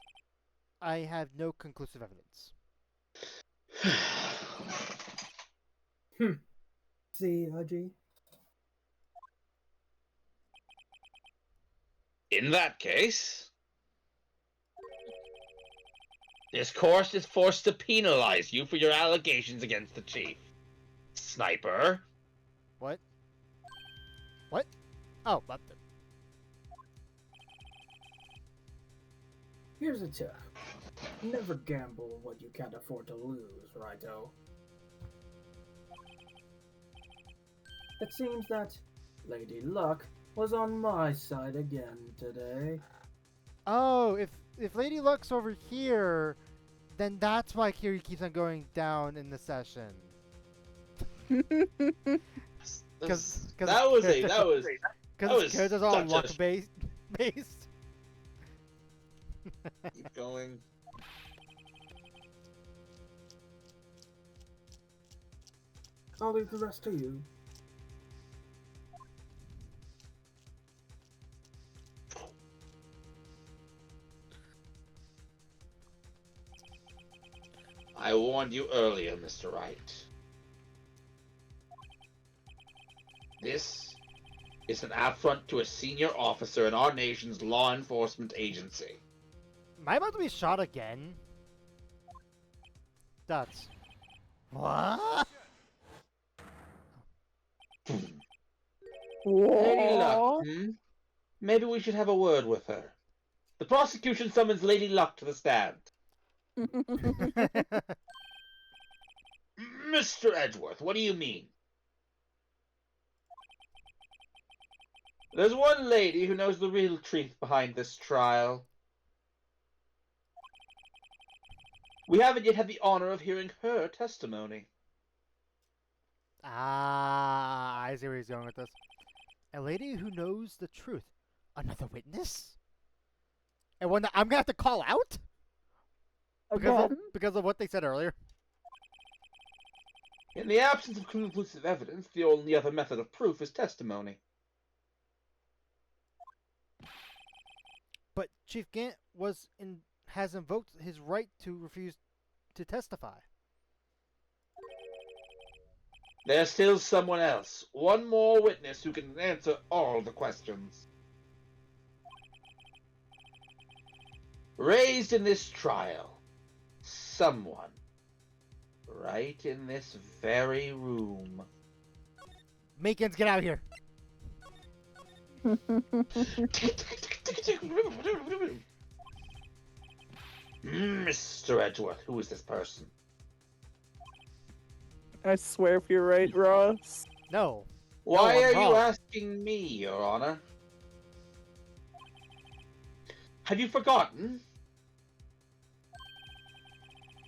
I have no conclusive evidence. See, Haji? In that case, this court is forced to penalize you for your allegations against the chief. Sniper. What? What? Oh, left it. Here's a tip. Never gamble what you can't afford to lose, righto? It seems that Lady Luck was on my side again today. Oh, if Lady Luck's over here, then that's why Kiri keeps on going down in the session. Because that was characters all such a- luck based. Keep going. I'll leave the rest to you. I warned you earlier, Mr. Wright. This is an affront to a senior officer in our nation's law enforcement agency. Am I about to be shot again? That's what? Lady Luck, Whoa. Maybe we should have a word with her. The prosecution summons Lady Luck to the stand. Mr. Edgeworth, what do you mean? There's one lady who knows the real truth behind this trial. We haven't yet had the honor of hearing her testimony. I see where he's going with this. A lady who knows the truth. Another witness? And one that I'm gonna have to call out? Again? Because of what they said earlier. In the absence of conclusive evidence, the only other method of proof is testimony. But Chief Gant has invoked his right to refuse to testify. There's still someone else. One more witness who can answer all the questions. Raised in this trial. Someone. Right in this very room. Makins, get out of here. Mr. Edgeworth, who is this person? I swear if you're right, Ross. No. Why I'm are wrong. you asking me, Your Honor? Have you forgotten?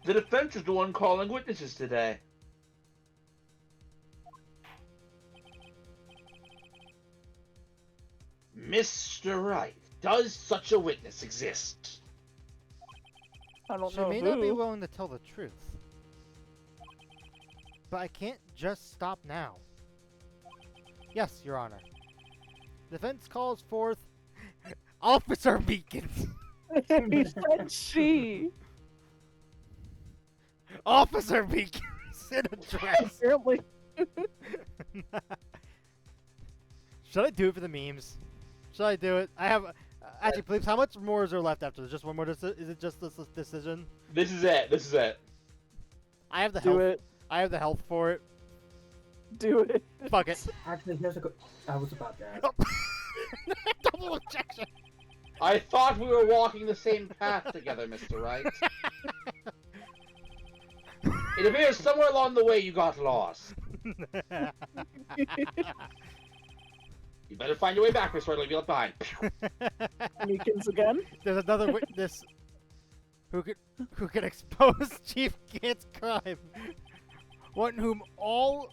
The defense is the one calling witnesses today. Mr. Wright, does such a witness exist? I don't She know may who. not be willing to tell the truth. But I can't just stop now. Yes, Your Honor. Defense calls forth Officer Meekins. He said she. Officer Meekins in a dress. Apparently. Should I do it for the memes? Should I do it? I Actually, please, how much more is there left after this? Just one more is it just this decision? This is it. This is it. I have the Do health. it. I have the health for it. Do it. Fuck it. Actually, here's a good. I was about to ask. Double objection. I thought we were walking the same path together, Mr. Wright. It appears somewhere along the way you got lost. You better find your way back, Mr. Wright, or you'll be left behind. Meekins again. There's another witness who could expose Chief Gant's crime. One whom all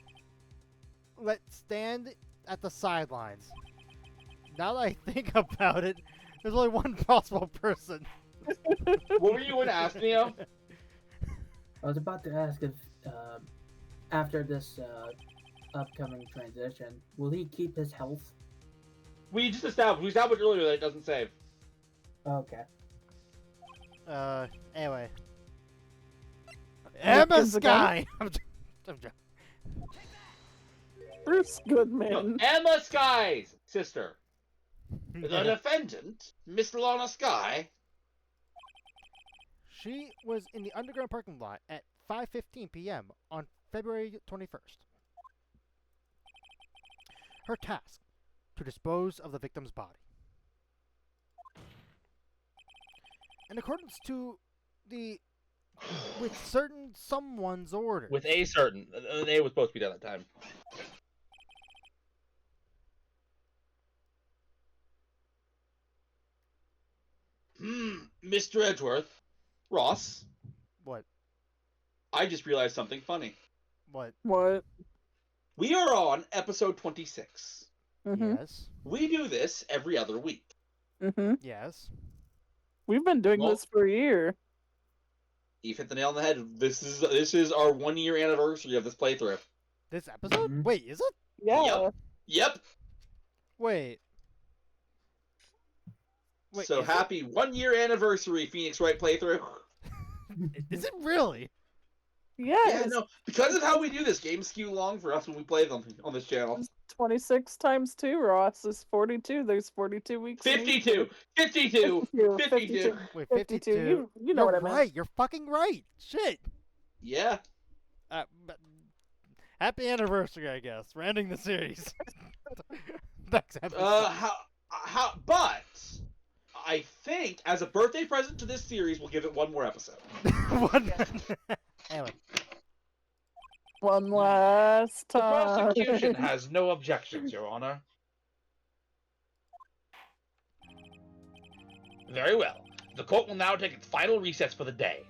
let stand at the sidelines. Now that I think about it, there's only one possible person. What were you going to ask, Neo? I was about to ask if, after this upcoming transition, will he keep his health? We established earlier that it doesn't save. Okay. Anyway. Emma Meekins again? Sky! I'm joking. Bruce Goodman. No, Emma Sky's sister. The defendant, Miss Lana Sky. She was in the underground parking lot at 5:15 p.m. on February 21st. Her task, to dispose of the victim's body. In accordance to with certain someone's orders. With a certain. An A was supposed to be done at that time. Mr. Edgeworth. Ross. What? I just realized something funny. What? What? We are on episode 26. Mm-hmm. Yes. We do this every other week. Mm-hmm. Yes. We've been doing Well- this for a year. You've hit the nail on the head. This is our 1 year anniversary of this playthrough. This episode? Mhm. Wait, is it? Yeah. Yep. Wait. Wait, So is happy 1 year anniversary, Phoenix Wright playthrough. Is it really? Yes. Yeah, no, because of how we do this, games skew long for us when we play them on this channel. 26 times 2, Ross, is 42. There's 42 weeks. in a 52, year. 52, 52. 52. Wait, 52. 52. You know You're what I meant. right. You're fucking right. Shit. Yeah. But happy anniversary, I guess. We're ending the series. Next episode. But I think as a birthday present to this series, we'll give it one more episode. One- anyway. One last The time. prosecution has no objections, Your Honor. Very well. The court will now take its final recess for the day.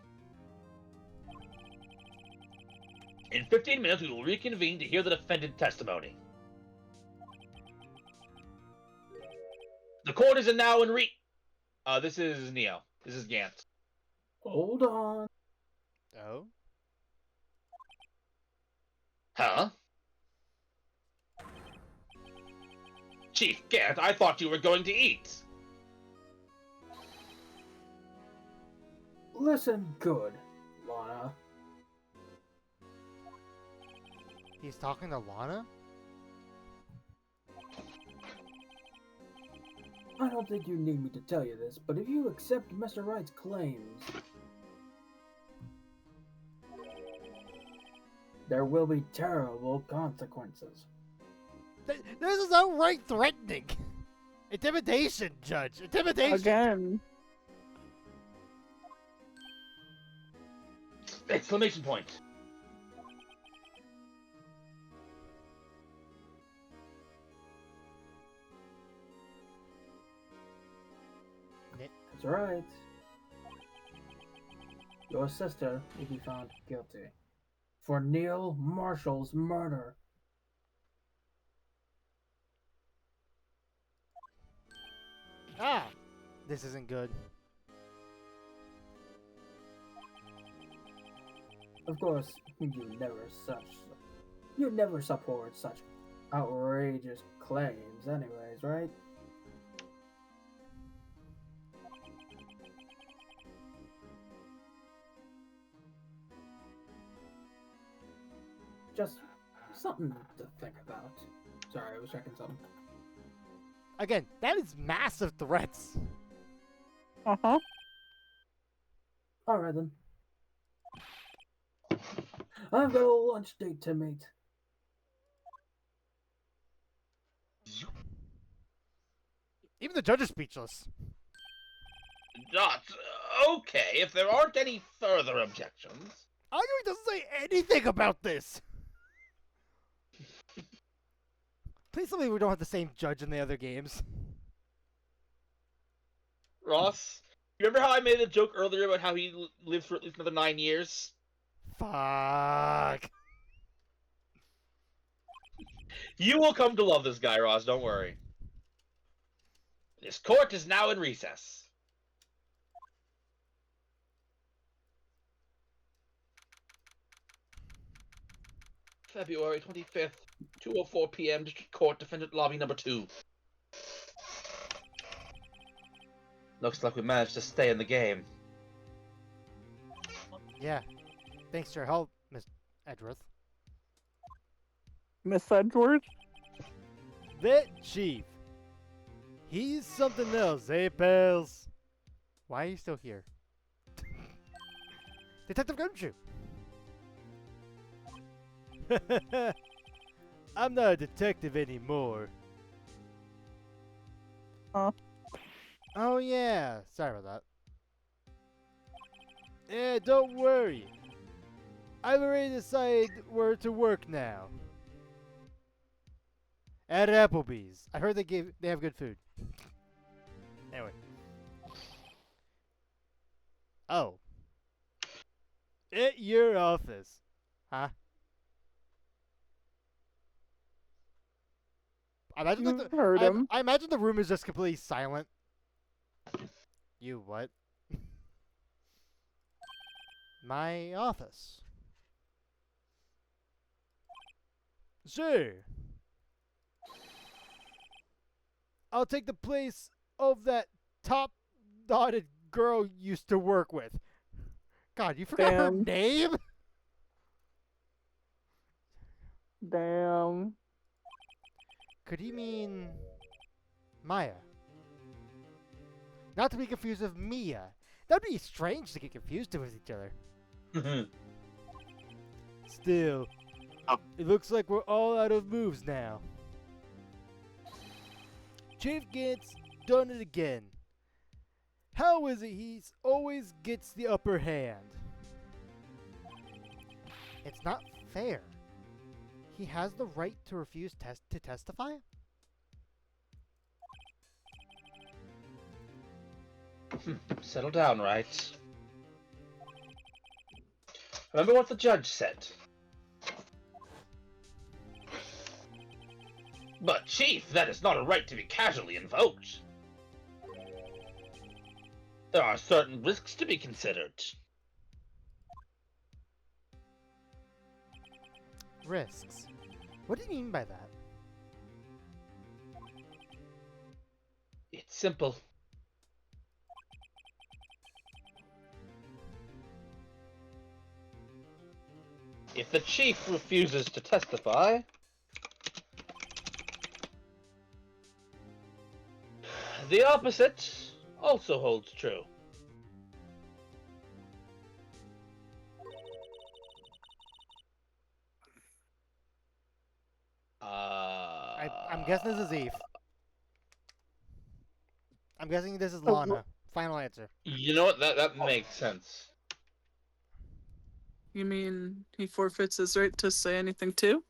In 15 minutes, we will reconvene to hear the defendant testimony. The court is now in this is Neo. This is Gant. Hold on. Oh? Huh? Chief Gant, I thought you were going to eat. Listen good, Lana. He's talking to Lana? I don't think you need me to tell you this, but if you accept Mr. Wright's claims, there will be terrible consequences. This is outright threatening. Intimidation, Judge. Intimidation. Again. Exclamation point. That's right. Your sister will be found guilty for Neil Marshall's murder. Ah, this isn't good. Of course, you never support such outrageous claims anyways, right? Just something to think about. Sorry, I was checking something. Again, that is massive threats. Uh-huh. Alright then. I've got a lunch date to meet. Even the judge is speechless. Not okay. If there aren't any further objections, Aguri doesn't say anything about this. Please tell me we don't have the same judge in the other games. Ross, you remember how I made a joke earlier about how he lives for at least another 9 years? Fuck. You will come to love this guy, Ross. Don't worry. This court is now in recess. February 25th, 2:04 p.m. District Court, Defendant Lobby Number 2. Looks like we managed to stay in the game. Yeah. Thanks to your help, Miss Edgeworth. Miss Edgeworth? That chief. He's something else, eh, pals? Why are you still here? Detective Gumshoe. I'm not a detective anymore. Huh? Oh yeah, sorry about that. Yeah, don't worry. I've already decided where to work now. At Applebee's. I heard they have good food. Anyway. Oh. At your office. Huh? I imagine You heard him. I imagine the room is just completely silent. You what? My office. Sure. I'll take the place of that top-dotted girl you used to work with. God, you forgot her Damn. name? Damn. Could he mean Maya? Not to be confused with Mia. That'd be strange to get confused with each other. Still, it looks like we're all out of moves now. Chief Gant's done it again. How is it he's always gets the upper hand? It's not fair. He has the right to refuse to testify? Settle down, right? Remember what the judge said. But, Chief, that is not a right to be casually invoked. There are certain risks to be considered. Risks. What do you mean by that? It's simple. If the chief refuses to testify, the opposite also holds true. I'm guessing this is Eve. I'm guessing this is Oh, Lana. Final answer. You know what? That makes sense. You mean he forfeits his right to say anything too?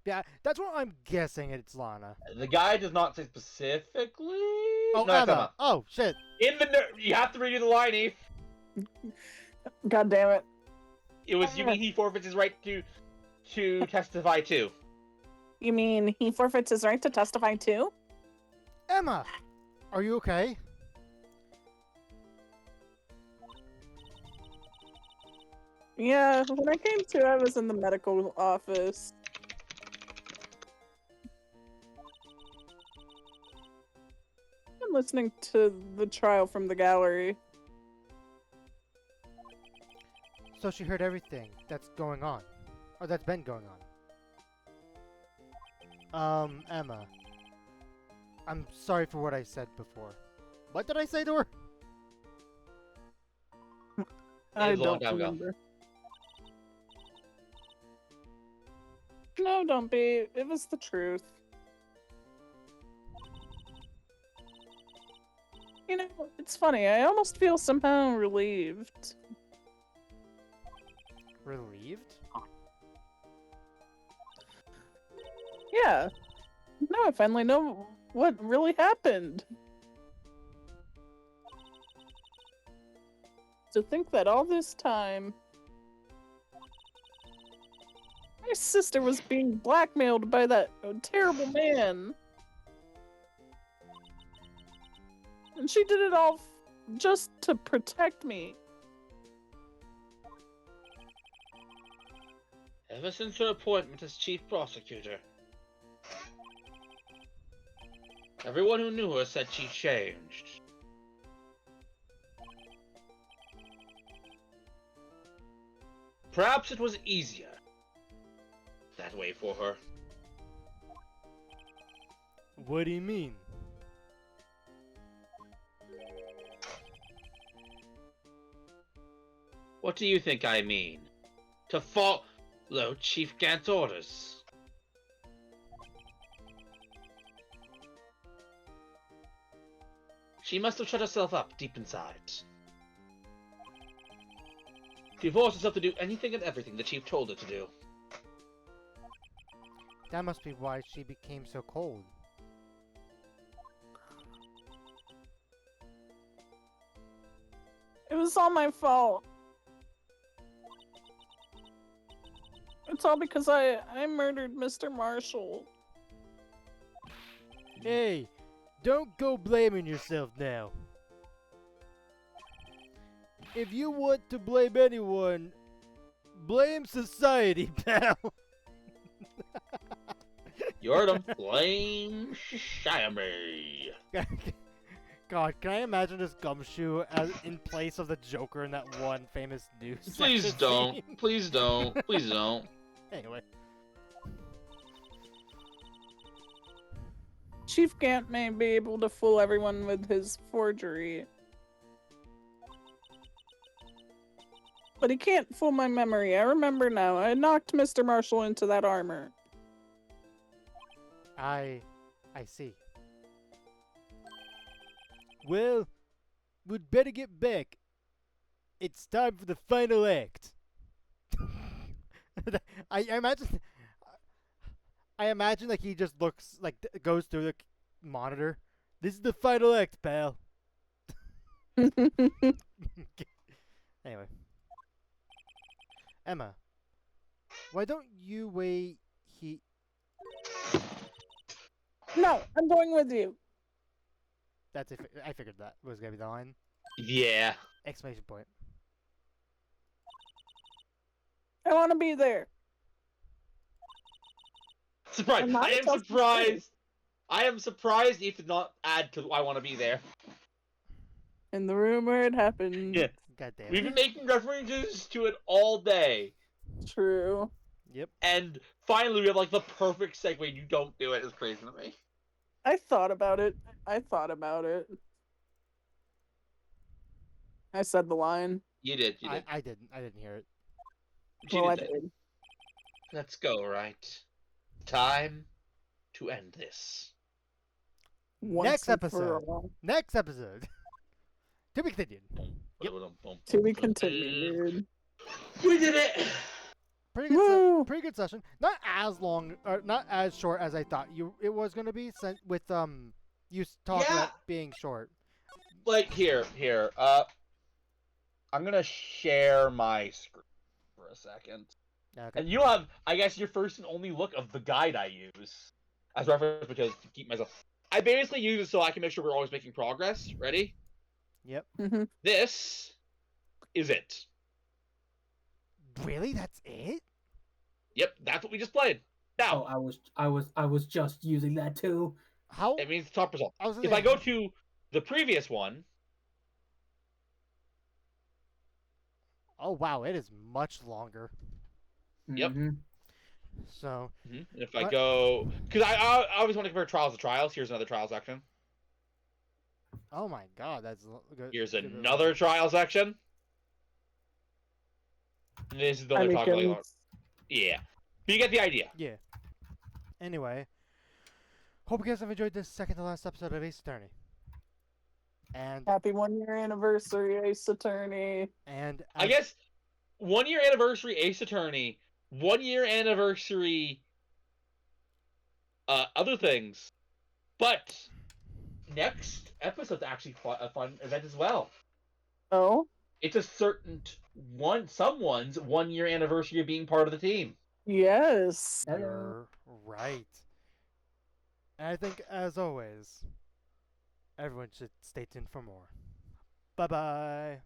Yeah, that's what I'm guessing. It's Lana. The guy does not say specifically. Oh, no, it's Emma. Oh, shit. In the you have to redo the line, Eve. God damn it. It was you mean he forfeits his right to testify too. You mean he forfeits his right to testify too? Emma! Are you okay? Yeah, when I came to, I was in the medical office. I'm listening to the trial from the gallery. So she heard everything that's going on. Or that's been going on. Emma. I'm sorry for what I said before. What did I say to her? I was a long don't time ago. remember. No, don't be. It was the truth. You know, it's funny. I almost feel somehow relieved. Relieved? Yeah. Now I finally know what really happened. To think that all this time, my sister was being blackmailed by that terrible man. And she did it all just to protect me. Ever since her appointment as chief prosecutor, everyone who knew her said she changed. Perhaps it was easier that way for her. What do you mean? What do you think I mean? To follow Chief Gant's orders. She must have shut herself up deep inside. She forced herself to do anything and everything the chief told her to do. That must be why she became so cold. It was all my fault. It's all because I murdered Mr. Marshall. Hey, don't go blaming yourself now. If you want to blame anyone, blame society, pal. You heard him. Blame Shiami. God, can I imagine this Gumshoe as in place of the Joker in that one famous news? Please section don't. scene? Please don't. Please don't. Anyway, Chief Gant may be able to fool everyone with his forgery. But he can't fool my memory. I remember now. I knocked Mr. Marshall into that armor. I see. Well, we'd better get back. It's time for the final act. I imagine. I imagine like he just looks like goes through the monitor. This is the final act, pal. Anyway, Emma, why don't you wait? No, I'm going with you. That's it. I figured that was gonna be the line. Yeah. Exclamation point. I want to be there. Surprised. And I am myself is surprised. I am surprised you did not add to I want to be there. In the room where it happened. Yeah. God damn We've it. been making references to it all day. True. Yep. And finally we have like the perfect segue. You don't do it. It's crazy to me. I thought about it. I said the line. You did. You did. I didn't. I didn't hear it. You Well, I did. did. Let's go, right? Time to end this. Once Next and for episode. all. Next episode. To be continued. Yep. To be continued. We did it. Pretty good. Woo! Pretty good session. Not as long, or not as short as I thought it was gonna be. With you talking Yeah. about being short. Like here. I'm gonna share my screen for a second. Okay. And you'll have, I guess, your first and only look of the guide I use as reference because to keep myself. I basically use it so I can make sure we're always making progress. Ready? Yep. This is it. Really? That's it? Yep, that's what we just played. Now, Oh, I was just using that too. How? it means top result. I was If I go to the previous one, Oh wow, it is much longer. Yep. Mhm. So if I What? go, because I always want to compare trials to trials. Here's another trial section. oh my god, that's good. Here's good- another trial section. This is the only talk going on. Amicans. Yeah. But you get the idea. Yeah. Anyway, hope you guys have enjoyed this second to last episode of Ace Attorney. And Happy 1-year anniversary, Ace Attorney. I guess 1 year anniversary Ace Attorney, 1 year anniversary other things. But next episode's actually a fun event as well. Oh? It's a certain someone's 1 year anniversary of being part of the team. Yes. You're right. And I think, as always, everyone should stay tuned for more. Bye-bye.